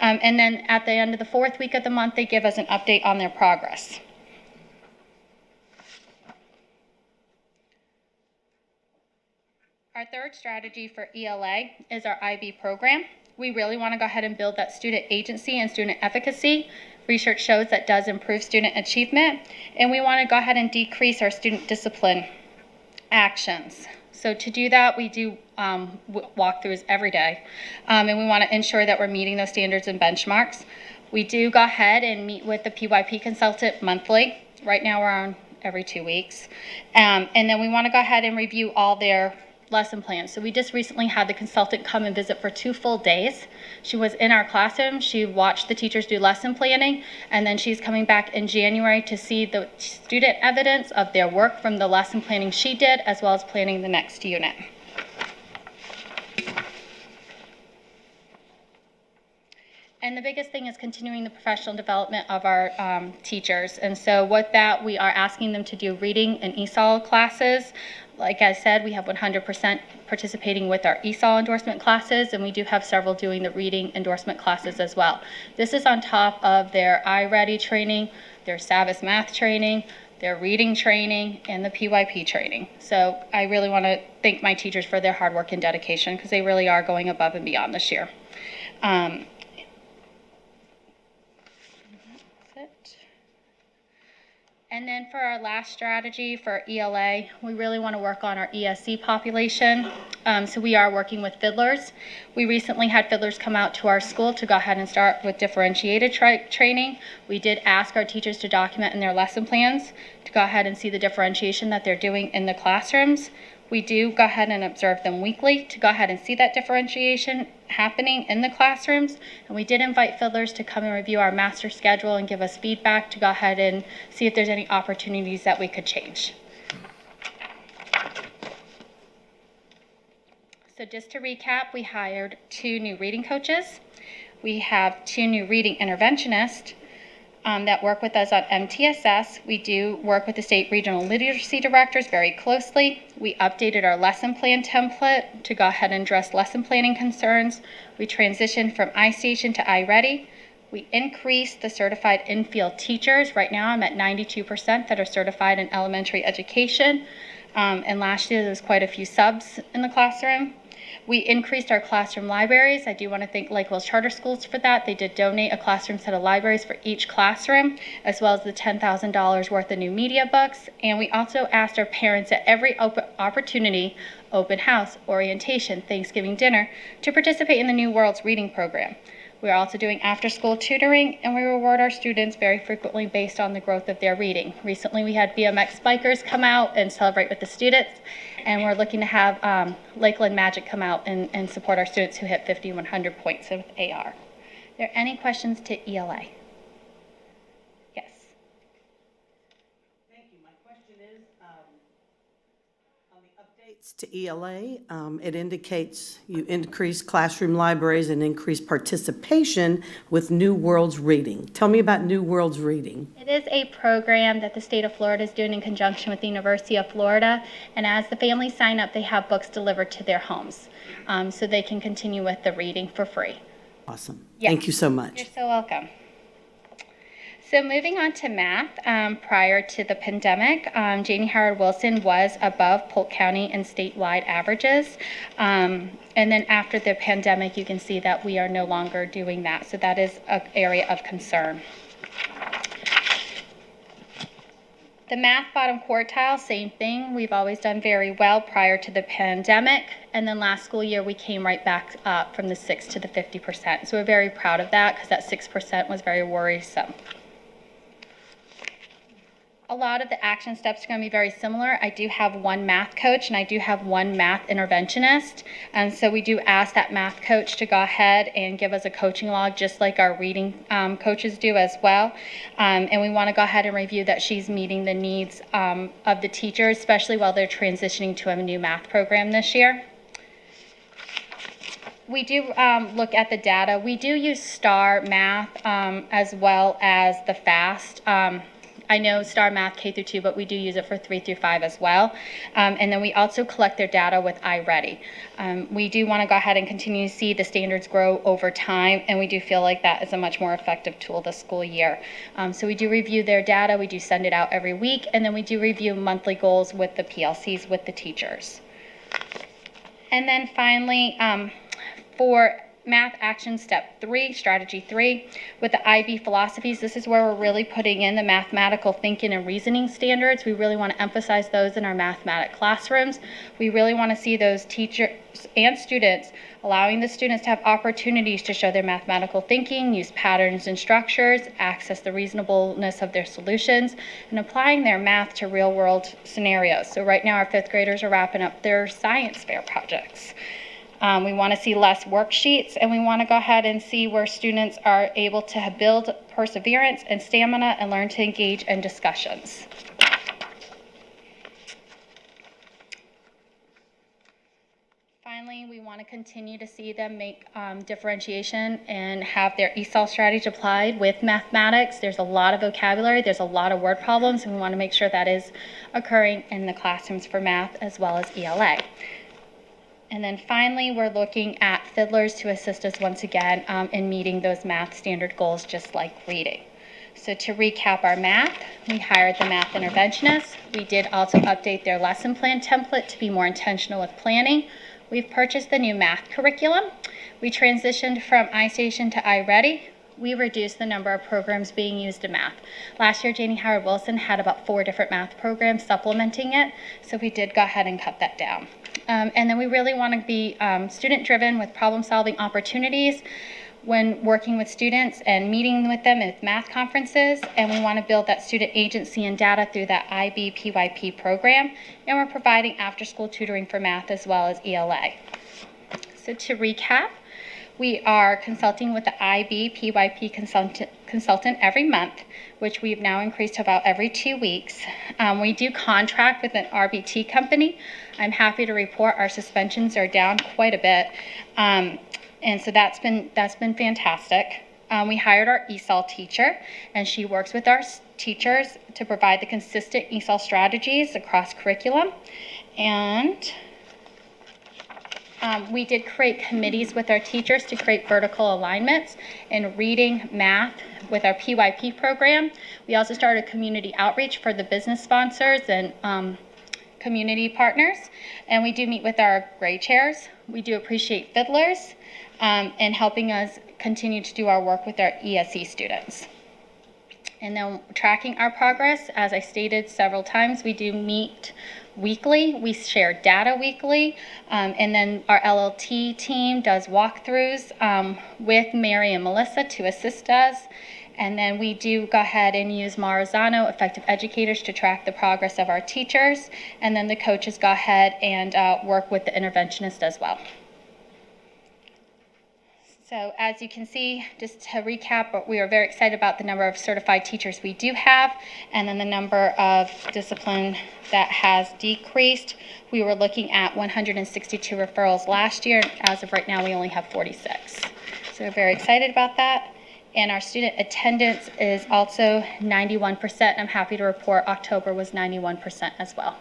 And then at the end of the 4th week of the month, they give us an update on their progress. Our third strategy for ELA is our IB program. We really want to go ahead and build that student agency and student efficacy. Research shows that does improve student achievement, and we want to go ahead and decrease our student discipline actions. So to do that, we do walkthroughs every day, and we want to ensure that we're meeting those standards and benchmarks. We do go ahead and meet with the PYP consultant monthly. Right now we're on every 2 weeks. And then we want to go ahead and review all their lesson plans. So we just recently had the consultant come and visit for 2 full days. She was in our classroom, she watched the teachers do lesson planning, and then she's coming back in January to see the student evidence of their work from the lesson planning she did, as well as planning the next unit. And the biggest thing is continuing the professional development of our teachers. And so with that, we are asking them to do reading and ESOL classes. Like I said, we have 100% participating with our ESOL endorsement classes, and we do have several doing the reading endorsement classes as well. This is on top of their iReady training, their Savvas math training, their reading training, and the PYP training. So I really want to thank my teachers for their hard work and dedication, because they really are going above and beyond this year. And then for our last strategy for ELA, we really want to work on our ESC population. So we are working with fiddlers. We recently had fiddlers come out to our school to go ahead and start with differentiated training. We did ask our teachers to document in their lesson plans to go ahead and see the differentiation that they're doing in the classrooms. We do go ahead and observe them weekly to go ahead and see that differentiation happening in the classrooms. And we did invite fiddlers to come and review our master schedule and give us feedback to go ahead and see if there's any opportunities that we could change. So just to recap, we hired 2 new reading coaches. We have 2 new reading interventionists that work with us on MTSS. We do work with the state regional literacy directors very closely. We updated our lesson plan template to go ahead and address lesson planning concerns. We transitioned from iStation to iReady. We increased the certified in-field teachers. Right now I'm at 92% that are certified in elementary education. And last year there was quite a few subs in the classroom. We increased our classroom libraries. I do want to thank Lake Wales Charter Schools for that. They did donate a classroom set of libraries for each classroom, as well as the $10,000 worth of new media books. And we also asked our parents at every opportunity, open house, orientation, Thanksgiving dinner, to participate in the New Worlds reading program. We are also doing after-school tutoring, and we reward our students very frequently based on the growth of their reading. Recently, we had BMX bikers come out and celebrate with the students, and we're looking to have Lakeland Magic come out and support our students who hit 50 and 100 points with AR. Are there any questions to ELA? Yes. Thank you. My question is, on the updates to ELA, it indicates you increase classroom libraries and increase participation with New Worlds Reading. Tell me about New Worlds Reading. It is a program that the state of Florida is doing in conjunction with the University of Florida, and as the families sign up, they have books delivered to their homes, so they can continue with the reading for free. Awesome. Yes. Thank you so much. You're so welcome. So moving on to math, prior to the pandemic, Janie Howard Wilson was above Polk County and statewide averages. And then after the pandemic, you can see that we are no longer doing that. So that is an area of concern. The math bottom quartile, same thing. We've always done very well prior to the pandemic. And then last school year, we came right back up from the 6 to the 50%. So we're very proud of that because that 6% was very worrisome. A lot of the action steps are going to be very similar. I do have 1 math coach and I do have 1 math interventionist. And so we do ask that math coach to go ahead and give us a coaching log just like our reading coaches do as well. And we want to go ahead and review that she's meeting the needs of the teachers, especially while they're transitioning to a new math program this year. We do look at the data. We do use STAR Math as well as the FAST. I know STAR Math K through 2, but we do use it for 3 through 5 as well. And then we also collect their data with iReady. We do want to go ahead and continue to see the standards grow over time, and we do feel like that is a much more effective tool this school year. So we do review their data, we do send it out every week, and then we do review monthly goals with the PLCs with the teachers. And then finally, for Math Action Step 3, Strategy 3, with the IB philosophies. This is where we're really putting in the mathematical thinking and reasoning standards. We really want to emphasize those in our mathematics classrooms. We really want to see those teachers and students allowing the students to have opportunities to show their mathematical thinking, use patterns and structures, access the reasonableness of their solutions, and applying their math to real-world scenarios. So right now our 5th graders are wrapping up their science fair projects. We want to see less worksheets, and we want to go ahead and see where students are able to build perseverance and stamina and learn to engage in discussions. Finally, we want to continue to see them make differentiation and have their ESOL strategy applied with mathematics. There's a lot of vocabulary, there's a lot of word problems, and we want to make sure that is occurring in the classrooms for math as well as ELA. And then finally, we're looking at fiddlers to assist us once again in meeting those math standard goals, just like reading. So to recap our math, we hired the math interventionists. We did also update their lesson plan template to be more intentional with planning. We've purchased the new math curriculum. We transitioned from iStation to iReady. We reduced the number of programs being used in math. Last year, Janie Howard Wilson had about 4 different math programs supplementing it, so we did go ahead and cut that down. And then we really want to be student-driven with problem-solving opportunities when working with students and meeting with them at math conferences, and we want to build that student agency and data through that IB PYP program, and we're providing after-school tutoring for math as well as ELA. So to recap, we are consulting with the IB PYP consultant every month, which we've now increased to about every 2 weeks. We do contract with an RBT company. I'm happy to report our suspensions are down quite a bit. And so that's been fantastic. We hired our ESOL teacher, and she works with our teachers to provide the consistent ESOL strategies across curriculum. And we did create committees with our teachers to create vertical alignments in reading, math with our PYP program. We also started community outreach for the business sponsors and community partners. And we do meet with our grade chairs. We do appreciate fiddlers and helping us continue to do our work with our ESE students. And then tracking our progress, as I stated several times, we do meet weekly. We share data weekly, and then our LLT team does walkthroughs with Mary and Melissa to assist us. And then we do go ahead and use Marzano Effective Educators to track the progress of our teachers, and then the coaches go ahead and work with the interventionist as well. So as you can see, just to recap, we are very excited about the number of certified teachers we do have, and then the number of discipline that has decreased. We were looking at 162 referrals last year. As of right now, we only have 46. So we're very excited about that. And our student attendance is also 91%. I'm happy to report October was 91% as well.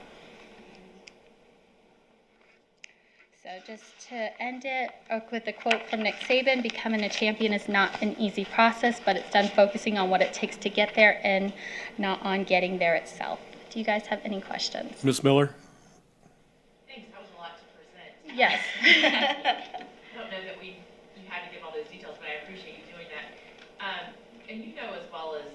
So just to end it with a quote from Nick Saban, becoming a champion is not an easy process, but it's done focusing on what it takes to get there and not on getting there itself. Do you guys have any questions? Ms. Miller? Thanks, that was a lot to present. Yes. I don't know that you had to give all those details, but I appreciate you doing that. And you know as well as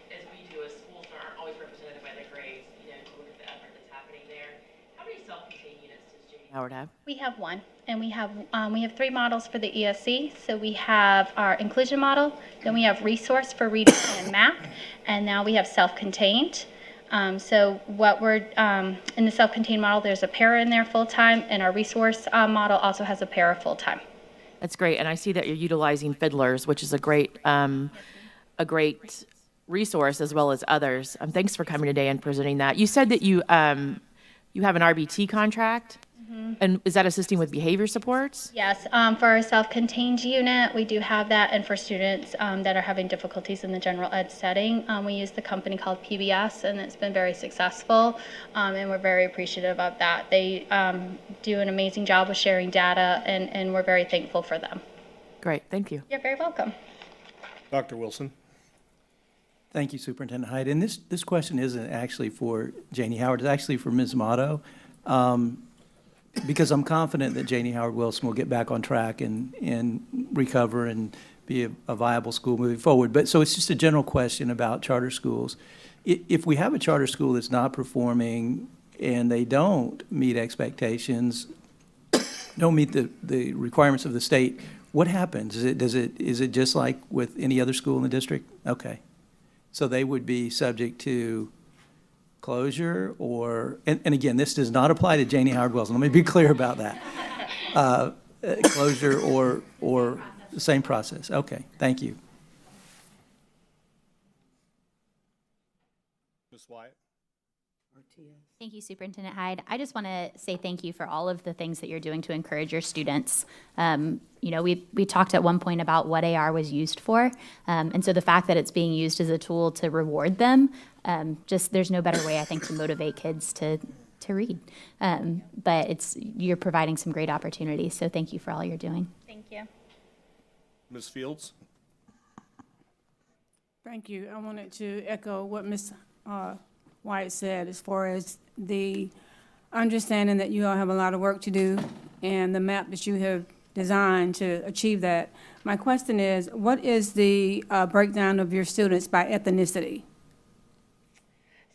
we do, as schools aren't always represented by the grades, you know, to look at the effort that's happening there. How many self-contained units does Janie Howard have? We have one, and we have 3 models for the ESC. So we have our inclusion model, then we have resource for reading and math, and now we have self-contained. So what we're in the self-contained model, there's a para in there full-time, and our resource model also has a para full-time. That's great, and I see that you're utilizing fiddlers, which is a great resource as well as others. Thanks for coming today and presenting that. You said that you have an RBT contract, and is that assisting with behavior supports? Yes, for our self-contained unit, we do have that, and for students that are having difficulties in the general ed setting, we use the company called PBS, and it's been very successful, and we're very appreciative of that. They do an amazing job with sharing data, and we're very thankful for them. Great, thank you. You're very welcome. Dr. Wilson? Thank you, Superintendent Hyde. And this question isn't actually for Janie Howard, it's actually for Ms. Motto. because I'm confident that Janie Howard Wilson will get back on track and recover and be a viable school moving forward. But so it's just a general question about charter schools. If we have a charter school that's not performing and they don't meet expectations, don't meet the requirements of the state, what happens? Is it just like with any other school in the district? Okay. So they would be subject to closure or, and again, this does not apply to Janie Howard Wilson. Let me be clear about that. Closure or the same process. Okay, thank you. Ms. Wyatt? Thank you, Superintendent Hyde. I just want to say thank you for all of the things that you're doing to encourage your students. We talked at one point about what AR was used for, and so the fact that it's being used as a tool to reward them, there's no better way, I think, to motivate kids to read. But you're providing some great opportunities, so thank you for all you're doing. Thank you. Ms. Fields? Thank you. I wanted to echo what Ms. White said as far as the understanding that you all have a lot of work to do and the map that you have designed to achieve that. My question is, what is the breakdown of your students by ethnicity?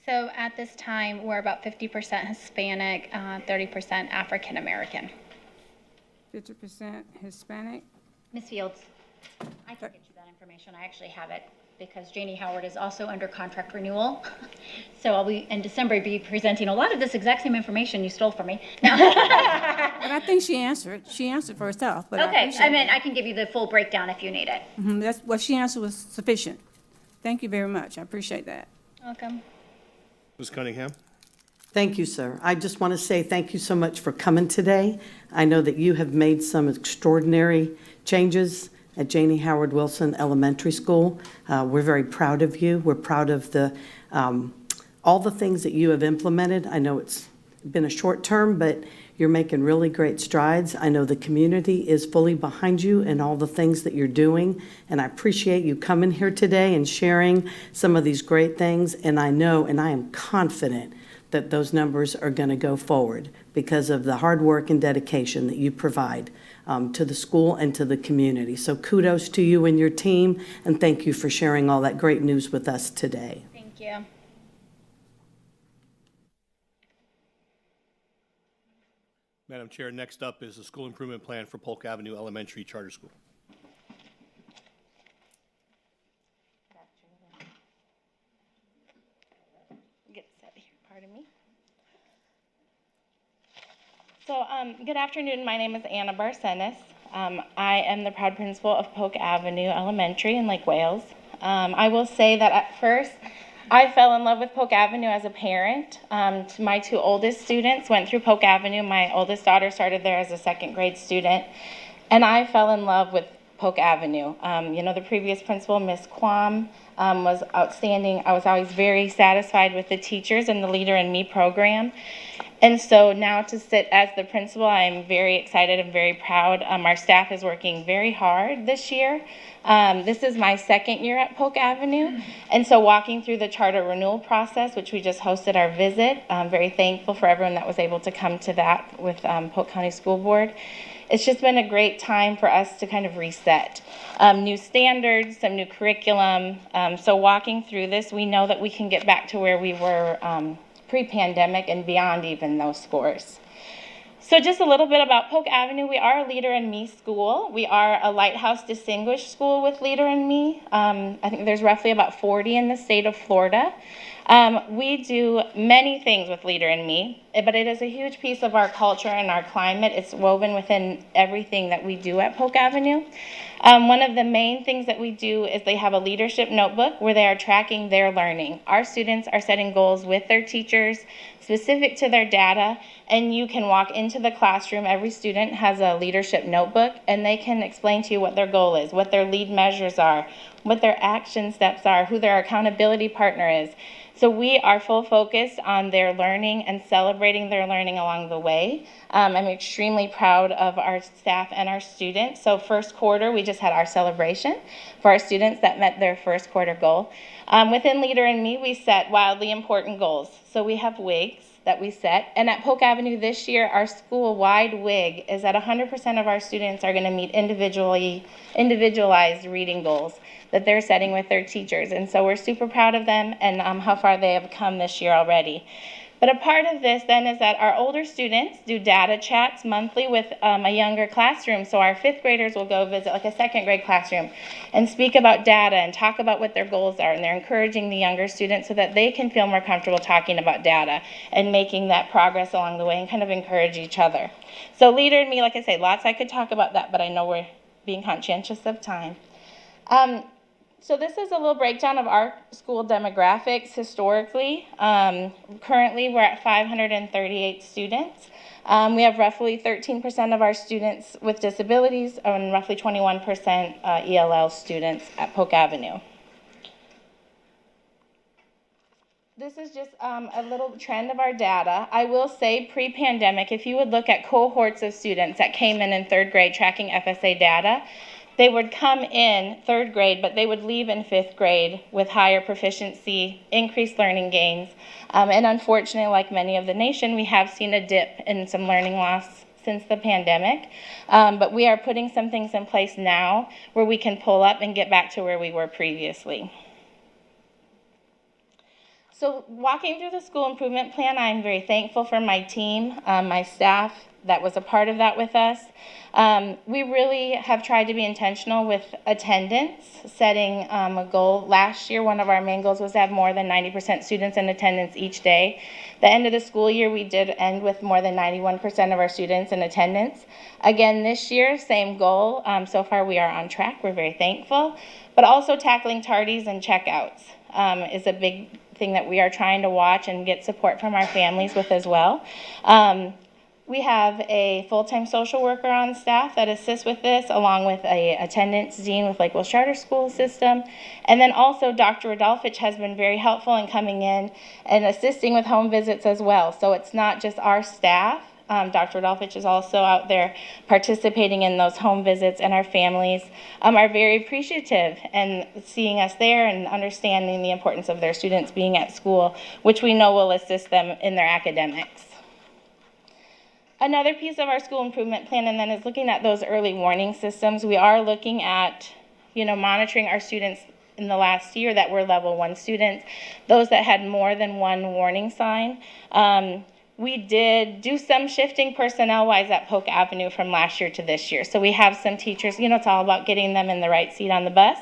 So at this time, we're about 50% Hispanic, 30% African American. 50% Hispanic? Ms. Fields, I can get you that information. I actually have it because Janie Howard is also under contract renewal. So I'll be, in December, be presenting a lot of this exact same information you stole from me. But I think she answered. She answered for herself. But Okay, I can give you the full breakdown if you need it. That's what she answered was sufficient. Thank you very much. I appreciate that. Welcome. Ms. Cunningham? Thank you, sir. I just want to say thank you so much for coming today. I know that you have made some extraordinary changes at Janie Howard Wilson Elementary School. We're very proud of you. We're proud of all the things that you have implemented. I know it's been a short term, but you're making really great strides. I know the community is fully behind you and all the things that you're doing, and I appreciate you coming here today and sharing some of these great things. And I know, and I am confident that those numbers are going to go forward because of the hard work and dedication that you provide to the school and to the community. So kudos to you and your team, and thank you for sharing all that great news with us today. Thank you. Madam Chair, next up is the school improvement plan for Polk Avenue Elementary Charter School. Get set here, pardon me. So, good afternoon. My name is Anna Barcenas. I am the proud principal of Polk Avenue Elementary in Lake Wales. I will say that at first, I fell in love with Polk Avenue as a parent. My two oldest students went through Polk Avenue. My oldest daughter started there as a second grade student, and I fell in love with Polk Avenue. The previous principal, Ms. Quam, was outstanding. I was always very satisfied with the teachers and the Leader in Me program. And so now to sit as the principal, I am very excited and very proud. Our staff is working very hard this year. This is my second year at Polk Avenue. And so walking through the charter renewal process, which we just hosted our visit, I'm very thankful for everyone that was able to come to that with Polk County School Board. It's just been a great time for us to kind of reset. New standards, some new curriculum. So walking through this, we know that we can get back to where we were pre-pandemic and beyond even those scores. So just a little bit about Polk Avenue. We are a Leader in Me school. We are a Lighthouse Distinguished School with Leader in Me. I think there's roughly about 40 in the state of Florida. We do many things with Leader in Me, but it is a huge piece of our culture and our climate. It's woven within everything that we do at Polk Avenue. One of the main things that we do is they have a leadership notebook where they are tracking their learning. Our students are setting goals with their teachers specific to their data, and you can walk into the classroom. Every student has a leadership notebook, and they can explain to you what their goal is, what their lead measures are, what their action steps are, who their accountability partner is. So we are full focused on their learning and celebrating their learning along the way. I'm extremely proud of our staff and our students. So first quarter, we just had our celebration for our students that met their first quarter goal. Within Leader in Me, we set wildly important goals. So we have WIGs, that we set. And at Polk Avenue this year, our school-wide WIG is that 100% of our students are going to meet individualized reading goals that they're setting with their teachers. And so we're super proud of them and how far they have come this year already. But a part of this then is that our older students do data chats monthly with a younger classroom. So our 5th graders will go visit like a 2nd grade classroom and speak about data and talk about what their goals are. And they're encouraging the younger students so that they can feel more comfortable talking about data and making that progress along the way and kind of encourage each other. So Leader and me, like I say, lots I could talk about that, but I know we're being conscientious of time. So this is a little breakdown of our school demographics historically. Currently, we're at 538 students. We have roughly 13% of our students with disabilities and roughly 21% ELL students at Polk Avenue. This is just a little trend of our data. I will say pre-pandemic, if you would look at cohorts of students that came in 3rd grade tracking FSA data, they would come in 3rd grade, but they would leave in 5th grade with higher proficiency, increased learning gains. And unfortunately, like many of the nation, we have seen a dip in some learning loss since the pandemic. But we are putting some things in place now where we can pull up and get back to where we were previously. So walking through the school improvement plan, I'm very thankful for my team, my staff that was a part of that with us. We really have tried to be intentional with attendance, setting a goal. Last year, one of our main goals was to have more than 90% students in attendance each day. The end of the school year, we did end with more than 91% of our students in attendance. Again, this year, same goal. So far, we are on track. We're very thankful. But also tackling tardies and checkouts is a big thing that we are trying to watch and get support from our families with as well. We have a full-time social worker on staff that assists with this, along with a attendance dean with Lake Wales Charter School System. And then also Dr. Rodolfich has been very helpful in coming in and assisting with home visits as well. So it's not just our staff. Dr. Rodolfich is also out there participating in those home visits, and our families are very appreciative and seeing us there and understanding the importance of their students being at school, which we know will assist them in their academics. Another piece of our school improvement plan and then is looking at those early warning systems. We are looking at, monitoring our students in the last year that were level 1 students, those that had more than one warning sign. We did do some shifting personnel-wise at Polk Avenue from last year to this year. So we have some teachers, it's all about getting them in the right seat on the bus.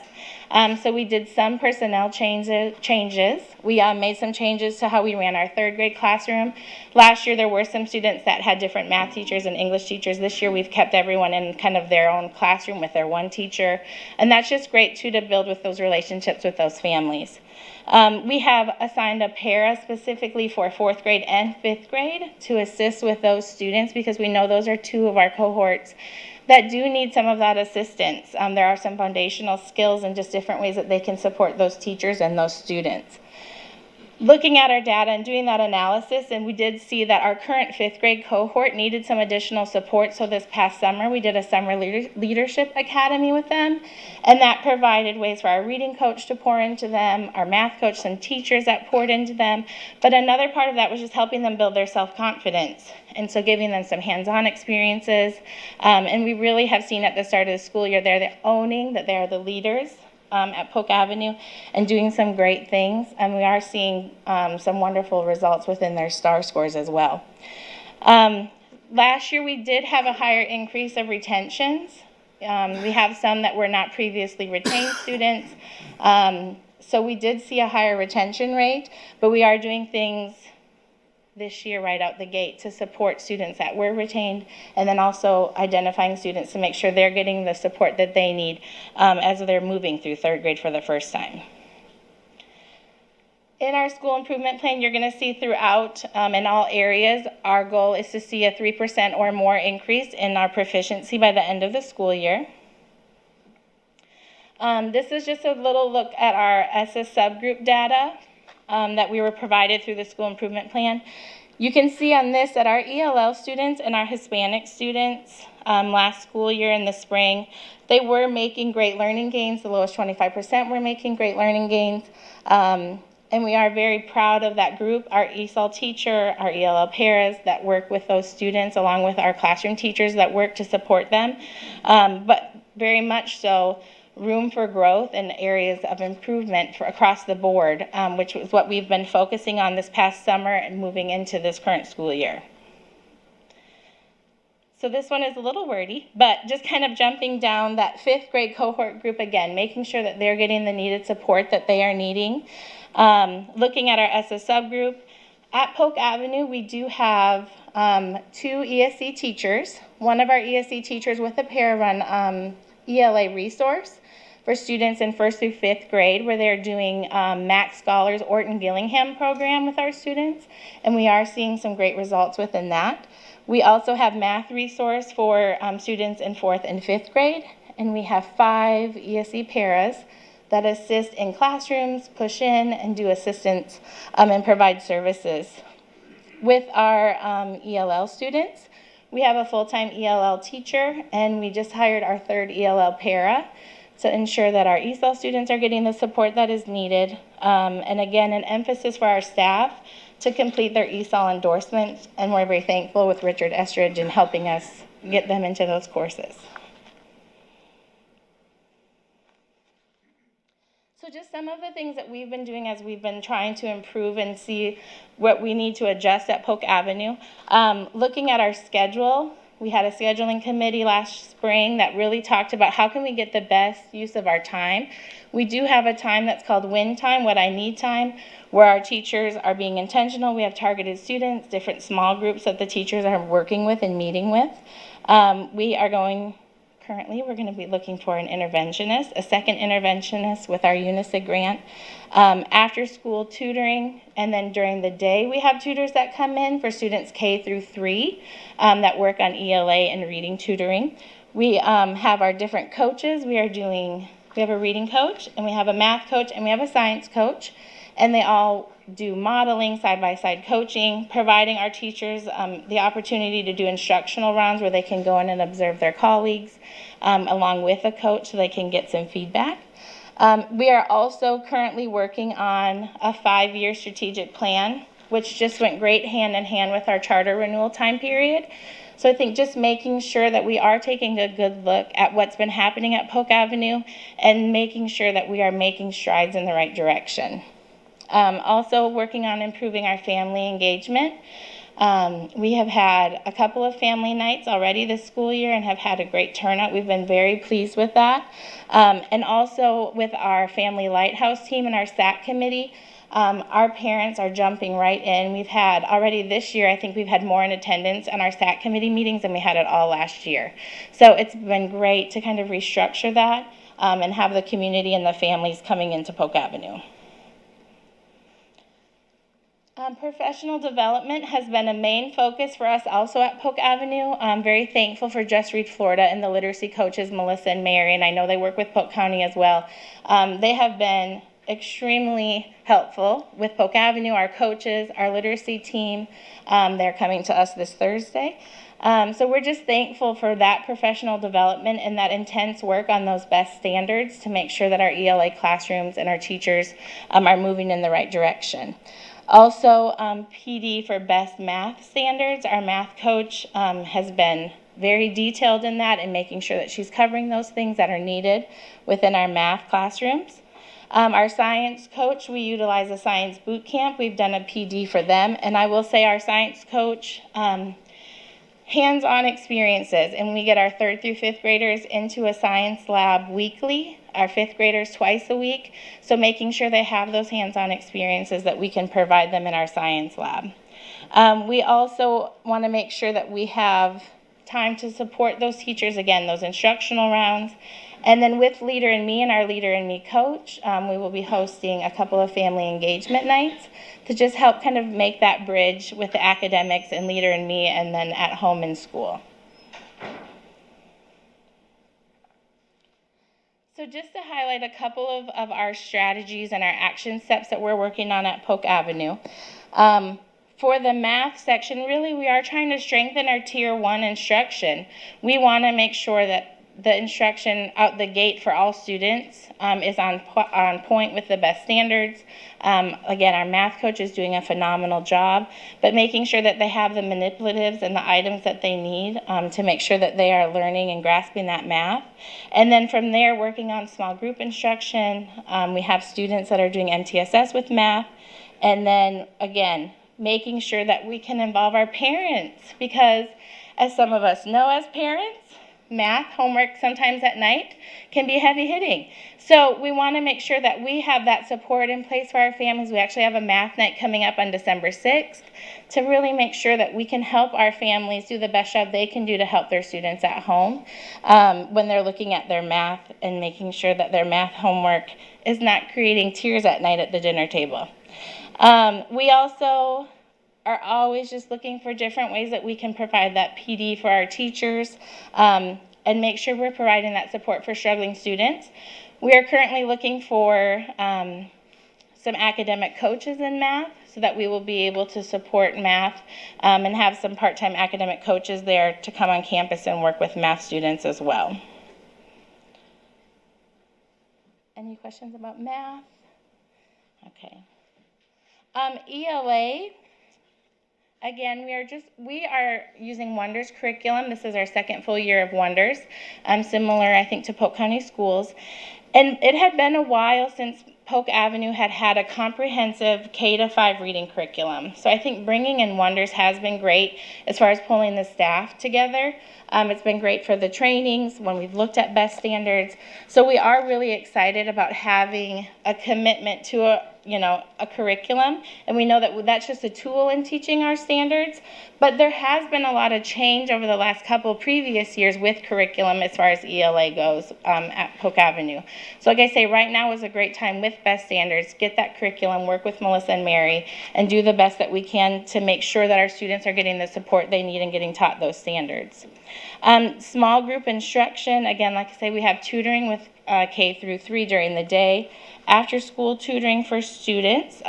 So we did some personnel changes. We made some changes to how we ran our 3rd grade classroom. Last year there were some students that had different math teachers and English teachers. This year we've kept everyone in kind of their own classroom with their one teacher. And that's just great too, to build with those relationships with those families. We have assigned a para specifically for 4th grade and 5th grade to assist with those students because we know those are 2 of our cohorts that do need some of that assistance. There are some foundational skills and just different ways that they can support those teachers and those students. Looking at our data and doing that analysis, and we did see that our current 5th grade cohort needed some additional support. So this past summer, we did a summer leadership academy with them, and that provided ways for our reading coach to pour into them, our math coach, some teachers that poured into them. But another part of that was just helping them build their self-confidence. And so giving them some hands-on experiences. And we really have seen at the start of the school year, they're owning that they are the leaders at Polk Avenue and doing some great things. And we are seeing some wonderful results within their STAR scores as well. Last year, we did have a higher increase of retentions. We have some that were not previously retained students. So we did see a higher retention rate, but we are doing things this year right out the gate to support students that were retained, and then also identifying students to make sure they're getting the support that they need as they're moving through 3rd grade for the first time. In our school improvement plan, you're going to see throughout in all areas, our goal is to see a 3% or more increase in our proficiency by the end of the school year. This is just a little look at our SS subgroup data that we were provided through the school improvement plan. You can see on this that our ELL students and our Hispanic students last school year in the spring, they were making great learning gains. The lowest 25% were making great learning gains. And And we are very proud of that group, our ESOL teacher, our ELL paras that work with those students, along with our classroom teachers that work to support them. But very much so, room for growth and areas of improvement across the board, which is what we've been focusing on this past summer and moving into this current school year. So this one is a little wordy, but just kind of jumping down that 5th grade cohort group again, making sure that they're getting the needed support that they are needing. Looking at our SS subgroup, at Polk Avenue, we do have 2 ESC teachers. One of our ESC teachers with a para-run ELA resource for students in 1st through 5th grade, where they're doing Max Scholars Orton Gillingham program with our students, and we are seeing some great results within that. We also have math resource for students in 4th and 5th grade, and we have 5 ESC paras that assist in classrooms, push in, and do assistance and provide services. With our ELL students, we have a full-time ELL teacher, and we just hired our 3rd ELL para to ensure that our ESOL students are getting the support that is needed. And again, an emphasis for our staff to complete their ESOL endorsements, and we're very thankful with Richard Estridge in helping us get them into those courses. So just some of the things that we've been doing as we've been trying to improve and see what we need to adjust at Polk Avenue. Looking at our schedule, we had a scheduling committee last spring that really talked about how can we get the best use of our time. We do have a time that's called win time, what I need time, where our teachers are being intentional. We have targeted students, different small groups that the teachers are working with and meeting with. Currently, we're going to be looking for an interventionist, a second interventionist with our UNICEF grant. After school tutoring, and then during the day, we have tutors that come in for students K through 3 that work on ELA and reading tutoring. We have our different coaches. We have a reading coach, and we have a math coach, and we have a science coach, and they all do modeling, side-by-side coaching, providing our teachers the opportunity to do instructional rounds where they can go in and observe their colleagues along with a coach so they can get some feedback. We are also currently working on a 5-year strategic plan, which just went great hand in hand with our charter renewal time period. So I think just making sure that we are taking a good look at what's been happening at Polk Avenue and making sure that we are making strides in the right direction. Also working on improving our family engagement. We have had a couple of family nights already this school year and have had a great turnout. We've been very pleased with that. And also with our Family Lighthouse team and our SAC committee, our parents are jumping right in. We've had already this year, I think we've had more in attendance on our SAC committee meetings than we had it all last year. So it's been great to kind of restructure that and have the community and the families coming into Polk Avenue. Professional development has been a main focus for us also at Polk Avenue. I'm very thankful for Just Read Florida and the literacy coaches, Melissa and Mary, and I know they work with Polk County as well. They have been extremely helpful with Polk Avenue, our coaches, our literacy team. They're coming to us this Thursday. So we're just thankful for that professional development and that intense work on those best standards to make sure that our ELA classrooms and our teachers are moving in the right direction. Also, PD for best math standards. Our math coach has been very detailed in that and making sure that she's covering those things that are needed within our math classrooms. Our science coach, we utilize a science boot camp. We've done a PD for them, and I will say our science coach, hands-on experiences, and we get our 3rd through 5th graders into a science lab weekly, our 5th graders twice a week, so making sure they have those hands-on experiences that we can provide them in our science lab. We also want to make sure that we have time to support those teachers, again, those instructional rounds. And then with Leader in Me and our Leader in Me coach, we will be hosting a couple of family engagement nights to just help kind of make that bridge with the academics and Leader in Me and then at home in school. So just to highlight a couple of our strategies and our action steps that we're working on at Polk Avenue. For the math section, really we are trying to strengthen our Tier 1 instruction. We want to make sure that the instruction out the gate for all students is on point with the best standards. Again, our math coach is doing a phenomenal job, but making sure that they have the manipulatives and the items that they need to make sure that they are learning and grasping that math. And then from there, working on small group instruction. We have students that are doing MTSS with math. And then, again, making sure that we can involve our parents, because as some of us know as parents, math homework sometimes at night can be heavy hitting. So we want to make sure that we have that support in place for our families. We actually have a math night coming up on December 6th to really make sure that we can help our families do the best job they can do to help their students at home when they're looking at their math, and making sure that their math homework is not creating tears at night at the dinner table. We also are always just looking for different ways that we can provide that PD for our teachers and make sure we're providing that support for struggling students. We are currently looking for some academic coaches in math so that we will be able to support math and have some part-time academic coaches there to come on campus and work with math students as well. Any questions about math? Okay. ELA. Again, we are using Wonders curriculum. This is our second full year of Wonders, similar, I think, to Polk County Schools. And it had been a while since Polk Avenue had a comprehensive K-5 reading curriculum. So I think bringing in Wonders has been great as far as pulling the staff together. It's been great for the trainings when we've looked at best standards. So we are really excited about having a commitment to a curriculum, and we know that that's just a tool in teaching our standards, but there has been a lot of change over the last couple previous years with curriculum as far as ELA goes at Polk Avenue. So like I say, right now is a great time with best standards, get that curriculum, work with Melissa and Mary, and do the best that we can to make sure that our students are getting the support they need and getting taught those standards. Small group instruction, again, like I say, we have tutoring with K through 3 during the day. After school tutoring for students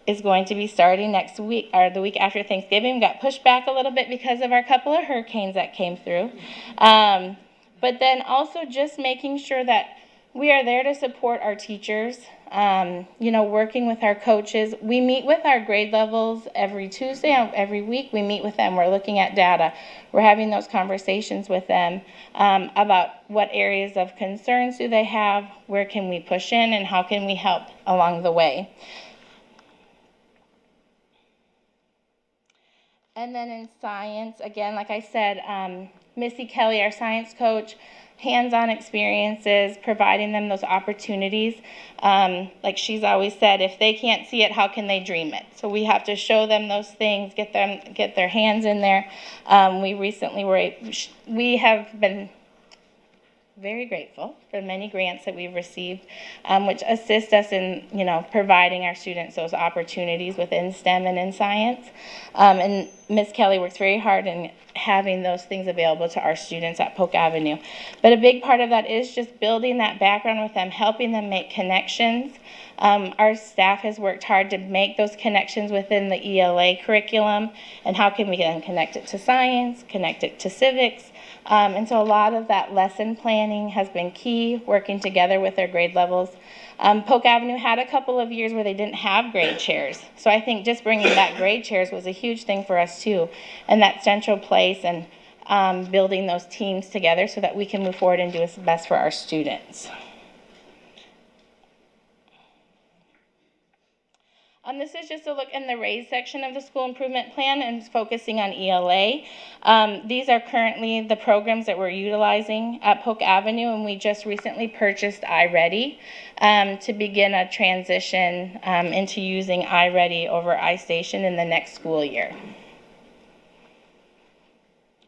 is going to be starting next week, or the week after Thanksgiving. We got pushed back a little bit because of our couple of hurricanes that came through. But then also just making sure that we are there to support our teachers, working with our coaches. We meet with our grade levels every Tuesday, every week we meet with them. We're looking at data. We're having those conversations with them about what areas of concerns do they have, where can we push in, and how can we help along the way. And then in science, again, like I said, Missy Kelly, our science coach, hands-on experiences, providing them those opportunities. Like she's always said, if they can't see it, how can they dream it? So we have to show them those things, get their hands in there. We have been very grateful for many grants that we've received, which assist us in, providing our students those opportunities within STEM and in science. And Ms. Kelly works very hard in having those things available to our students at Polk Avenue. But a big part of that is just building that background with them, helping them make connections. Our staff has worked hard to make those connections within the ELA curriculum, and how can we then connect it to science, connect it to civics. And so a lot of that lesson planning has been key, working together with their grade levels. Polk Avenue had a couple of years where they didn't have grade chairs. So I think just bringing back grade chairs was a huge thing for us too, and that central place, and building those teams together so that we can move forward and do what's best for our students. This is just a look in the RAISE section of the school improvement plan and focusing on ELA. These are currently the programs that we're utilizing at Polk Avenue, and we just recently purchased iReady to begin a transition into using iReady over iStation in the next school year.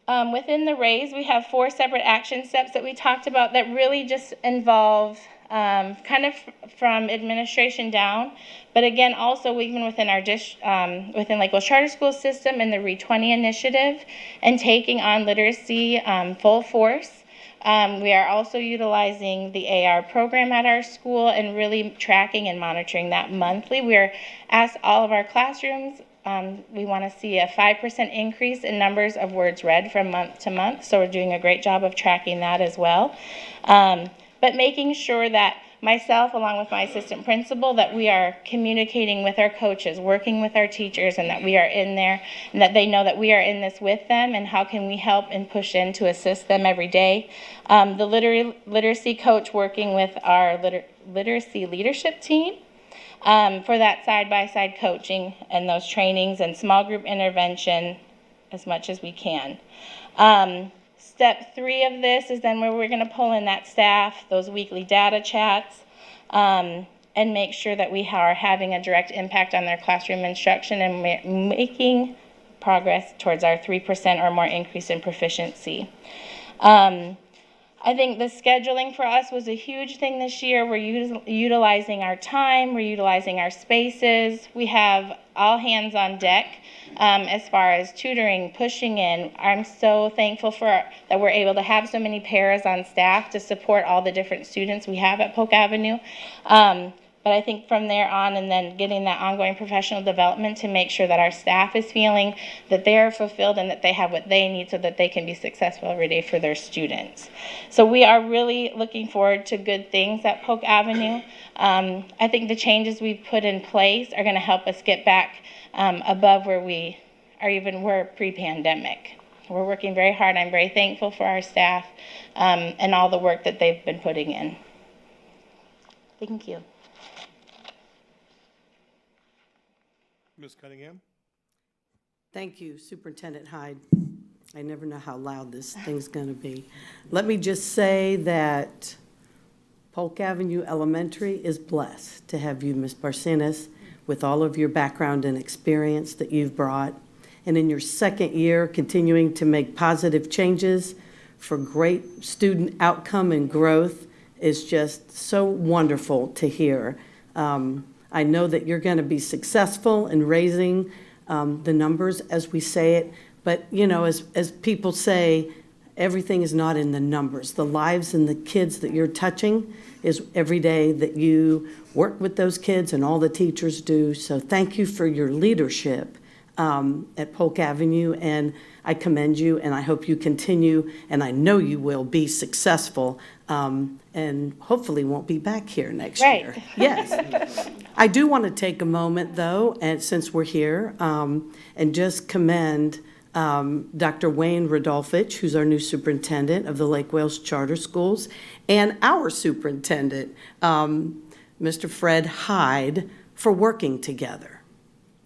Within the RAISE, we have 4 separate action steps that we talked about that really just involve kind of from administration down, but again, also even within our within Lake Wales Charter School System and the Re20 initiative, and taking on literacy full force. We are also utilizing the AR program at our school and really tracking and monitoring that monthly. We are asked all of our classrooms We want to see a 5% increase in numbers of words read from month to month, so we're doing a great job of tracking that as well. But making sure that myself, along with my assistant principal, that we are communicating with our coaches, working with our teachers, and that we are in there, and that they know that we are in this with them, and how can we help and push in to assist them every day. The literacy coach working with our literacy leadership team for that side-by-side coaching and those trainings and small group intervention as much as we can. Step 3 of this is then where we're going to pull in that staff, those weekly data chats, and make sure that we are having a direct impact on their classroom instruction and making progress towards our 3% or more increase in proficiency. I think the scheduling for us was a huge thing this year. We're utilizing our time, we're utilizing our spaces. We have all hands on deck as far as tutoring, pushing in. I'm so thankful that we're able to have so many paras on staff to support all the different students we have at Polk Avenue. But I think from there on, and then getting that ongoing professional development to make sure that our staff is feeling that they are fulfilled and that they have what they need so that they can be successful every day for their students. So we are really looking forward to good things at Polk Avenue. I think the changes we've put in place are going to help us get back above where we were pre-pandemic. We're working very hard. I'm very thankful for our staff and all the work that they've been putting in. Thank you. Ms. Cunningham? Thank you, Superintendent Hyde. I never know how loud this thing's going to be. Let me just say that Polk Avenue Elementary is blessed to have you, Ms. Barcenas, with all of your background and experience that you've brought. And in your second year, continuing to make positive changes for great student outcome and growth is just so wonderful to hear. I know that you're going to be successful in raising the numbers as we say it, but you know, as people say, everything is not in the numbers. The lives and the kids that you're touching is every day that you work with those kids and all the teachers do. So thank you for your leadership at Polk Avenue, and I commend you, and I hope you continue, and I know you will be successful, and hopefully won't be back here next year. Yes. I do want to take a moment, though, and since we're here, and just commend Dr. Wayne Rodolfich, who's our new superintendent of the Lake Wales Charter Schools, and our superintendent, Mr. Fred Hyde, for working together.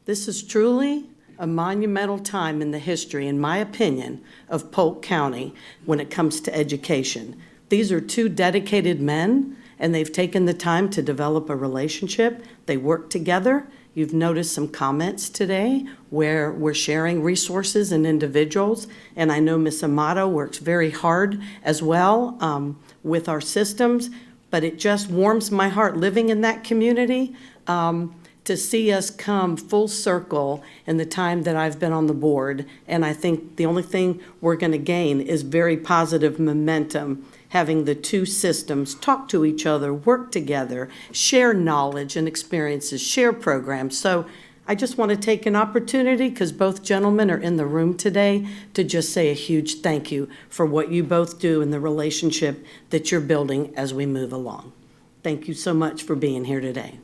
This is truly a monumental time in the history, in my opinion, of Polk County when it comes to education. These are two dedicated men, and they've taken the time to develop a relationship. They work together. You've noticed some comments today where we're sharing resources and individuals, and I know Ms. Amato works very hard as well with our systems, but it just warms my heart living in that community to see us come full circle in the time that I've been on the board. And I think the only thing we're going to gain is very positive momentum, having the two systems talk to each other, work together, share knowledge and experiences, share programs. So I just want to take an opportunity, because both gentlemen are in the room today, to just say a huge thank you for what you both do and the relationship that you're building as we move along. Thank you so much for being here today.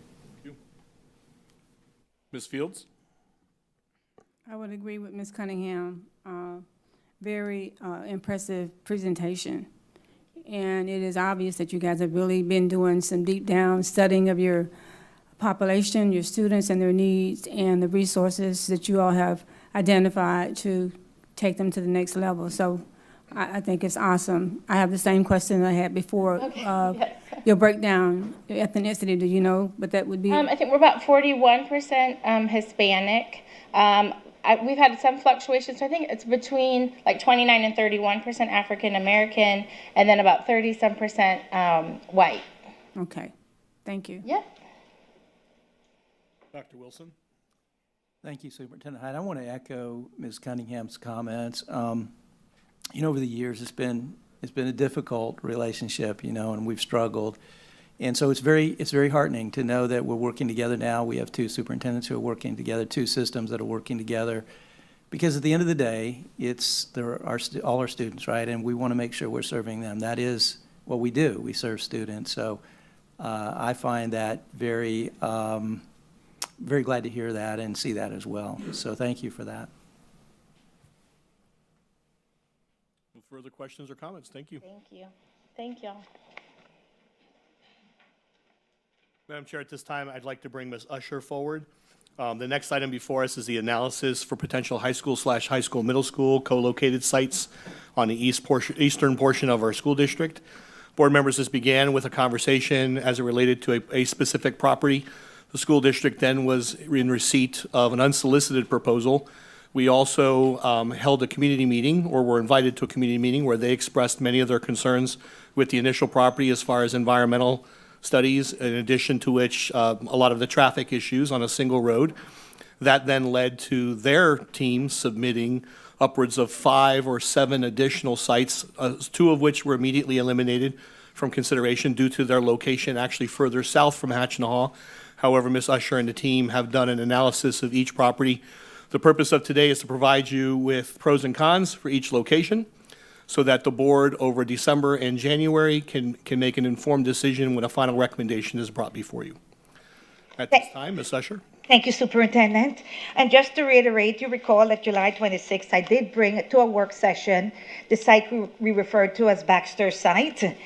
Ms. Fields? I would agree with Ms. Cunningham. Very impressive presentation. And it is obvious that you guys have really been doing some deep down studying of your population, your students and their needs, and the resources that you all have identified to take them to the next level. So I think it's awesome. I have the same question I had before. Okay. Yes. Your breakdown, your ethnicity, do you know what that would be? I think we're about 41% Hispanic. We've had some fluctuations, so I think it's between like 29 and 31% African American, and then about 30-some% white. Okay, thank you. Yep. Dr. Wilson? Thank you, Superintendent Hyde. I want to echo Ms. Cunningham's comments. You know, over the years, it's been a difficult relationship, you know, and we've struggled. And so it's very heartening to know that we're working together now. We have two superintendents who are working together, two systems that are working together. Because at the end of the day, all our students, right? And we want to make sure we're serving them. That is what we do. We serve students. So I find that very glad to hear that and see that as well. So thank you for that. No further questions or comments? Thank you. Thank you. Thank y'all. Madam Chair, at this time, I'd like to bring Ms. Usher forward. The next item before us is the analysis for potential high school/high school middle school co-located sites on the eastern portion of our school district. Board members, this began with a conversation as it related to a specific property. The school district then was in receipt of an unsolicited proposal. We also held a community meeting, or were invited to a community meeting, where they expressed many of their concerns with the initial property as far as environmental studies, in addition to which a lot of the traffic issues on a single road. That then led to their team submitting upwards of 5 or 7 additional sites, 2 of which were immediately eliminated from consideration due to their location actually further south from Hatchinahaw. However, Ms. Usher and the team have done an analysis of each property. The purpose of today is to provide you with pros and cons for each location, so that the board over December and January can make an informed decision when a final recommendation is brought before you. At this time, Ms. Usher. Thank you, Superintendent. And just to reiterate, you recall that July 26th, I did bring to a work session the site we referred to as Baxter site. You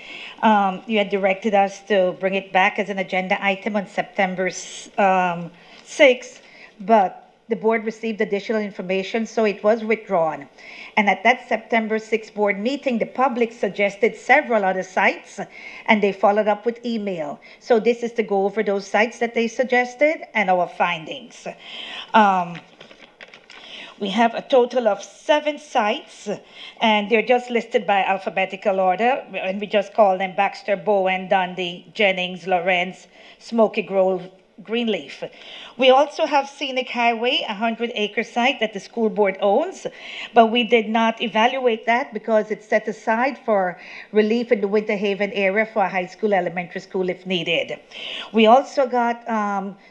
had directed us to bring it back as an agenda item on September 6th, but the board received additional information, so it was withdrawn. And at that September 6th board meeting, the public suggested several other sites, and they followed up with email. So this is to go over those sites that they suggested and our findings. We have a total of 7 sites, and they're just listed by alphabetical order, and we just call them Baxter, Bowen, Dundee, Jennings, Lawrence, Smoky Grove, Greenleaf. We also have Scenic Highway, 100-acre site that the school board owns, but we did not evaluate that because it's set aside for relief in the Winter Haven area for a high school, elementary school if needed. We also got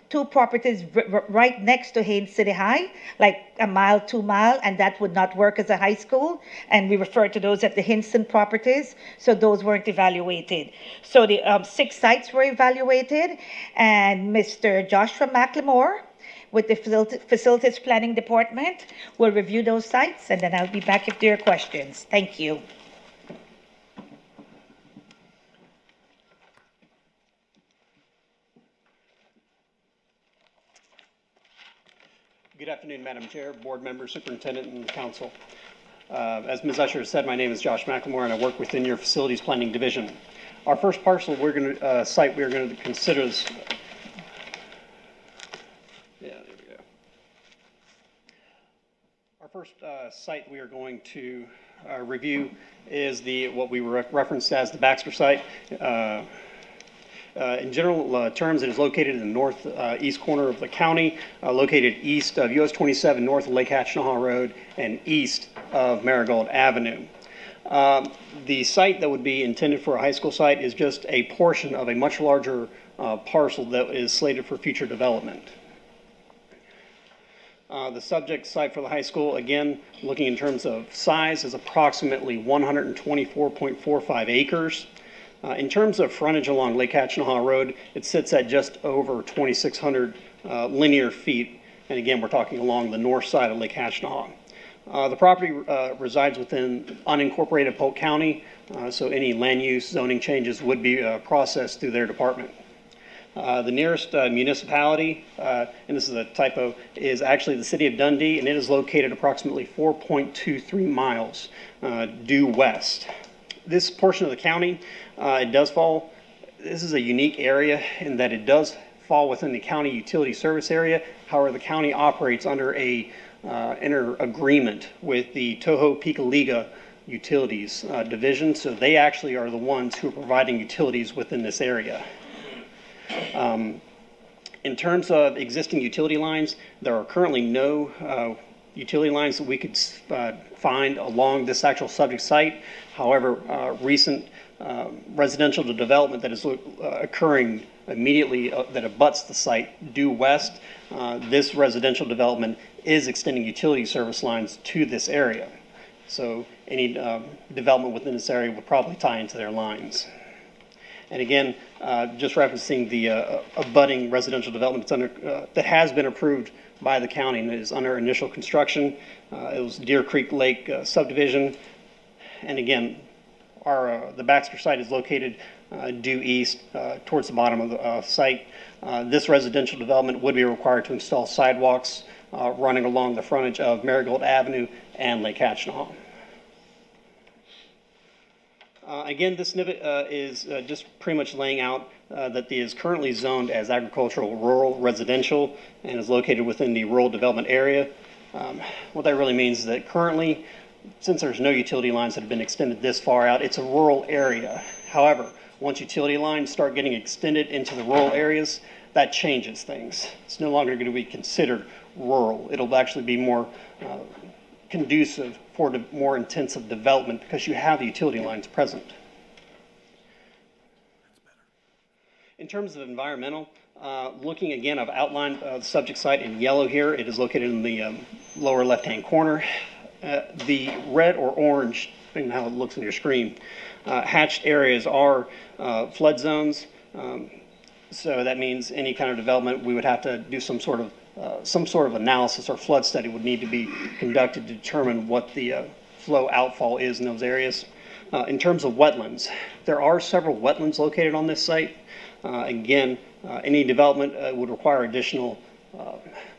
2 properties right next to Haines City High, like a mile, 2 mile, and that would not work as a high school, and we refer to those as the Hinson properties, so those weren't evaluated. So the 6 sites were evaluated, and Mr. Joshua McLemore with the Facilities Planning Department will review those sites, and then I'll be back if there are questions. Thank you. Good afternoon, Madam Chair, board members, superintendent, and council. As Ms. Usher said, my name is Josh McLemore, and I work within your Facilities Planning Division. Our first parcel site we're going to consider is Our first site we are going to review is what we referenced as the Baxter site. In general terms, it is located in the northeast corner of the county, located east of US 27, north of Lake Hatchinahaw Road, and east of Marigold Avenue. The site that would be intended for a high school site is just a portion of a much larger parcel that is slated for future development. The subject site for the high school, again, looking in terms of size, is approximately 124.45 acres. In terms of frontage along Lake Hatchinahaw Road, it sits at just over 2,600 linear feet. And again, we're talking along the north side of Lake Hatchinahaw. The property resides within unincorporated Polk County, so any land use zoning changes would be processed through their department. The nearest municipality, and this is a typo, is actually the city of Dundee, and it is located approximately 4.23 miles due west. This portion of the county, this is a unique area in that it does fall within the county utility service area. However, the county operates under a inter-agreement with the Toho-Picaliga Utilities Division, so they actually are the ones who are providing utilities within this area. In terms of existing utility lines, there are currently no utility lines that we could find along this actual subject site. However, recent residential development that is occurring immediately that abuts the site due west, this residential development is extending utility service lines to this area. So any development within this area will probably tie into their lines. And again, just referencing the abutting residential development that has been approved by the county and is under initial construction. It was Deer Creek Lake subdivision. And again, the Baxter site is located due east towards the bottom of the site. This residential development would be required to install sidewalks running along the frontage of Marigold Avenue and Lake Hatchinaw. Again, this snippet is just pretty much laying out that it is currently zoned as agricultural rural residential and is located within the rural development area. What that really means is that currently, since there's no utility lines that have been extended this far out, it's a rural area. However, once utility lines start getting extended into the rural areas, that changes things. It's no longer going to be considered rural. It'll actually be more conducive for more intensive development because you have utility lines present. In terms of environmental, looking again, I've outlined the subject site in yellow here. It is located in the lower left-hand corner. The red or orange, depending on how it looks on your screen, hatched areas are flood zones. So that means any kind of development, we would have to do some sort of analysis or flood study would need to be conducted to determine what the flow outfall is in those areas. In terms of wetlands, there are several wetlands located on this site. Again, any development would require additional,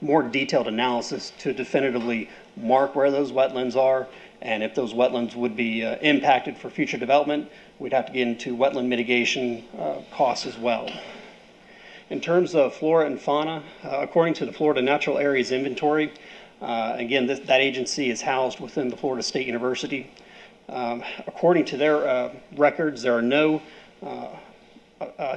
more detailed analysis to definitively mark where those wetlands are, and if those wetlands would be impacted for future development, we'd have to get into wetland mitigation costs as well. In terms of flora and fauna, according to the Florida Natural Areas Inventory, again, that agency is housed within the Florida State University. According to their records, there are no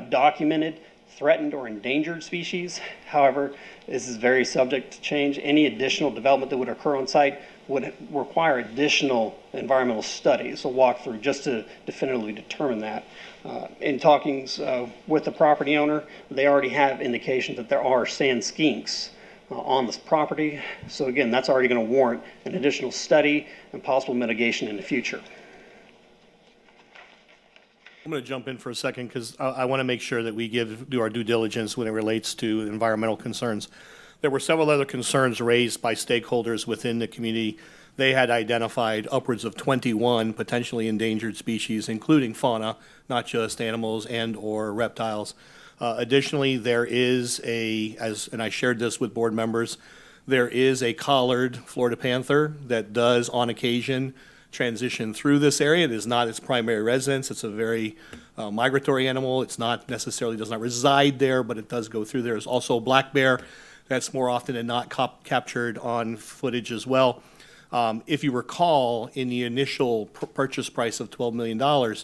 documented threatened or endangered species. However, this is very subject to change. Any additional development that would occur on site would require additional environmental studies, a walkthrough, just to definitively determine that. In talkings with the property owner, they already have indication that there are sand skinks on this property. So again, that's already going to warrant an additional study and possible mitigation in the future. I'm going to jump in for a second because I want to make sure that we do our due diligence when it relates to environmental concerns. There were several other concerns raised by stakeholders within the community. They had identified upwards of 21 potentially endangered species, including fauna, not just animals and or reptiles. Additionally, there is and I shared this with board members, there is a collared Florida panther that does on occasion transition through this area. It is not its primary residence. It's a very migratory animal. It's not necessarily, does not reside there, but it does go through there. There's also a black bear that's more often than not captured on footage as well. If you recall, in the initial purchase price of $12 million,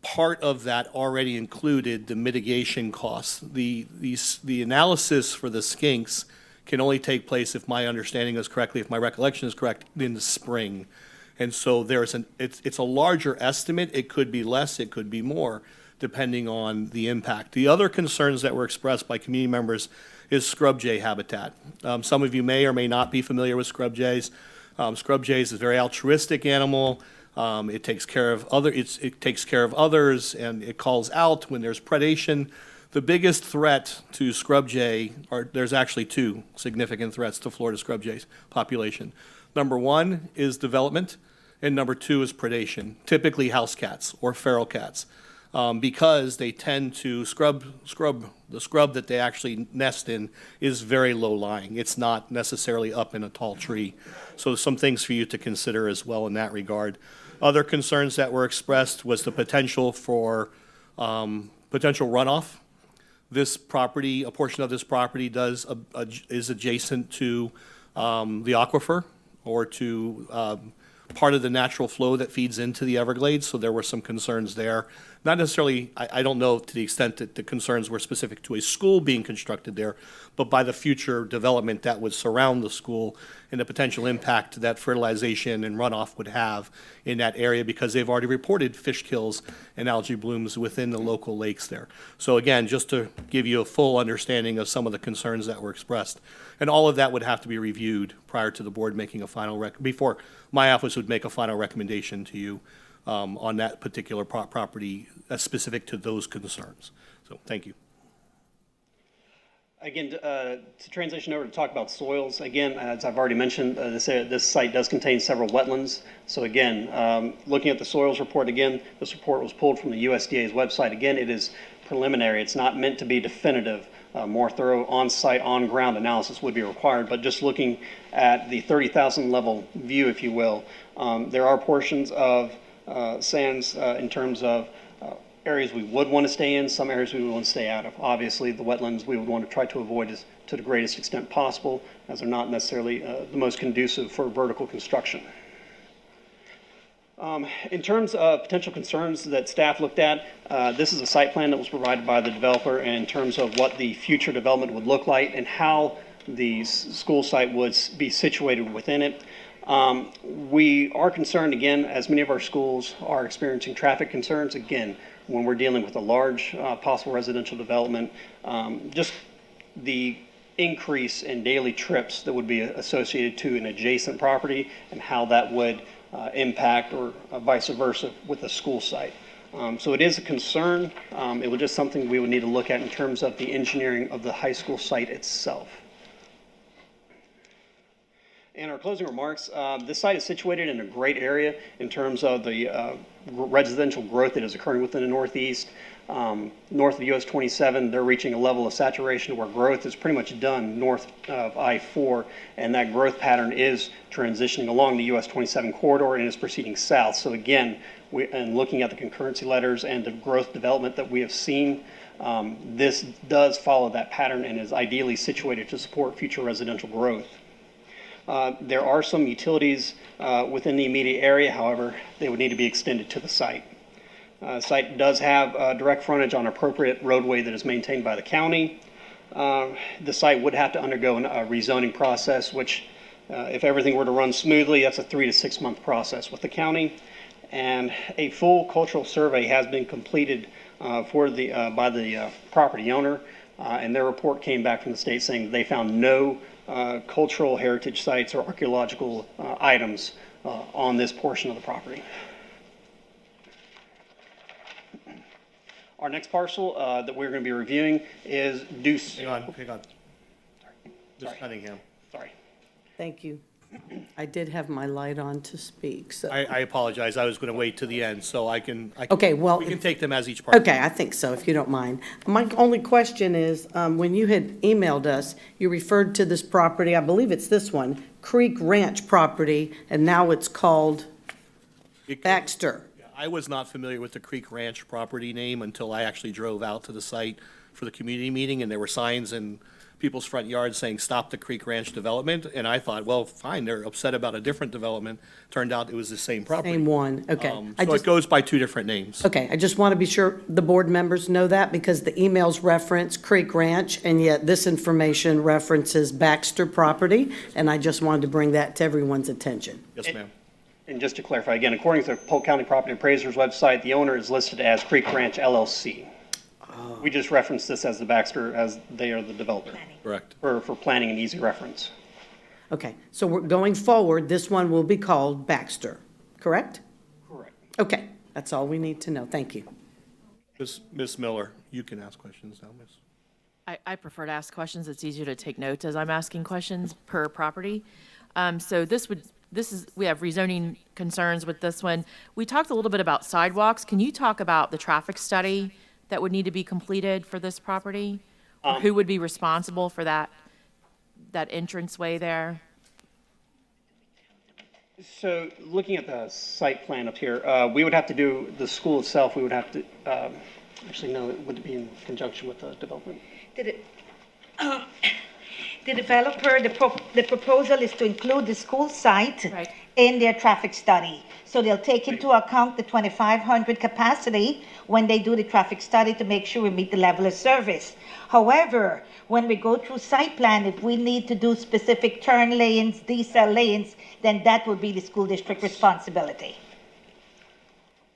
part of that already included the mitigation costs. The analysis for the skinks can only take place, if my understanding is correctly, if my recollection is correct, in the spring. And so it's a larger estimate. It could be less, it could be more, depending on the impact. The other concerns that were expressed by community members is scrub jay habitat. Some of you may or may not be familiar with scrub jays. Scrub jays is a very altruistic animal. It takes care of others, and it calls out when there's predation. The biggest threat to scrub jay, there's actually two significant threats to Florida scrub jays population. Number one is development, and number two is predation, typically house cats or feral cats, because they tend to the scrub that they actually nest in is very low lying. It's not necessarily up in a tall tree. So some things for you to consider as well in that regard. Other concerns that were expressed was the potential for potential runoff. This property, a portion of this property is adjacent to the aquifer, or to part of the natural flow that feeds into the Everglades, so there were some concerns there. Not necessarily, I don't know to the extent that the concerns were specific to a school being constructed there, but by the future development that would surround the school and the potential impact that fertilization and runoff would have in that area, because they've already reported fish kills and algae blooms within the local lakes there. So again, just to give you a full understanding of some of the concerns that were expressed. And all of that would have to be reviewed prior to the board making a final before my office would make a final recommendation to you on that particular property specific to those concerns. So thank you. Again, to transition over to talk about soils, again, as I've already mentioned, this site does contain several wetlands. So again, looking at the soils report, again, this report was pulled from the USDA's website. Again, it is preliminary. It's not meant to be definitive. More thorough on-site, on-ground analysis would be required, but just looking at the 30,000 level view, if you will, there are portions of sands in terms of areas we would want to stay in, some areas we would want to stay out of. Obviously, the wetlands we would want to try to avoid to the greatest extent possible, as they're not necessarily the most conducive for vertical construction. In terms of potential concerns that staff looked at, this is a site plan that was provided by the developer in terms of what the future development would look like and how the school site would be situated within it. We are concerned, again, as many of our schools are experiencing traffic concerns, again, when we're dealing with a large possible residential development, just the increase in daily trips that would be associated to an adjacent property and how that would impact or vice versa with the school site. So it is a concern. It was just something we would need to look at in terms of the engineering of the high school site itself. In our closing remarks, this site is situated in a great area in terms of the residential growth that is occurring within the Northeast. North of US 27, they're reaching a level of saturation where growth is pretty much done north of I-4, and that growth pattern is transitioning along the US 27 corridor and is proceeding south. So again, and looking at the concurrency letters and the growth development that we have seen, this does follow that pattern and is ideally situated to support future residential growth. There are some utilities within the immediate area, however, they would need to be extended to the site. The site does have direct frontage on appropriate roadway that is maintained by the county. The site would have to undergo a rezoning process, which if everything were to run smoothly, that's a 3 to 6 month process with the county. And a full cultural survey has been completed by the property owner, and their report came back from the state saying that they found no cultural heritage sites or archaeological items on this portion of the property. Our next parcel that we're going to be reviewing is Deuce. Hang on. Ms. Cunningham. Sorry. Thank you. I did have my light on to speak, so. I apologize. I was going to wait to the end, so I can. Okay, well. We can take them as each part. Okay, I think so, if you don't mind. My only question is, when you had emailed us, you referred to this property, I believe it's this one, Creek Ranch property, and now it's called Baxter. I was not familiar with the Creek Ranch property name until I actually drove out to the site for the community meeting, and there were signs in people's front yards saying, "Stop the Creek Ranch development." And I thought, well, fine, they're upset about a different development. Turned out it was the same property. Same one, okay. So it goes by two different names. Okay, I just want to be sure the board members know that, because the emails reference Creek Ranch, and yet this information references Baxter property, and I just wanted to bring that to everyone's attention. Yes, ma'am. And just to clarify, again, according to the Polk County Property Appraiser's website, the owner is listed as Creek Ranch LLC. We just reference this as the Baxter, as they are the developer. Correct. For planning and easy reference. Okay, so we're going forward, this one will be called Baxter, correct? Correct. Okay, that's all we need to know. Thank you. Ms. Miller, you can ask questions now, Miss. I prefer to ask questions. It's easier to take notes as I'm asking questions per property. So we have rezoning concerns with this one. We talked a little bit about sidewalks. Can you talk about the traffic study that would need to be completed for this property? Or who would be responsible for that entranceway there? So looking at the site plan up here, we would have to do the school itself. We would have to, actually, no, it would be in conjunction with the development. The developer, the proposal is to include the school site in their traffic study. So they'll take into account the 2,500 capacity when they do the traffic study to make sure we meet the level of service. However, when we go through site plan, if we need to do specific turn lanes, decel lanes, then that will be the school district responsibility.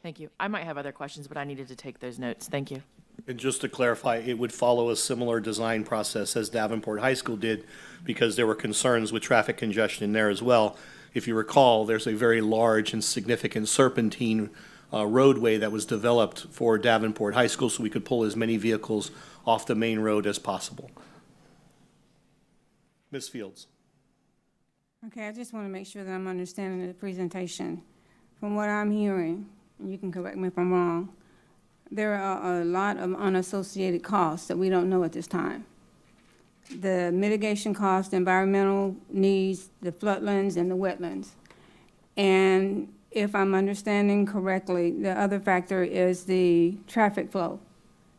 Thank you. I might have other questions, but I needed to take those notes. Thank you. And just to clarify, it would follow a similar design process as Davenport High School did, because there were concerns with traffic congestion in there as well. If you recall, there's a very large and significant serpentine roadway that was developed for Davenport High School, so we could pull as many vehicles off the main road as possible. Ms. Fields. Okay, I just want to make sure that I'm understanding the presentation. From what I'm hearing, and you can correct me if I'm wrong, there are a lot of unassociated costs that we don't know at this time. The mitigation costs, the environmental needs, the floodlands and the wetlands. And if I'm understanding correctly, the other factor is the traffic flow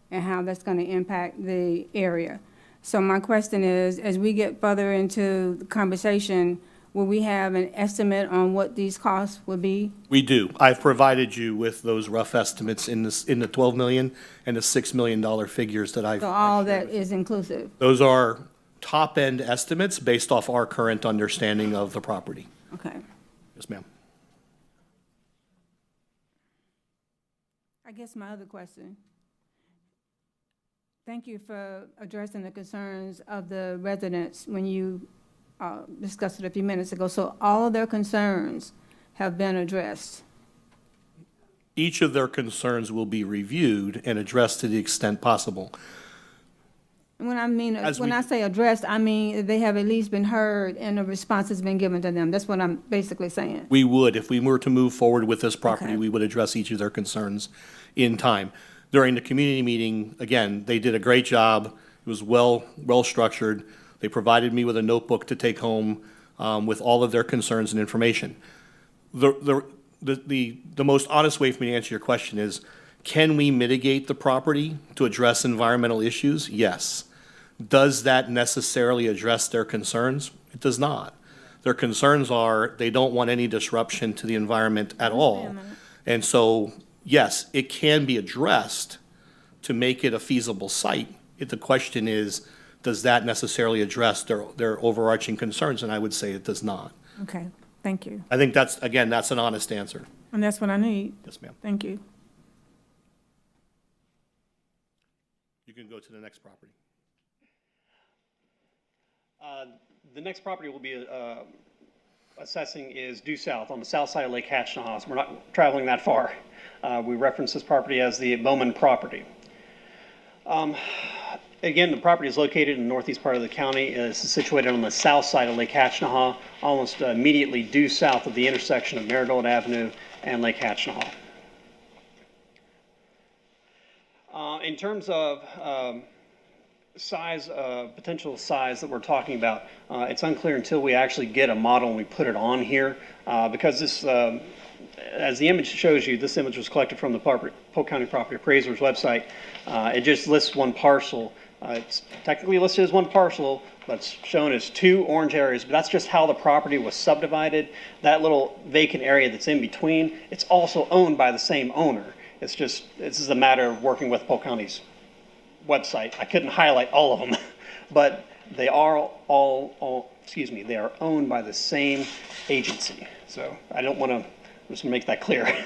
and how that's going to impact the area. So my question is, as we get further into the conversation, will we have an estimate on what these costs would be? We do. I've provided you with those rough estimates in the 12 million and the $6 million figures that I've. So all that is inclusive? Those are top-end estimates based off our current understanding of the property. Okay. Yes, ma'am. I guess my other question. Thank you for addressing the concerns of the residents when you discussed it a few minutes ago. So all of their concerns have been addressed? Each of their concerns will be reviewed and addressed to the extent possible. When I say addressed, I mean they have at least been heard and a response has been given to them. That's what I'm basically saying. We would, if we were to move forward with this property, Okay. we would address each of their concerns in time. During the community meeting, again, they did a great job. It was well structured. They provided me with a notebook to take home with all of their concerns and information. The most honest way for me to answer your question is, can we mitigate the property to address environmental issues? Yes. Does that necessarily address their concerns? It does not. Their concerns are they don't want any disruption to the environment at all. And so, yes, it can be addressed to make it a feasible site. The question is, does that necessarily address their overarching concerns? And I would say it does not. Okay, thank you. I think that's an honest answer. And that's what I need. Yes, ma'am. Thank you. You can go to the next property. The next property we'll be assessing is due south, on the south side of Lake Hatchinaha. So we're not traveling that far. We reference this property as the Bowman property. Again, the property is located in the northeast part of the county. It's situated on the south side of Lake Hatchinaha, almost immediately due south of the intersection of Marigold Avenue and Lake Hatchinaha. In terms of size, potential size that we're talking about, it's unclear until we actually get a model and we put it on here, because this, as the image shows you, this image was collected from the Polk County Property Appraiser's website. It just lists one parcel. It's technically listed as one parcel, but it's shown as two orange areas, but that's just how the property was subdivided. That little vacant area that's in between, it's also owned by the same owner. It's just, this is a matter of working with Polk County's website. I couldn't highlight all of them, but they are they are owned by the same agency. So I don't want to, just make that clear.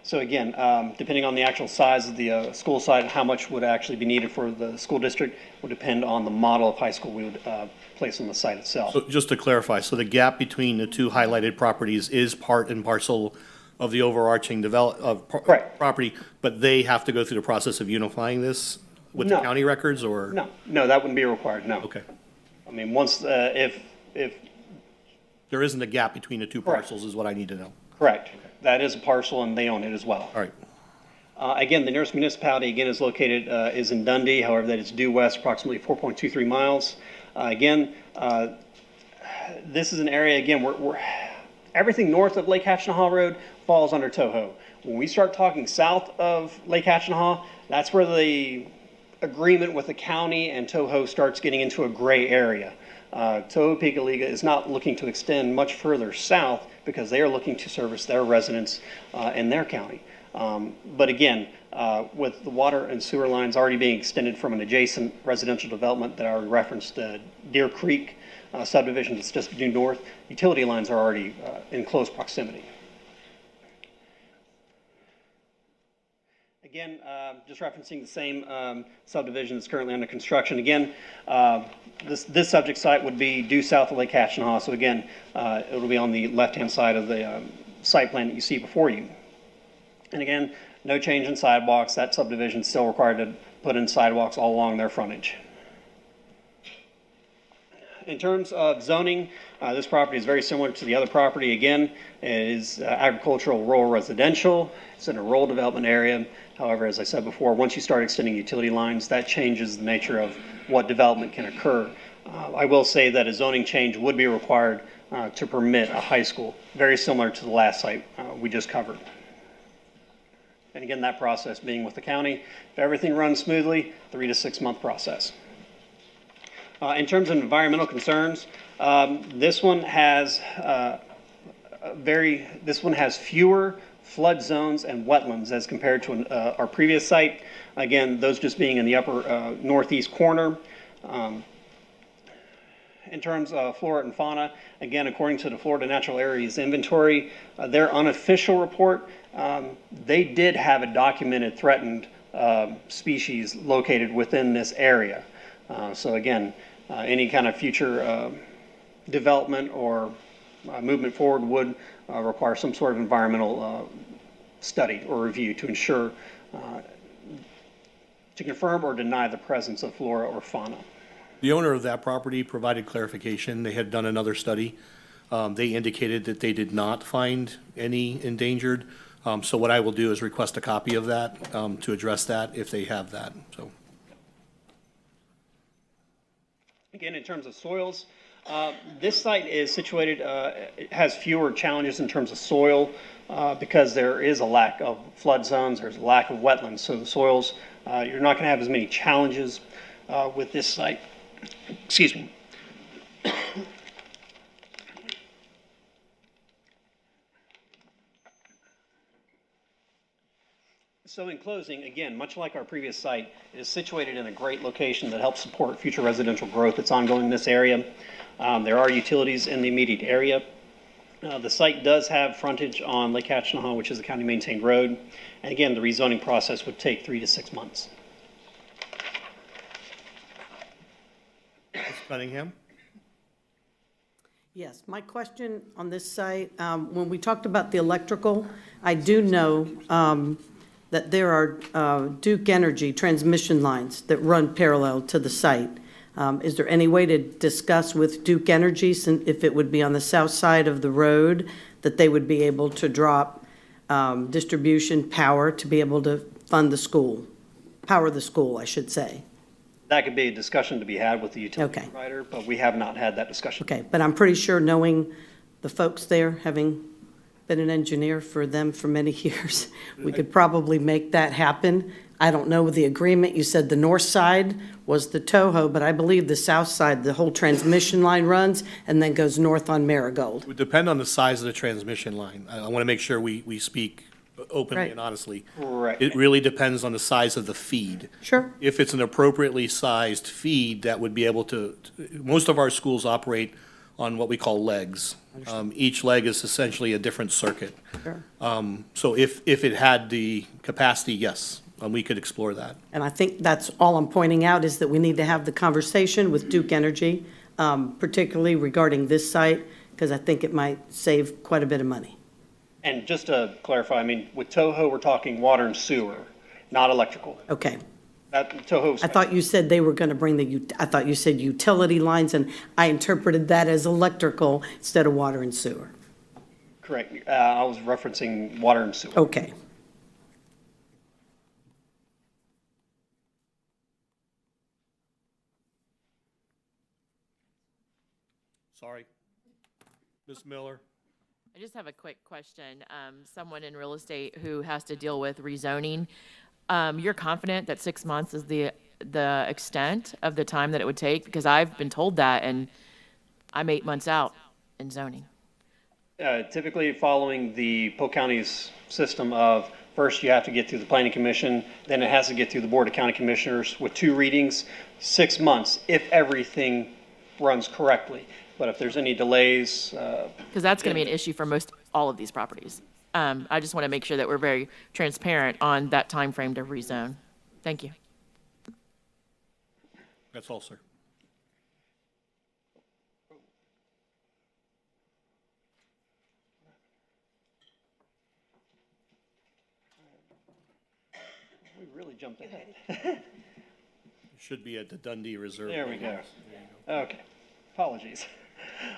So again, depending on the actual size of the school site, how much would actually be needed for the school district would depend on the model of high school we would place on the site itself. So just to clarify, so the gap between the two highlighted properties is part and parcel of the overarching property, but they have to go through the process of unifying this with the county records, or? No, that wouldn't be required, no. Okay. I mean, once, if there isn't a gap between the two parcels is what I need to know. Correct. That is a parcel and they own it as well. All right. Again, the nearest municipality, again, is located, is in Dundee. However, that is due west approximately 4.23 miles. Again, this is an area, again, everything north of Lake Hatchinaha Road falls under Toho. When we start talking south of Lake Hatchinaha, that's where the agreement with the county and Toho starts getting into a gray area. Tohopeka-Liga is not looking to extend much further south because they are looking to service their residents in their county. But again, with the water and sewer lines already being extended from an adjacent residential development that I already referenced, Deer Creek subdivision that's just due north, utility lines are already in close proximity. Again, just referencing the same subdivision that's currently under construction. Again, this subject site would be due south of Lake Catchinaw. So again, it will be on the left-hand side of the site plan that you see before you. And again, no change in sidewalks. That subdivision is still required to put in sidewalks all along their frontage. In terms of zoning, this property is very similar to the other property. Again, it is agricultural, rural, residential. It's in a rural development area. However, as I said before, once you start extending utility lines, that changes the nature of what development can occur. I will say that a zoning change would be required to permit a high school, very similar to the last site we just covered. And again, that process being with the county, if everything runs smoothly, 3 to 6 month process. In terms of environmental concerns, this one has fewer flood zones and wetlands as compared to our previous site. Again, those just being in the upper northeast corner. In terms of flora and fauna, again, according to the Florida Natural Areas Inventory, their unofficial report, they did have a documented threatened species located within this area. So again, any kind of future development or movement forward would require some sort of environmental study or review to ensure, to confirm or deny the presence of flora or fauna. The owner of that property provided clarification. They had done another study. They indicated that they did not find any endangered. So what I will do is request a copy of that to address that if they have that. So. Again, in terms of soils, this site is situated, it has fewer challenges in terms of soil because there is a lack of flood zones, there's a lack of wetlands. So the soils, you're not going to have as many challenges with this site. Excuse me. So in closing, again, much like our previous site, it is situated in a great location that helps support future residential growth that's ongoing in this area. There are utilities in the immediate area. The site does have frontage on Lake Catchinaw, which is a county maintained road. And again, the rezoning process would take 3 to 6 months. Ms. Cunningham? Yes, my question on this site, when we talked about the electrical, I do know that there are Duke Energy transmission lines that run parallel to the site. Is there any way to discuss with Duke Energy, if it would be on the south side of the road, that they would be able to drop distribution power to be able to fund the school, power the school, I should say? That could be a discussion to be had with the utility provider, but we have not had that discussion. Okay, but I'm pretty sure, knowing the folks there, having been an engineer for them for many years, we could probably make that happen. I don't know the agreement. You said the north side was the Toho, but I believe the south side, the whole transmission line runs and then goes north on Marigold. It would depend on the size of the transmission line. I want to make sure we speak openly Right. and honestly. Right. It really depends on the size of the feed. Sure. If it's an appropriately sized feed, that would be able to, most of our schools operate on what we call legs. Each leg is essentially a different circuit. Sure. So if it had the capacity, yes, we could explore that. And I think that's all I'm pointing out, is that we need to have the conversation with Duke Energy, particularly regarding this site, because I think it might save quite a bit of money. And just to clarify, I mean, with Toho, we're talking water and sewer, not electrical. Okay. Toho's. I thought you said they were going to bring I thought you said utility lines, and I interpreted that as electrical instead of water and sewer. Correct. I was referencing water and sewer. Okay. Sorry. Ms. Miller? I just have a quick question. Someone in real estate who has to deal with rezoning, you're confident that 6 months is the extent of the time that it would take? Because I've been told that, and I'm 8 months out in zoning. Typically following the Polk County's system of first you have to get through the Planning Commission, then it has to get through the Board of County Commissioners with 2 readings, 6 months if everything runs correctly. But if there's any delays. Because that's going to be an issue for all of these properties. I just want to make sure that we're very transparent on that time frame to rezone. Thank you. That's all, sir. We really jumped ahead. Should be at the Dundee Reserve. There we go. Okay, apologies.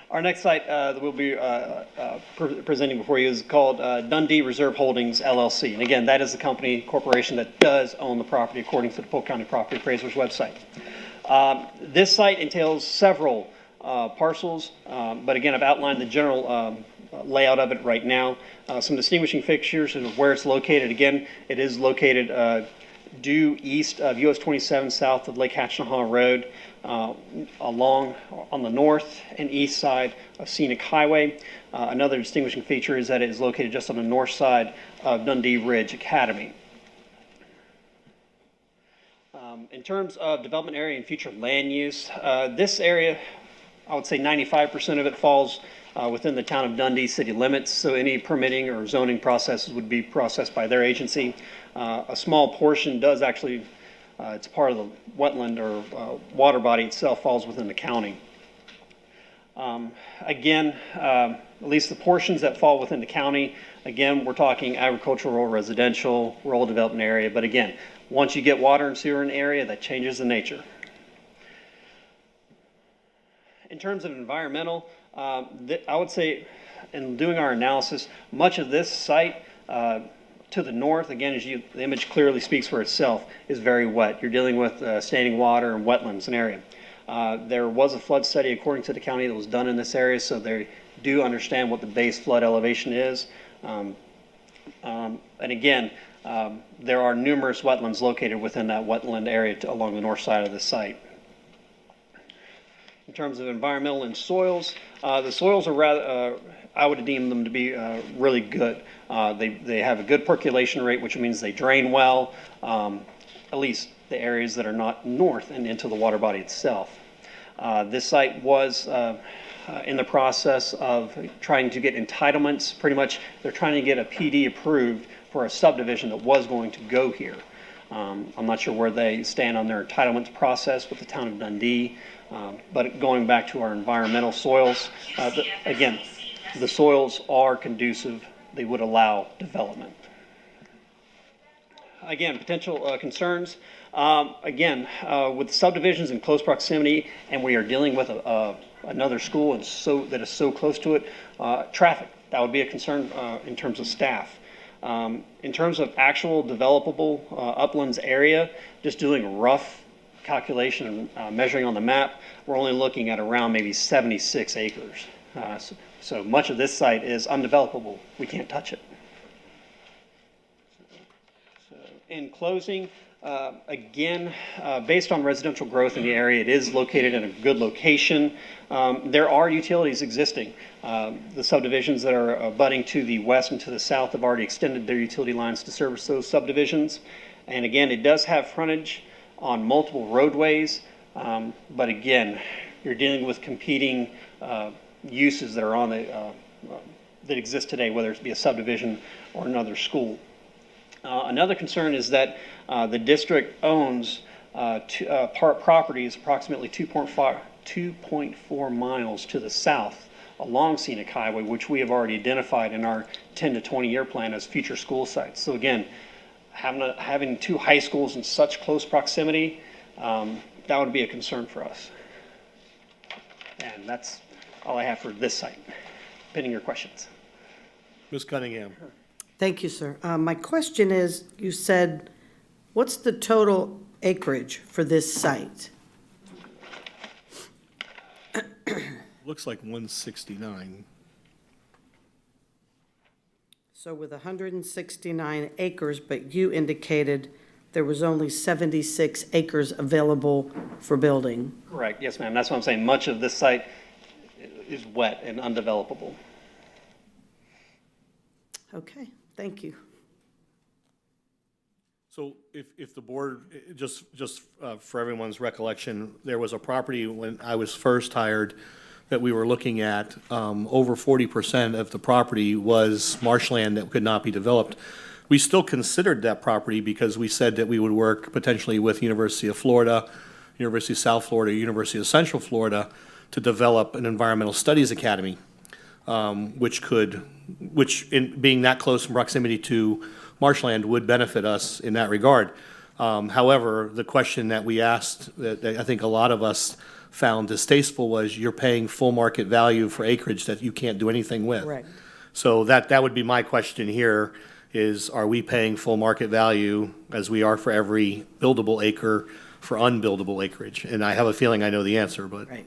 Our next site that we'll be presenting before you is called Dundee Reserve Holdings LLC. And again, that is the company, corporation that does own the property according to the Polk County Property Appraiser's website. This site entails several parcels, but again, I've outlined the general layout of it right now. Some distinguishing fixtures and where it's located. Again, it is located due east of US 27 south of Lake Hatchinaha Road, along on the north and east side of Scenic Highway. Another distinguishing feature is that it is located just on the north side of Dundee Ridge Academy. In terms of development area and future land use, this area, I would say 95% of it falls within the town of Dundee city limits, so any permitting or zoning processes would be processed by their agency. A small portion does actually, it's part of the wetland or water body itself, falls within the county. Again, at least the portions that fall within the county, again, we're talking agricultural, rural, residential, rural development area, but again, once you get water and sewer in an area, that changes the nature. In terms of environmental, I would say in doing our analysis, much of this site to the north, again, as the image clearly speaks for itself, is very wet. You're dealing with standing water and wetlands in area. There was a flood study according to the county that was done in this area, so they do understand what the base flood elevation is. And again, there are numerous wetlands located within that wetland area along the north side of the site. In terms of environmental and soils, the soils are rather, I would deem them to be really good. They have a good percolation rate, which means they drain well, at least the areas that are not north and into the water body itself. This site was in the process of trying to get entitlements. Pretty much, they're trying to get a PD approved for a subdivision that was going to go here. I'm not sure where they stand on their entitlements process with the town of Dundee, but going back to our environmental soils, again, the soils are conducive. They would allow development. Again, potential concerns. Again, with subdivisions in close proximity, and we are dealing with another school and that is so close to it, traffic, that would be a concern in terms of staff. In terms of actual developable uplands area, just doing a rough calculation and measuring on the map, we're only looking at around maybe 76 acres. So much of this site is undevelopable. We can't touch it. So in closing, again, based on residential growth in the area, it is located in a good location. There are utilities existing. The subdivisions that are abutting to the west and to the south have already extended their utility lines to service those subdivisions. And again, it does have frontage on multiple roadways, but again, you're dealing with competing uses that are on the that exist today, whether it be a subdivision or another school. Another concern is that the district owns properties approximately 2.4 miles to the south along Scenic Highway, which we have already identified in our 10 to 20 year plan as future school sites. So again, having 2 high schools in such close proximity, that would be a concern for us. And that's all I have for this site, pending your questions. Ms. Cunningham. Thank you, sir. My question is, you said, what's the total acreage for this site? Looks like 169. So with 169 acres, but you indicated there was only 76 acres available for building. Correct. Yes, ma'am. That's what I'm saying. Much of this site is wet and undevelopable. Okay, thank you. So if the board, just for everyone's recollection, there was a property when I was first hired that we were looking at, over 40% of the property was marshland that could not be developed. We still considered that property because we said that we would work potentially with University of Florida, University of South Florida, University of Central Florida to develop an environmental studies academy, which in being that close in proximity to marshland would benefit us in that regard. However, the question that we asked that I think a lot of us found distasteful was you're paying full market value for acreage that you can't do anything with. Right. So that would be my question here is, are we paying full market value as we are for every buildable acre for unbuildable acreage? And I have a feeling I know the answer, but. Right.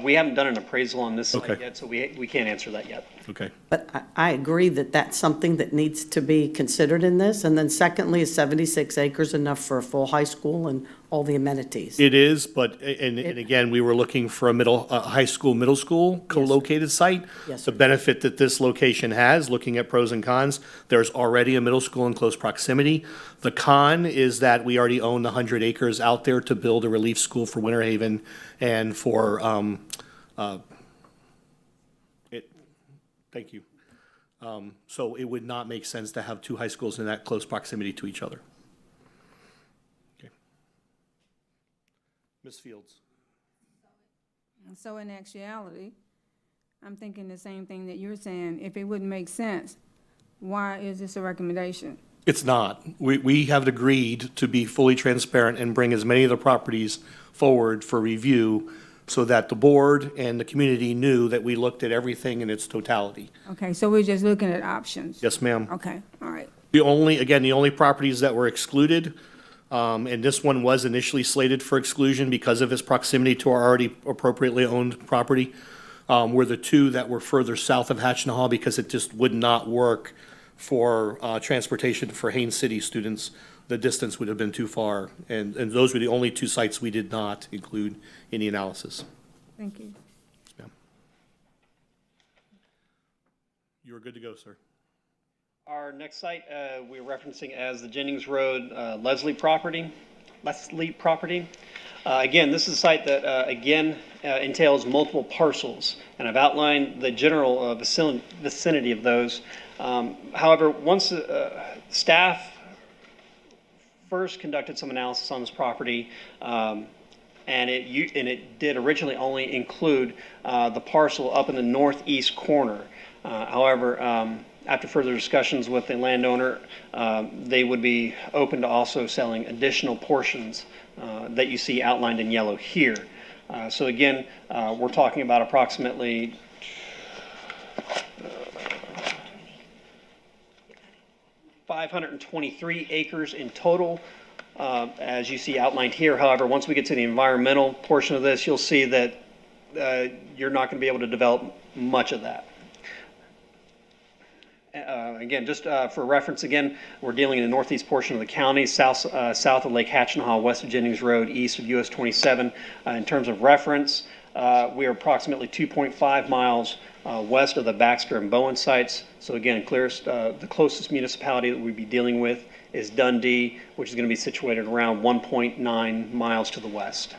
We haven't done an appraisal on this site Okay. yet, so we can't answer that yet. Okay. But I agree that that's something that needs to be considered in this. And then secondly, is 76 acres enough for a full high school and all the amenities? It is, but, and again, we were looking for a high school, middle school co-located site. Yes, The benefit that this location has, looking at pros and cons, there's already a middle school in close proximity. The con is that we already own the 100 acres out there to build a relief school for Winter Haven and for, thank you. So it would not make sense to have two high schools in that close proximity to each other. Okay. Ms. Fields. And so in actuality, I'm thinking the same thing that you're saying. If it wouldn't make sense, why is this a recommendation? It's not. We have agreed to be fully transparent and bring as many of the properties forward for review so that the board and the community knew that we looked at everything in its totality. Okay, so we're just looking at options? Yes, ma'am. Okay, all right. The only properties that were excluded, and this one was initially slated for exclusion because of its proximity to our already appropriately owned property, were the two that were further south of Hatchinahaw because it just would not work for transportation for Haines City students. The distance would have been too far, and those were the only two sites we did not include in the analysis. Thank you. Yes, ma'am. You are good to go, sir. Our next site, we're referencing as the Jennings Road Leslie property. Again, this is a site that, entails multiple parcels, and I've outlined the general vicinity of those. However, once staff first conducted some analysis on this property, and it did originally only include the parcel up in the northeast corner. However, after further discussions with the landowner, they would be open to also selling additional portions that you see outlined in yellow here. So again, we're talking about approximately 523 acres in total, as you see outlined here. However, once we get to the environmental portion of this, you'll see that you're not going to be able to develop much of that. Again, just for reference, again, we're dealing in the northeast portion of the county, south of Lake Hatchinahaw, west of Jennings Road, east of US 27. In terms of reference, we are approximately 2.5 miles west of the Baxter and Bowen sites. So again, the closest municipality that we'd be dealing with is Dundee, which is going to be situated around 1.9 miles to the west.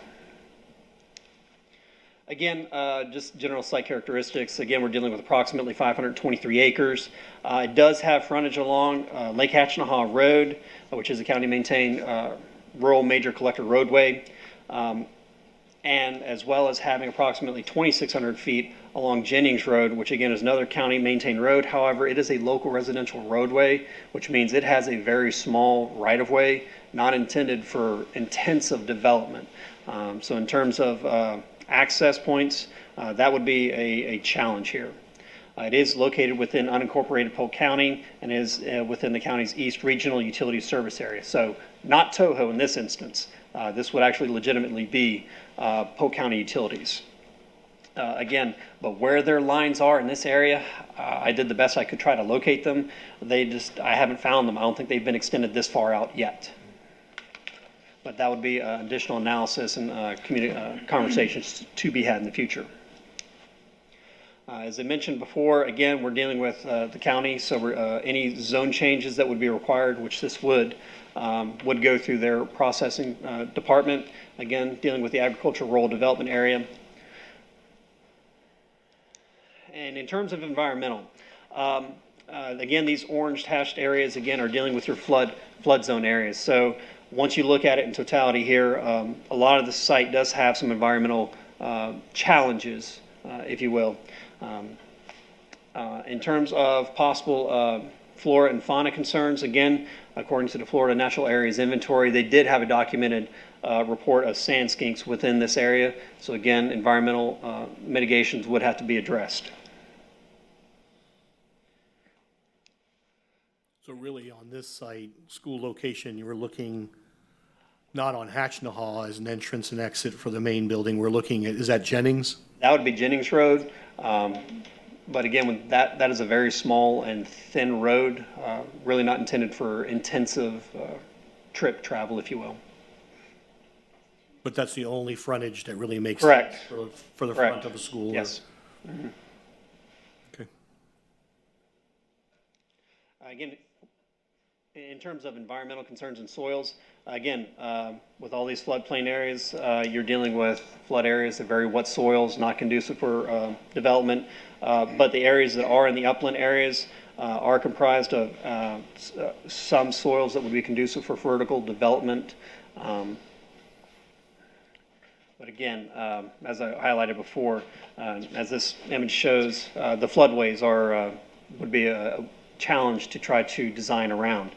Again, just general site characteristics. Again, we're dealing with approximately 523 acres. It does have frontage along Lake Hatchinahaw Road, which is a county-maintained rural major collector roadway, and as well as having approximately 2,600 feet along Jennings Road, which again is another county-maintained road. However, it is a local residential roadway, which means it has a very small right-of-way, not intended for intensive development. So in terms of access points, that would be a challenge here. It is located within unincorporated Polk County and is within the county's East Regional Utility Service Area. So not Toho in this instance. This would actually legitimately be Polk County Utilities. Again, but where their lines are in this area, I did the best I could try to locate them. I haven't found them. I don't think they've been extended this far out yet. But that would be additional analysis and conversations to be had in the future. As I mentioned before, again, we're dealing with the county, so any zone changes that would be required, which this would go through their processing department. Again, dealing with the agricultural rural development area. And in terms of environmental, again, these orange hashed areas, again, are dealing with your flood zone areas. So once you look at it in totality here, a lot of the site does have some environmental challenges, if you will. In terms of possible flora and fauna concerns, again, according to the Florida Natural Areas Inventory, they did have a documented report of sand skinks within this area. So again, environmental mitigations would have to be addressed. So really, on this site, school location, you were looking not on Hatchnahaw as an entrance and exit for the main building. We're looking at, is that Jennings? That would be Jennings Road. But again, that is a very small and thin road, really not intended for intensive trip travel, if you will. But that's the only frontage that really makes Correct. sense for the Correct. front of a school? Yes. Mhm. Okay. Again, in terms of environmental concerns and soils, again, with all these floodplain areas, you're dealing with flood areas, they're very wet soils, not conducive for development. But the areas that are in the upland areas are comprised of some soils that would be conducive for vertical development. But again, as I highlighted before, as this image shows, the floodways would be a challenge to try to design around.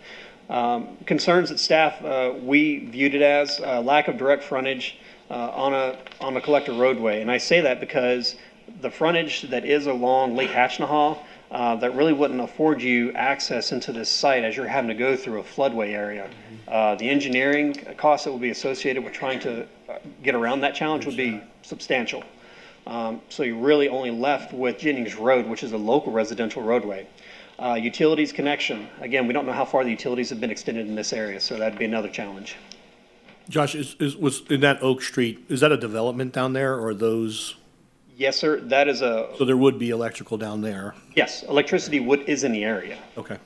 Concerns that staff, we viewed it as lack of direct frontage on a collector roadway. And I say that because the frontage that is along Lake Hatchnahaw, that really wouldn't afford you access into this site as you're having to go through a floodway area. The engineering costs that will be associated with trying to get around that challenge would be substantial. So you're really only left with Jennings Road, which is a local residential roadway. Utilities connection, again, we don't know how far the utilities have been extended in this area, so that'd be another challenge. Josh, was in that Oak Street, is that a development down there, or are those? Yes, sir, that is a... So there would be electrical down there? Yes, electricity is in the area. Okay.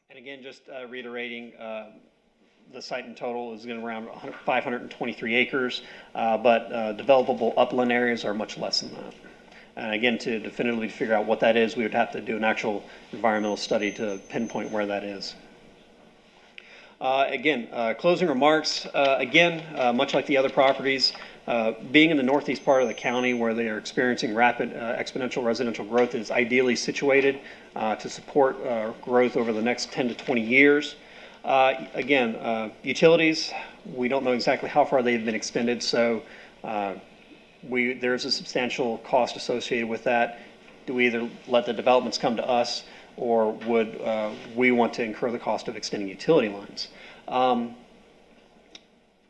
And again, just reiterating, the site in total is going to around 523 acres, but developable upland areas are much less than that. And again, to definitively figure out what that is, we would have to do an actual environmental study to pinpoint where that is. Again, closing remarks, much like the other properties, being in the northeast part of the county where they are experiencing rapid exponential residential growth is ideally situated to support growth over the next 10 to 20 years. Utilities, we don't know exactly how far they've been extended, so there's a substantial cost associated with that. Do we either let the developments come to us, or would we want to incur the cost of extending utility lines?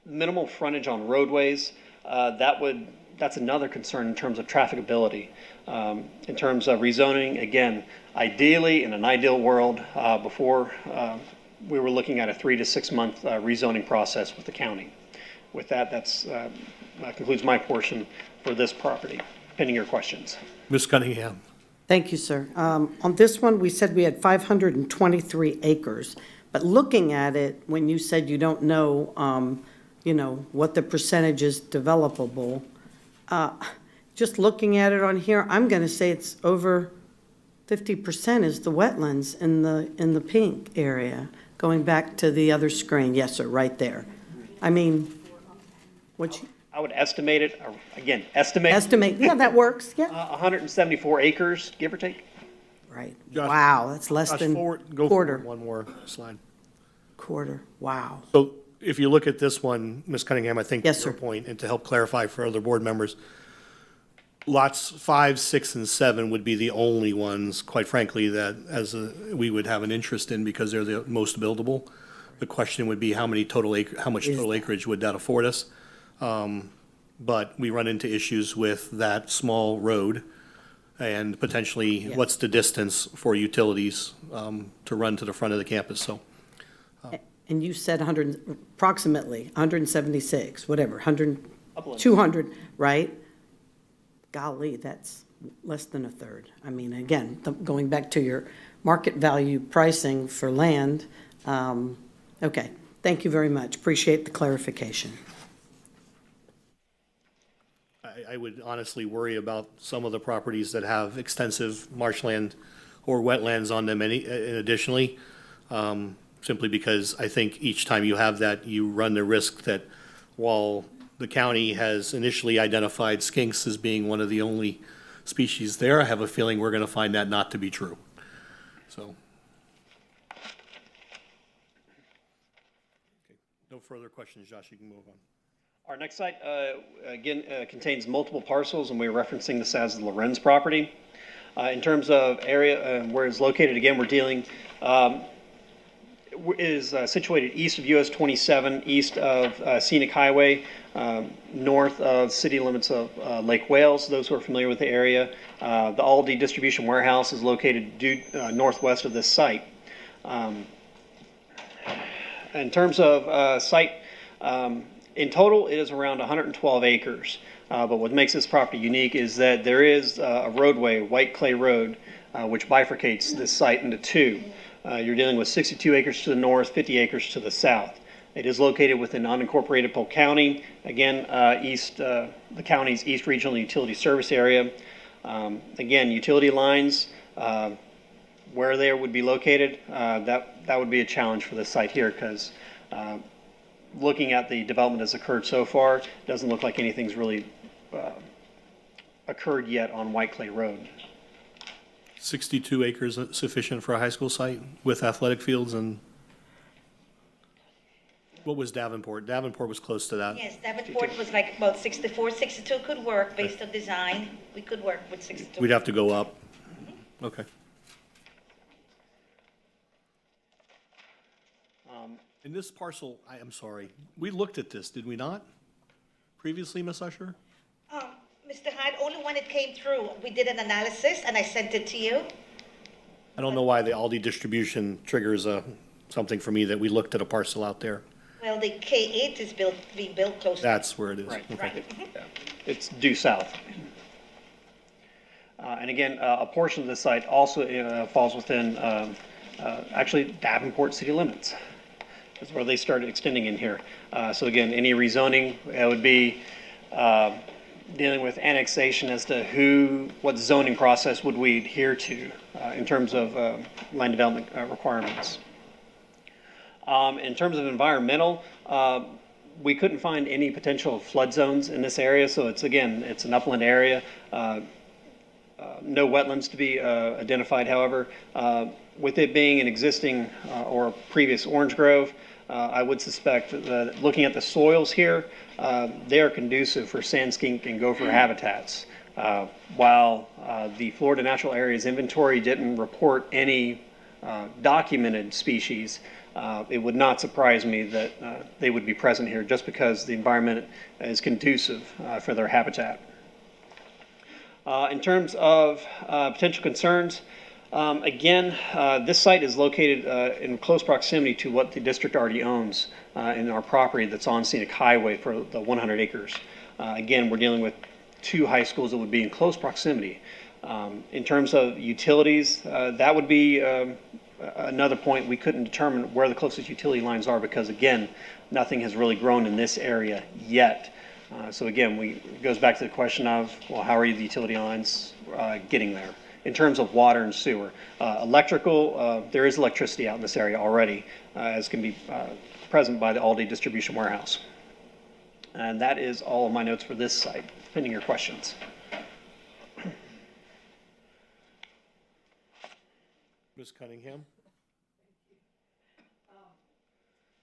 Minimal frontage on roadways, that's another concern in terms of trafficability. In terms of rezoning, again, ideally, in an ideal world, before we were looking at a 3 to 6 month rezoning process with the county. With that, that concludes my portion for this property, pending your questions. Ms. Cunningham. Thank you, sir. On this one, we said we had 523 acres, but looking at it, when you said you don't know, what the percentage is developable, just looking at it on here, I'm going to say it's over 50% is the wetlands in the pink area. Going back to the other screen, yes, sir, right there. I mean, I would estimate it, again, estimate. Estimate, yeah, that works, yeah. 174 acres, give or take. Right. Josh, Wow, that's less Josh, than go quarter. forward one more slide. Quarter, wow. So if you look at this one, Ms. Cunningham, I think Yes, your sir. point, and to help clarify for other board members, lots 5, 6, and 7 would be the only ones, quite frankly, that we would have an interest in because they're the most buildable. The question would be how much total acreage would that afford us? But we run into issues with that small road and potentially what's the distance for utilities to run to the front of the campus, so. and you said 100, approximately 176, whatever, 100, Upland. 200, right? Golly, that's less than a third. I mean, again, going back to your market value pricing for land, okay, thank you very much. Appreciate the clarification. I would honestly worry about some of the properties that have extensive marshland or wetlands on them additionally, simply because I think each time you have that, you run the risk that while the county has initially identified skinks as being one of the only species there, I have a feeling we're going to find that not to be true. So. Okay. No further questions, Josh, you can move on. Our next site, again, contains multiple parcels, and we're referencing this as the Lorenz property. In terms of area where it's located, again, we're dealing, is situated east of US 27, east of Scenic Highway, north of city limits of Lake Wales, those who are familiar with the area. The Aldi distribution warehouse is located due northwest of this site. In terms of site, in total, it is around 112 acres. But what makes this property unique is that there is a roadway, White Clay Road, which bifurcates this site into two. You're dealing with 62 acres to the north, 50 acres to the south. It is located within unincorporated Polk County, again, the county's East Regional Utility Service Area. Again, utility lines, where they would be located, that would be a challenge for this site here because looking at the development that's occurred so far, it doesn't look like anything's really occurred yet on White Clay Road. 62 acres sufficient for a high school site with athletic fields, and what was Davenport? Davenport was close to that. Yes, Davenport was like about 64, 62 could work based on design. We could work with 62. We'd have to go up. Okay. In this parcel, I'm sorry, we looked at this, did we not? Previously, Ms. Usher? Mr. Hyde, only when it came through, we did an analysis and I sent it to you. I don't know why the Aldi distribution triggers something for me that we looked at a parcel out there. Well, the K8 is being built close. That's where it is. Right, Okay. Right. Yeah. It's due south. And again, a portion of the site also falls within, actually, Davenport city limits. That's where they started extending in here. So again, any rezoning would be dealing with annexation as to what zoning process would we adhere to in terms of land development requirements. In terms of environmental, we couldn't find any potential flood zones in this area. So it's an upland area. No wetlands to be identified, however. With it being an existing or previous orange grove, I would suspect that looking at the soils here, they are conducive for sand skink and gopher habitats. While the Florida Natural Areas Inventory didn't report any documented species, it would not surprise me that they would be present here just because the environment is conducive for their habitat. In terms of potential concerns, again, this site is located in close proximity to what the district already owns in our property that's on Scenic Highway for the 100 acres. Again, we're dealing with two high schools that would be in close proximity. In terms of utilities, that would be another point. We couldn't determine where the closest utility lines are because, again, nothing has really grown in this area yet. So again, it goes back to the question of, well, how are the utility lines getting there? In terms of water and sewer. Electrical, there is electricity out in this area already, as can be present by the Aldi distribution warehouse. And that is all of my notes for this site, pending your questions. Ms. Cunningham?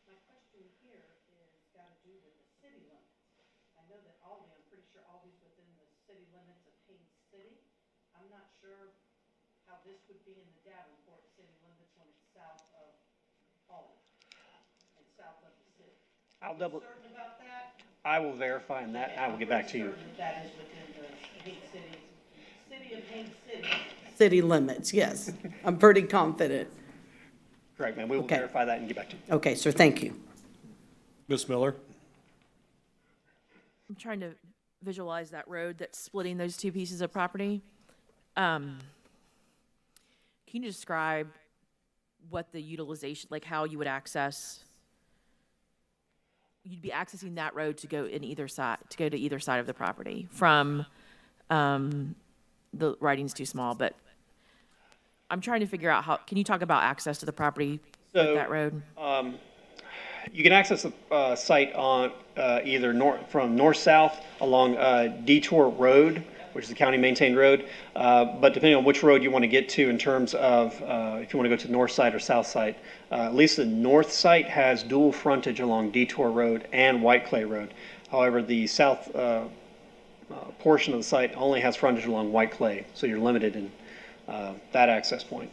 My question here is got to do with the city limits. I know that Aldi, I'm pretty sure Aldi's within the city limits of Haines City. I'm not sure how this would be in the Davenport city limits when it's south of Aldi and south of the city. I'll double. Certain about that? I will verify and that I will get back to you. That is within the Haines City of Haines City. City limits, yes. I'm pretty confident. Correct, ma'am. We will Okay. verify that and get back to you. Okay, sir, thank you. Ms. Miller? I'm trying to visualize that road that's splitting those two pieces of property. Can you describe what the utilization, like how you would access? You'd be accessing that road to go in either side, to go to either side of the property from, the writing's too small, but I'm trying to figure out how, can you talk about access to the property with that road? You can access the site on either from north-south along Detour Road, which is the county-maintained road, but depending on which road you want to get to in terms of if you want to go to the north side or south side, at least the north site has dual frontage along Detour Road and White Clay Road. However, the south portion of the site only has frontage along White Clay, so you're limited in that access point.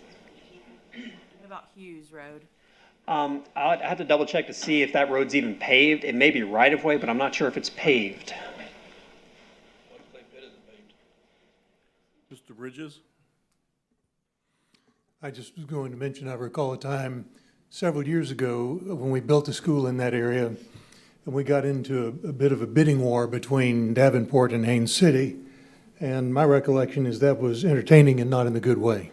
What about Hughes Road? I'd have to double check to see if that road's even paved. It may be right of way, but I'm not sure if it's paved. Mr. Bridges? I just was going to mention, I recall a time several years ago when we built a school in that area, and we got into a bit of a bidding war between Davenport and Haines City. And my recollection is that was entertaining and not in a good way.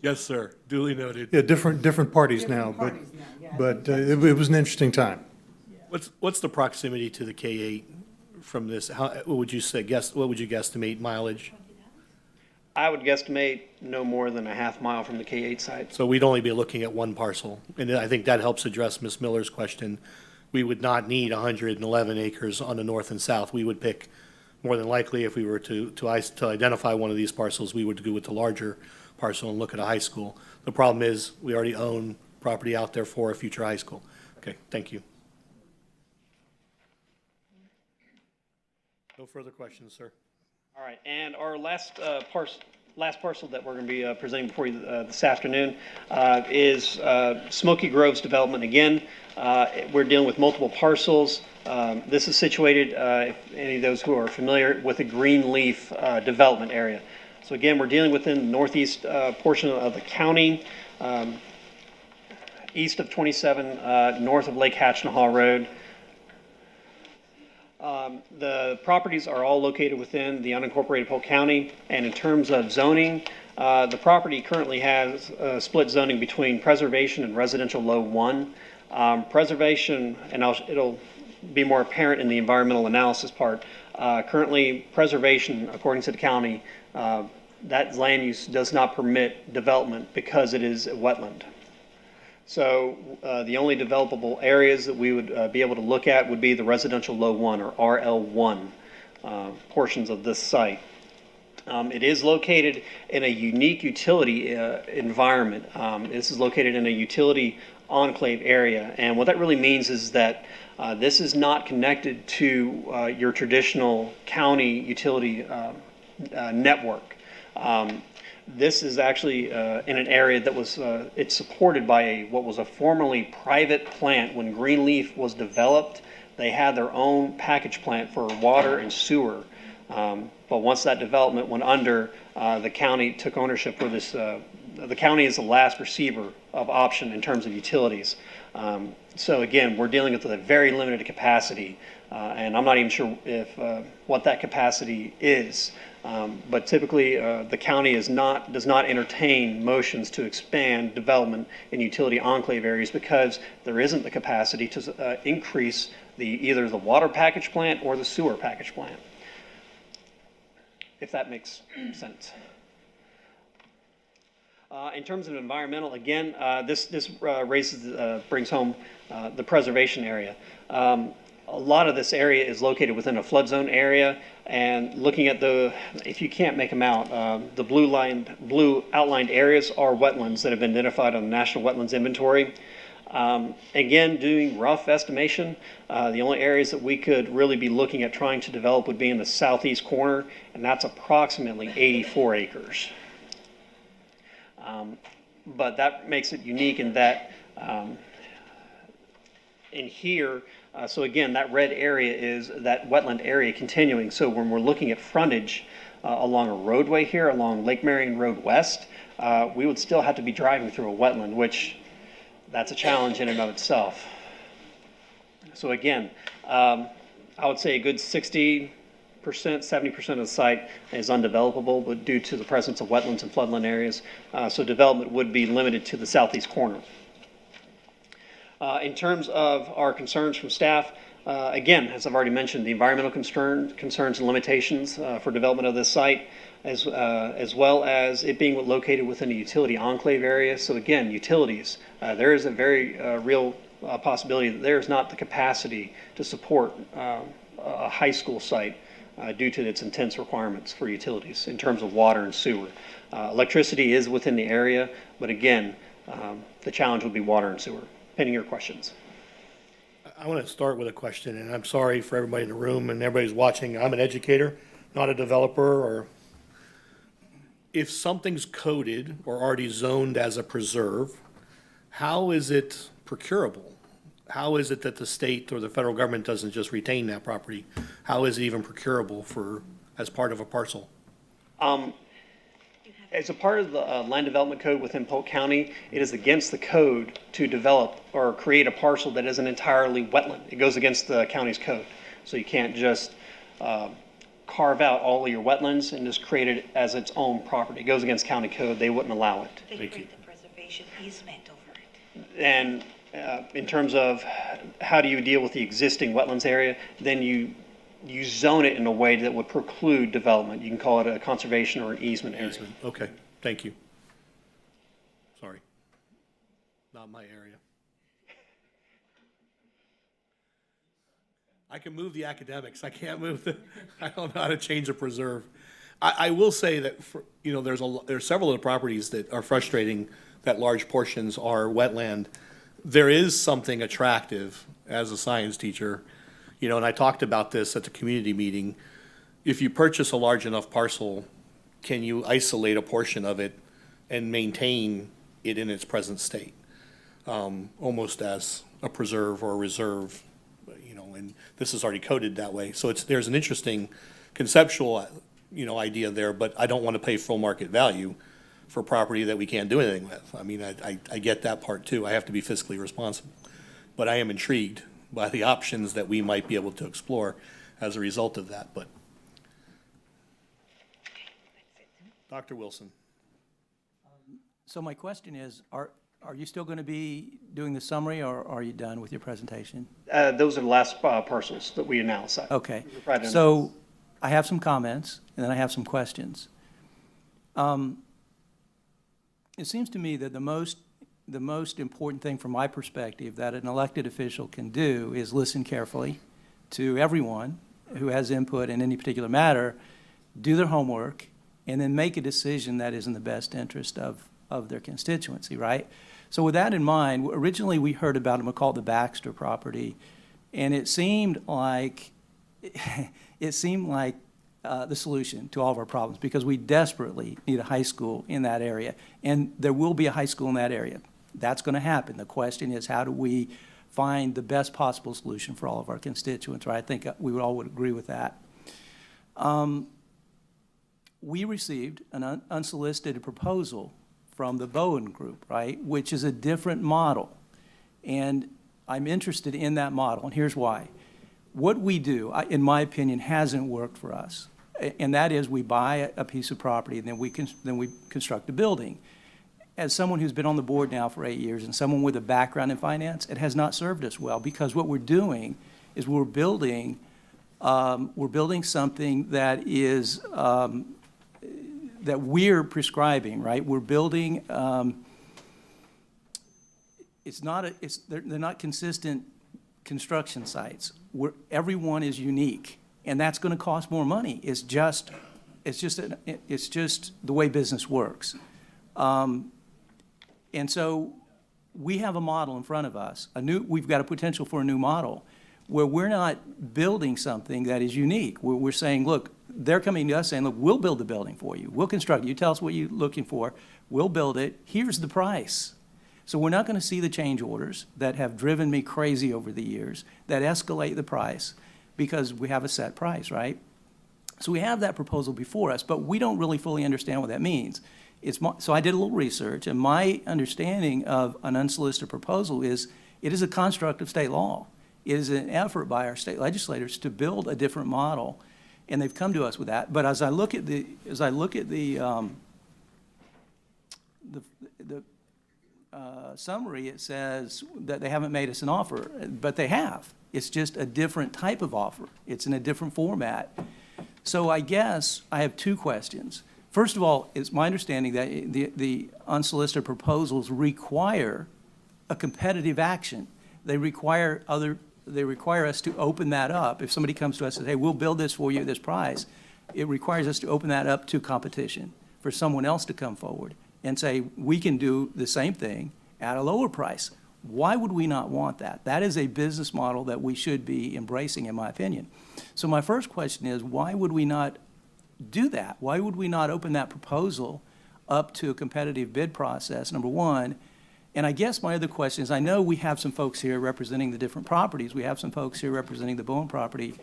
Yes, sir. Duly noted. Yeah, different parties now, but it was an interesting time. What's the proximity to the K-8 from this? What would you say, what would you guesstimate mileage? I would guesstimate no more than a half mile from the K-8 site. So we'd only be looking at one parcel. And I think that helps address Ms. Miller's question. We would not need 111 acres on the north and south. We would pick, more than likely, if we were to identify one of these parcels, we would go with the larger parcel and look at a high school. The problem is, we already own property out there for a future high school. Okay, thank you. No further questions, sir. All right, and our last parcel that we're going to be presenting before you this afternoon is Smoky Groves development. Again, we're dealing with multiple parcels. This is situated, if any of those who are familiar, with the Greenleaf development area. So again, we're dealing within the northeast portion of the county, east of 27, north of Lake Hatchinahaw Road. The properties are all located within the unincorporated Polk County, and in terms of zoning, the property currently has split zoning between preservation and residential low 1. Preservation, and it'll be more apparent in the environmental analysis part. Currently, preservation, according to the county, that land use does not permit development because it is a wetland. So the only developable areas that we would be able to look at would be the residential low 1 or RL1 portions of this site. It is located in a unique utility environment. This is located in a utility enclave area, and what that really means is that this is not connected to your traditional county utility network. This is actually in an area that was, it's supported by what was a formerly private plant. When Greenleaf was developed, they had their own package plant for water and sewer. But once that development went under, the county took ownership for this. The county is the last receiver of option in terms of utilities. So again, we're dealing with a very limited capacity, and I'm not even sure if what that capacity is. But typically, the county does not entertain motions to expand development in utility enclave areas because there isn't the capacity to increase either the water package plant or the sewer package plant, if that makes sense. In terms of environmental, again, this brings home the preservation area. A lot of this area is located within a flood zone area, and looking at if you can't make them out, the blue outlined areas are wetlands that have been identified on the National Wetlands Inventory. Again, doing rough estimation, the only areas that we could really be looking at trying to develop would be in the southeast corner, and that's approximately 84 acres. But that makes it unique in that in here, so again, that red area is that wetland area continuing. So when we're looking at frontage, along a roadway here, along Lake Marion Road West, we would still have to be driving through a wetland, which that's a challenge in and of itself. So again, I would say a good 60%, 70% of the site is undevelopable, but due to the presence of wetlands and floodland areas, so development would be limited to the southeast corner. In terms of our concerns from staff, again, as I've already mentioned, the environmental concerns and limitations for development of this site, as well as it being located within a utility enclave area. So again, utilities, there is a very real possibility that there is not the capacity to support a high school site due to its intense requirements for utilities in terms of water and sewer. Electricity is within the area, but again, the challenge would be water and sewer. Pending your questions. I want to start with a question, and I'm sorry for everybody in the room and everybody's watching. I'm an educator, not a developer. Or if something's coded or already zoned as a preserve, how is it procurable? How is it that the state or the federal government doesn't just retain that property? How is it even procurable as part of a parcel? As a part of the land development code within Polk County, it is against the code to develop or create a parcel that isn't entirely wetland. It goes against the county's code. So you can't just carve out all of your wetlands and just create it as its own property. It goes against county code. They wouldn't allow it. They create the preservation easement over it. And in terms of how do you deal with the existing wetlands area, then you zone it in a way that would preclude development. You can call it a conservation or an easement area. Okay, thank you. Sorry. Not my area. I can move the academics. I can't move I don't know how to change a preserve. I will say that, there's several of the properties that are frustrating that large portions are wetland. There is something attractive as a science teacher, and I talked about this at the community meeting. If you purchase a large enough parcel, can you isolate a portion of it and maintain it in its present state? Almost as a preserve or a reserve, and this is already coded that way. So there's an interesting conceptual, idea there, but I don't want to pay full market value for property that we can't do anything with. I mean, I get that part too. I have to be fiscally responsible. But I am intrigued by the options that we might be able to explore as a result of that. But Dr. Wilson. So my question is, are you still going to be doing the summary, or are you done with your presentation? Those are the last parcels that we announced. Okay. So I have some comments, and then I have some questions. It seems to me that the most important thing from my perspective that an elected official can do is listen carefully to everyone who has input in any particular matter, do their homework, and then make a decision that is in the best interest of their constituency, right? So with that in mind, originally we heard about we call it the Baxter property, and it seemed like the solution to all of our problems, because we desperately need a high school in that area, and there will be a high school in that area. That's going to happen. The question is, how do we find the best possible solution for all of our constituents, right? I think we all would agree with that. We received an unsolicited proposal from the Bowen Group, right, which is a different model. And I'm interested in that model, and here's why. What we do, in my opinion, hasn't worked for us. And that is, we buy a piece of property and then we construct a building. As someone who's been on the board now for 8 years and someone with a background in finance, it has not served us well, because what we're doing is we're building something that is that we're prescribing, right? We're building. They're not consistent construction sites. Everyone is unique, and that's going to cost more money. It's just the way business works. And so we have a model in front of us. We've got a potential for a new model where we're not building something that is unique. We're saying, look, they're coming to us saying, look, we'll build the building for you. We'll construct it. You tell us what you're looking for. We'll build it. Here's the price. So we're not going to see the change orders that have driven me crazy over the years that escalate the price, because we have a set price, right? So we have that proposal before us, but we don't really fully understand what that means. So I did a little research, and my understanding of an unsolicited proposal is it is a construct of state law. It is an effort by our state legislators to build a different model, and they've come to us with that. But as I look at the summary, it says that they haven't made us an offer, but they have. It's just a different type of offer. It's in a different format. So I guess I have two questions. First of all, it's my understanding that the unsolicited proposals require a competitive action. They require us to open that up. If somebody comes to us and says, hey, we'll build this for you at this price, it requires us to open that up to competition for someone else to come forward and say, we can do the same thing at a lower price. Why would we not want that? That is a business model that we should be embracing, in my opinion. So my first question is, why would we not do that? Why would we not open that proposal up to a competitive bid process, number one? And I guess my other question is, I know we have some folks here representing the different properties. We have some folks here representing the Bowen property.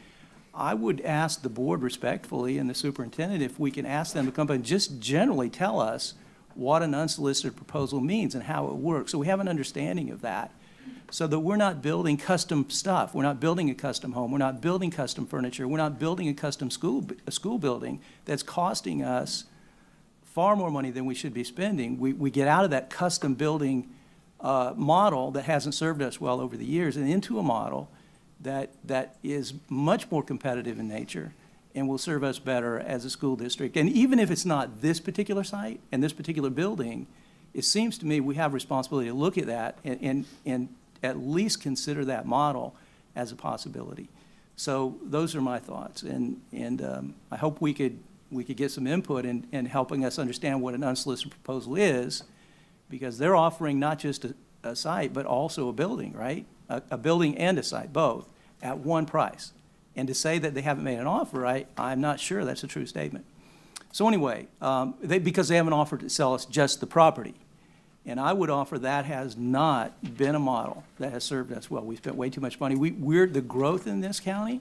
I would ask the board respectfully and the superintendent if we can ask them to come and just generally tell us what an unsolicited proposal means and how it works, so we have an understanding of that, so that we're not building custom stuff. We're not building a custom home. We're not building custom furniture. We're not building a custom school building that's costing us far more money than we should be spending. We get out of that custom building model that hasn't served us well over the years and into a model that is much more competitive in nature and will serve us better as a school district. And even if it's not this particular site and this particular building, it seems to me we have responsibility to look at that and at least consider that model as a possibility. So those are my thoughts, and I hope we could get some input in helping us understand what an unsolicited proposal is, because they're offering not just a site, but also a building, right? A building and a site, both, at one price. And to say that they haven't made an offer, I'm not sure that's a true statement. So anyway, because they haven't offered to sell us just the property. And I would offer that has not been a model that has served us well. We spent way too much money. We're the growth in this county,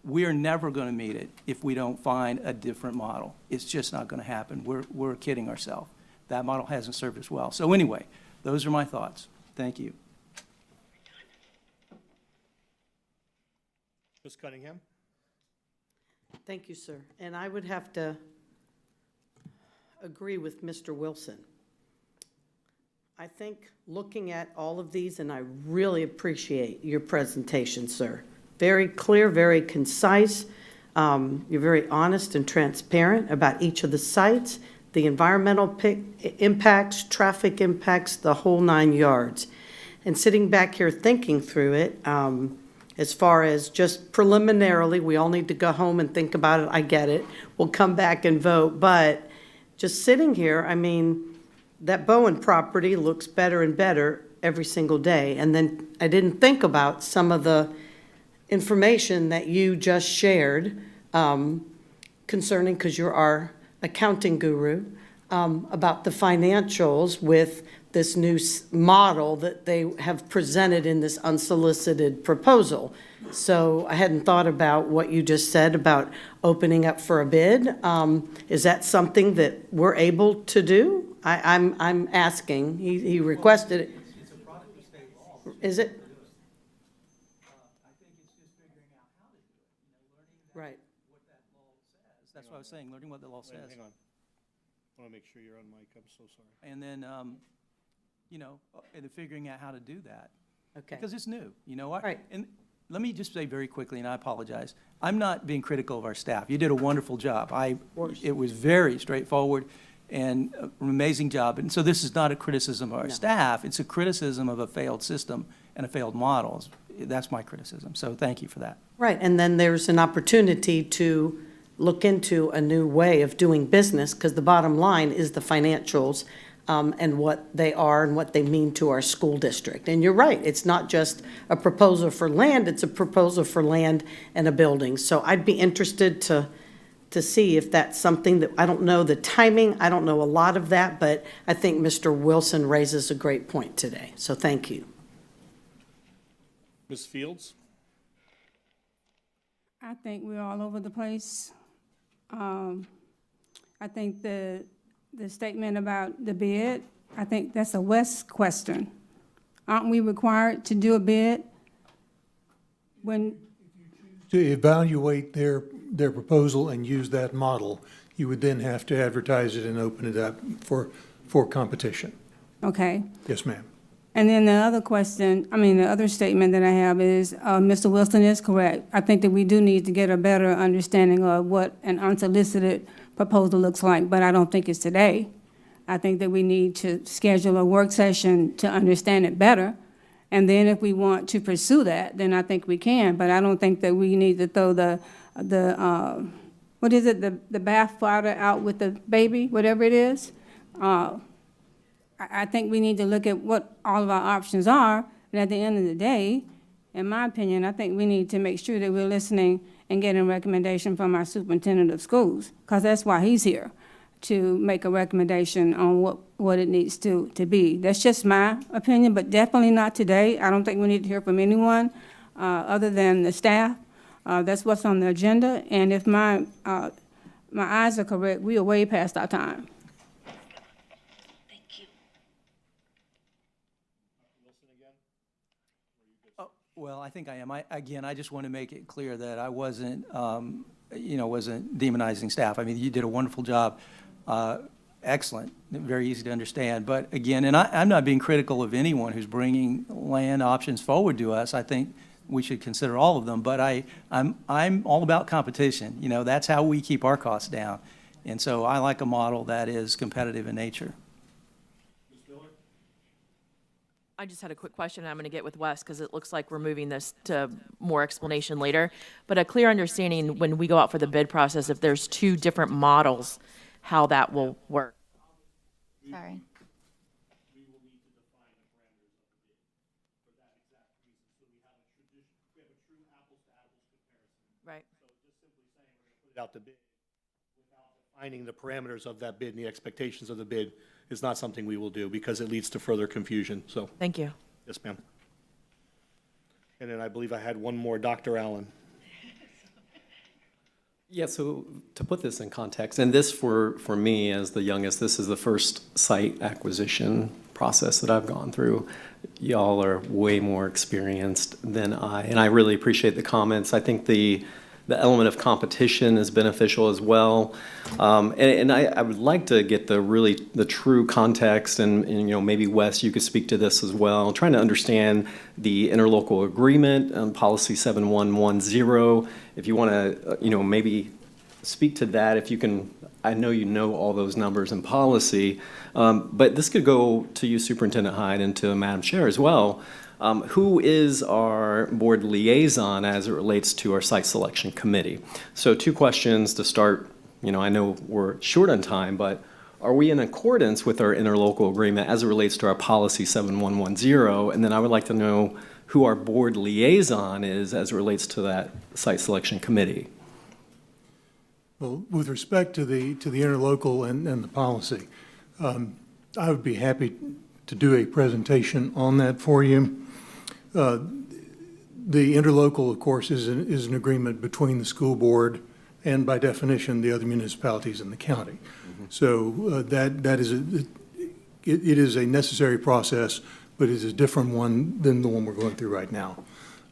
we are never going to meet it if we don't find a different model. It's just not going to happen. We're kidding ourselves. That model hasn't served us well. So anyway, those are my thoughts. Thank you. Ms. Cunningham? Thank you, sir. And I would have to agree with Mr. Wilson. I think looking at all of these, and I really appreciate your presentation, sir. Very clear, very concise. You're very honest and transparent about each of the sites, the environmental impacts, traffic impacts, the whole 9 yards. And sitting back here thinking through it, as far as just preliminarily, we all need to go home and think about it. I get it. We'll come back and vote. But just sitting here, I mean, that Bowen property looks better and better every single day. And then I didn't think about some of the information that you just shared concerning, because you're our accounting guru, about the financials with this new model that they have presented in this unsolicited proposal. So I hadn't thought about what you just said about opening up for a bid. Is that something that we're able to do? I'm asking. He requested it. It's a product of state law. Is it? I think it's just figuring out how to do it. Learning Right. what that law says. That's what I was saying, learning what the law says. Hang on. I want to make sure you're on mic. I'm so sorry. And then, and then figuring out how to do that. Okay. Because it's new, Right. And let me just say very quickly, and I apologize, I'm not being critical of our staff. You did a wonderful job. It was very straightforward and an amazing job. And so this is not a criticism of our staff. It's a criticism of a failed system and a failed model. That's my criticism. So thank you for that. Right, and then there's an opportunity to look into a new way of doing business, because the bottom line is the financials and what they are and what they mean to our school district. And you're right, it's not just a proposal for land, it's a proposal for land and a building. So I'd be interested to see if that's something that, I don't know the timing, I don't know a lot of that, but I think Mr. Wilson raises a great point today. So thank you. Ms. Fields? I think we're all over the place. I think the statement about the bid, I think that's a West question. Aren't we required to do a bid? When, To evaluate their proposal and use that model, you would then have to advertise it and open it up for competition. okay. Yes, ma'am. And then the other question, the other statement that I have is, Mr. Wilson is correct. I think that we do need to get a better understanding of what an unsolicited proposal looks like, but I don't think it's today. I think that we need to schedule a work session to understand it better. And then if we want to pursue that, then I think we can. But I don't think that we need to throw the what is it, the bath water out with the baby, whatever it is. I think we need to look at what all of our options are, and at the end of the day, in my opinion, I think we need to make sure that we're listening and getting a recommendation from our superintendent of schools, because that's why he's here, to make a recommendation on what it needs to be. That's just my opinion, but definitely not today. I don't think we need to hear from anyone other than the staff. That's what's on the agenda, and if my eyes are correct, we are way past our time. Well, I think I am. I just want to make it clear that I wasn't demonizing staff. I mean, you did a wonderful job. Excellent, very easy to understand. But again, and I'm not being critical of anyone who's bringing land options forward to us. I think we should consider all of them. But I'm all about competition. That's how we keep our costs down. And so I like a model that is competitive in nature. I just had a quick question, and I'm going to get with Wes because it looks like we're moving this to more explanation later. But a clear understanding when we go out for the bid process, if there's two different models, how that will work. Sorry. Right. Put out the bid without defining the parameters of that bid and the expectations of the bid is not something we will do because it leads to further confusion. So, thank you. Yes, ma'am. And then I believe I had one more, Dr. Allen. Yeah, so to put this in context, and this for me as the youngest, this is the first site acquisition process that I've gone through. Y'all are way more experienced than I, and I really appreciate the comments. I think the element of competition is beneficial as well. And I would like to get the true context, and maybe Wes, you could speak to this as well, trying to understand the interlocal agreement, policy 7110. If you want to, maybe speak to that, if you can. I know you know all those numbers and policy, but this could go to you, Superintendent Hyde, and to Madam Chair as well. Who is our board liaison as it relates to our site selection committee? So 2 questions to start. I know we're short on time, but are we in accordance with our interlocal agreement as it relates to our policy 7110? And then I would like to know who our board liaison is as it relates to that site selection committee. Well, with respect to the interlocal and the policy, I would be happy to do a presentation on that for you. The interlocal, of course, is an agreement between the school board and, by definition, the other municipalities in the county. Mm-hmm. So that is it is a necessary process, but it is a different one than the one we're going through right now,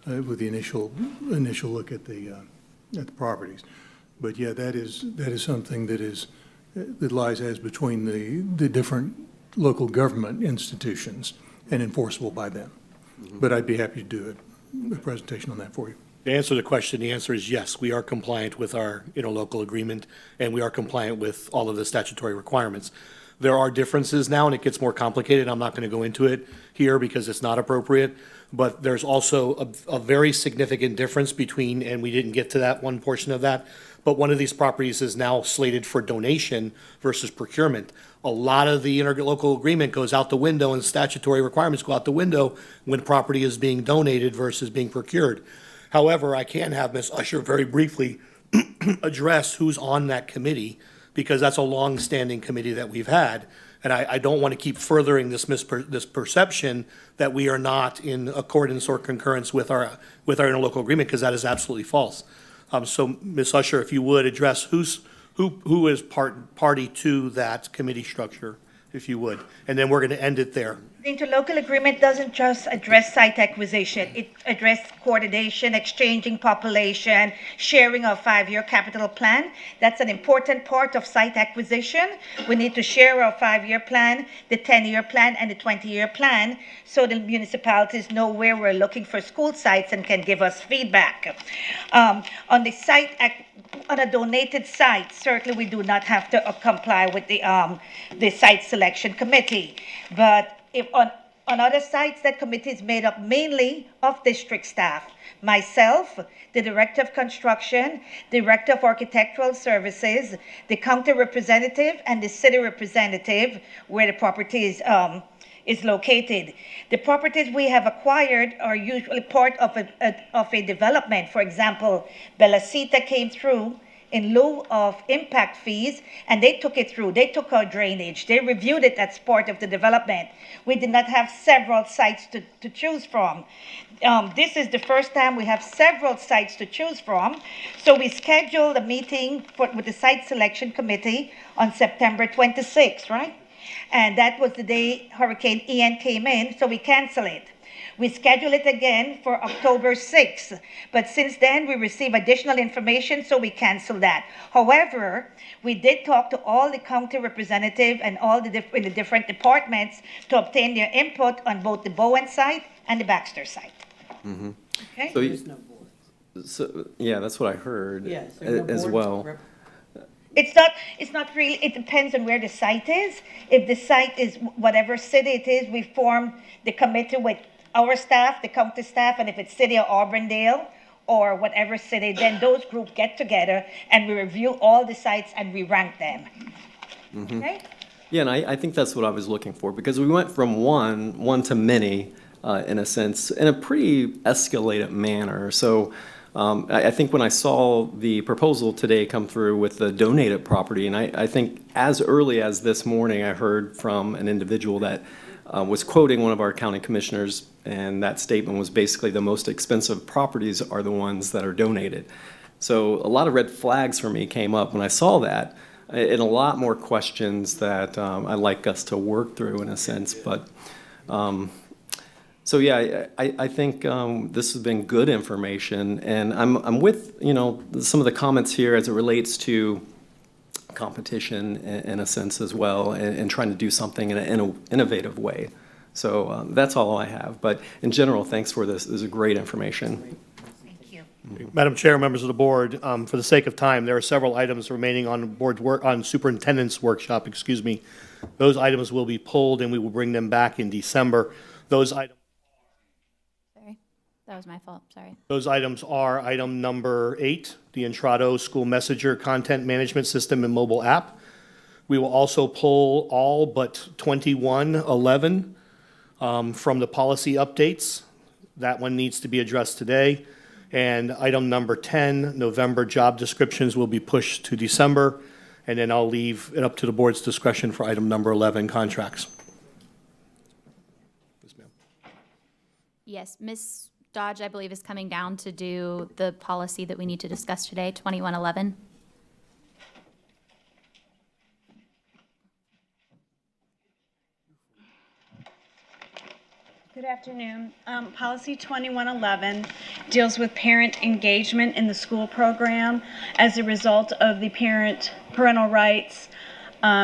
with the initial look at the properties. But yeah, that is something that lies as between the different local government institutions and enforceable by them. Mm-hmm. But I'd be happy to do a presentation on that for you. To answer the question, the answer is yes, we are compliant with our interlocal agreement, and we are compliant with all of the statutory requirements. There are differences now, and it gets more complicated. I'm not going to go into it here because it's not appropriate, but there's also a very significant difference between, and we didn't get to that one portion of that, but one of these properties is now slated for donation versus procurement. A lot of the interlocal agreement goes out the window and statutory requirements go out the window when property is being donated versus being procured. However, I can have Ms. Usher very briefly address who's on that committee, because that's a long-standing committee that we've had. And I don't want to keep furthering this perception that we are not in accordance or concurrence with our interlocal agreement, because that is absolutely false. So Ms. Usher, if you would address Who is party to that committee structure, if you would? And then we're going to end it there. The interlocal agreement doesn't just address site acquisition. It addresses coordination, exchanging population, sharing of 5-year capital plan. That's an important part of site acquisition. We need to share our 5-year plan, the 10-year plan, and the 20-year plan, so the municipalities know where we're looking for school sites and can give us feedback. On a donated site, certainly we do not have to comply with the site selection committee. But if on other sites, that committee is made up mainly of district staff. Myself, the Director of Construction, Director of Architectural Services, the county representative, and the city representative, where the property is located. The properties we have acquired are usually part of a development. For example, Belacita came through in lieu of impact fees, and they took it through. They took our drainage. They reviewed it as part of the development. We did not have several sites to choose from. This is the first time we have several sites to choose from. So we scheduled a meeting with the site selection committee on September 26th, right? And that was the day Hurricane Ian came in, so we canceled it. We scheduled it again for October 6th, but since then we received additional information, so we canceled that. However, we did talk to all the county representatives and all the different departments to obtain their input on both the Bowen site and the Baxter site. Mm-hmm. Okay? So, yeah, that's what I heard Yes, there are no as boards well. It's not really, it depends on where the site is. If the site is whatever city it is, we form the committee with our staff, the county staff, and if it's City of Auburndale or whatever city, then those groups get together and we review all the sites and we rank them. Mm-hmm. Okay? Yeah, and I think that's what I was looking for, because we went from one to many, in a sense, in a pretty escalated manner. So I think when I saw the proposal today come through with the donated property, and I think as early as this morning, I heard from an individual that was quoting one of our county commissioners, and that statement was basically the most expensive properties are the ones that are donated. So a lot of red flags for me came up when I saw that, and a lot more questions that I'd like us to work through in a sense. But so yeah, I think this has been good information, and I'm with some of the comments here as it relates to competition in a sense as well, and trying to do something in an innovative way. So that's all I have. But in general, thanks for this. This is great information. Thank you. Madam Chair, members of the board, for the sake of time, there are several items remaining on the board's work, on superintendent's workshop, excuse me. Those items will be pulled and we will bring them back in December. Those items. Sorry, that was my fault, sorry. Those items are item number 8, the Intrado School Messenger Content Management System and Mobile App. We will also pull all but 2111 from the policy updates. That one needs to be addressed today. And item number 10, November job descriptions, will be pushed to December. And then I'll leave it up to the board's discretion for item number 11, contracts. Yes, ma'am. Yes, Ms. Dodge, I believe, is coming down to do the policy that we need to discuss today, 2111. Good afternoon. Policy 2111 deals with parent engagement in the school program as a result of the parental rights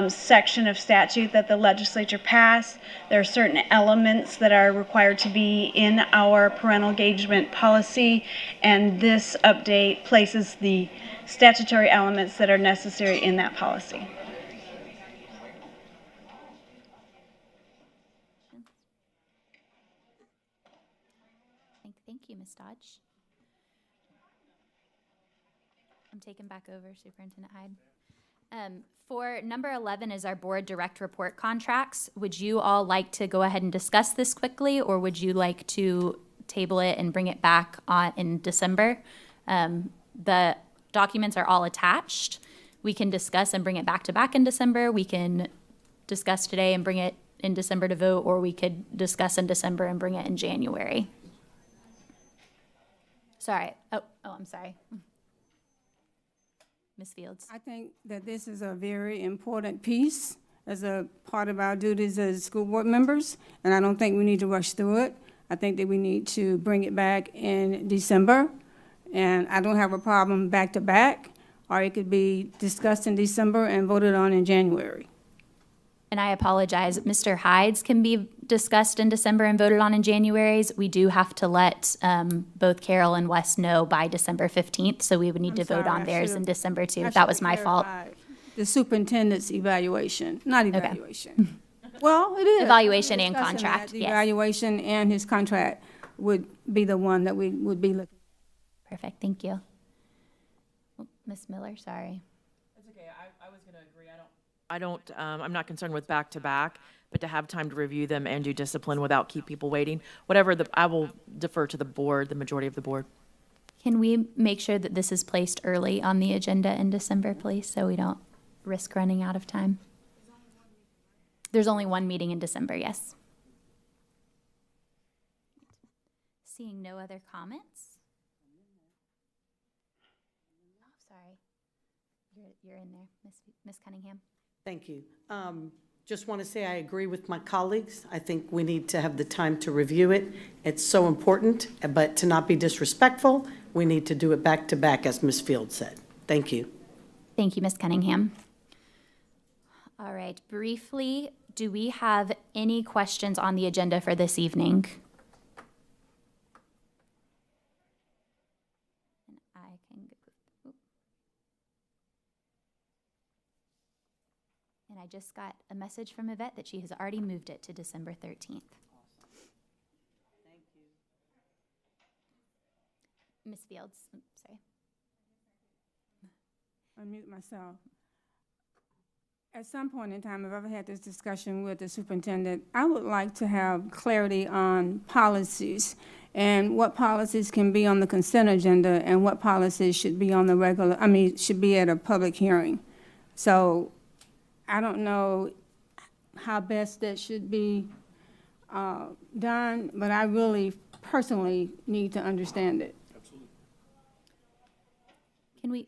section of statute that the legislature passed. There are certain elements that are required to be in our parental engagement policy, and this update places the statutory elements that are necessary in that policy. Thank you, Ms. Dodge. I'm taking back over, Superintendent Hyde. For number 11 is our board direct report contracts. Would you all like to go ahead and discuss this quickly, or would you like to table it and bring it back in December? The documents are all attached. We can discuss and bring it back to back in December. We can discuss today and bring it in December to vote, or we could discuss in December and bring it in January. Sorry. Oh, I'm sorry. Ms. Fields? I think that this is a very important piece as a part of our duties as school board members, and I don't think we need to rush through it. I think that we need to bring it back in December, and I don't have a problem back to back, or it could be discussed in December and voted on in January. And I apologize, Mr. Hyde's can be discussed in December and voted on in January's. We do have to let both Carol and Wes know by December 15th, so we would need to vote on theirs in December too. That was my fault. The superintendent's evaluation, not evaluation. Well, it is. Evaluation and Discussing that, contract, The yes. evaluation and his contract would be the one that we would be looking. Perfect, thank you. Ms. Miller, sorry. That's okay, I was gonna agree, I'm not concerned with back-to-back, but to have time to review them and do discipline without keep people waiting, I will defer to the board, the majority of the board. Can we make sure that this is placed early on the agenda in December, please, so we don't risk running out of time? There's only one meeting in December, yes. Seeing no other comments? Oh, sorry. You're in there, Ms. Cunningham. Thank you. Just want to say I agree with my colleagues. I think we need to have the time to review it. It's so important, but to not be disrespectful, we need to do it back to back, as Ms. Field said. Thank you. Thank you, Ms. Cunningham. All right, briefly, do we have any questions on the agenda for this evening? And I can go. And I just got a message from Yvette that she has already moved it to December 13th. Thank you. Ms. Fields, sorry. Unmute myself. At some point in time, if I've ever had this discussion with the superintendent, I would like to have clarity on policies and what policies can be on the consent agenda and what policies should be on the should be at a public hearing. So I don't know how best that should be done, but I really personally need to understand it. Absolutely. Can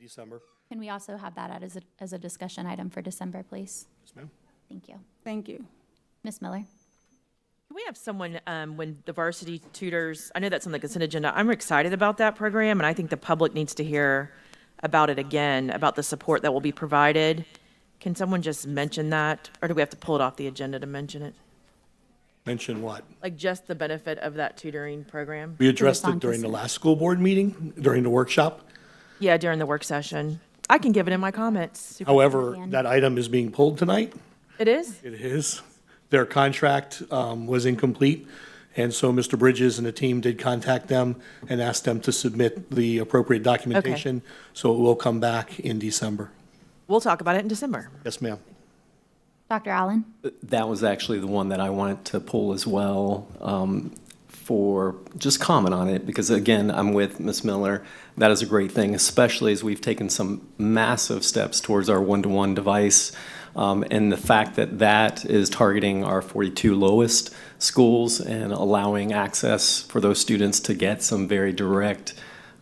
December. Can we also have that as a discussion item for December, please? Yes, ma'am. Thank you. Thank you. Ms. Miller? Can we have someone, when the varsity tutors, I know that's on the consent agenda, I'm excited about that program, and I think the public needs to hear about it again, about the support that will be provided. Can someone just mention that, or do we have to pull it off the agenda to mention it? Mention what? Like just the benefit of that tutoring program? We addressed it during the last school board meeting, during the workshop. Yeah, during the work session. I can give it in my comments. However, that item is being pulled tonight. It is? It is. Their contract was incomplete, and so Mr. Bridges and the team did contact them and asked them to submit the appropriate documentation. So it will come back in December. We'll talk about it in December. Yes, ma'am. Dr. Allen? That was actually the one that I wanted to pull as well, for just comment on it, because again, I'm with Ms. Miller. That is a great thing, especially as we've taken some massive steps towards our one-to-one device. And the fact that that is targeting our 42 lowest schools and allowing access for those students to get some very direct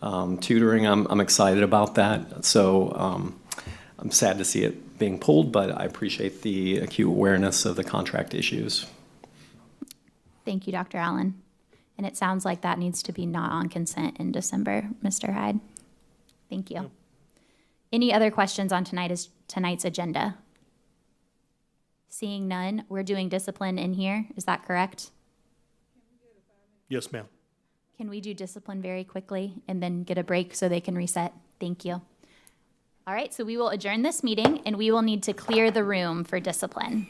tutoring, I'm excited about that. So I'm sad to see it being pulled, but I appreciate the acute awareness of the contract issues. Thank you, Dr. Allen. And it sounds like that needs to be not on consent in December, Mr. Hyde. Thank you. Any other questions on tonight's agenda? Seeing none, we're doing discipline in here. Is that correct? Yes, ma'am. Can we do discipline very quickly and then get a break so they can reset? Thank you. All right, so we will adjourn this meeting and we will need to clear the room for discipline.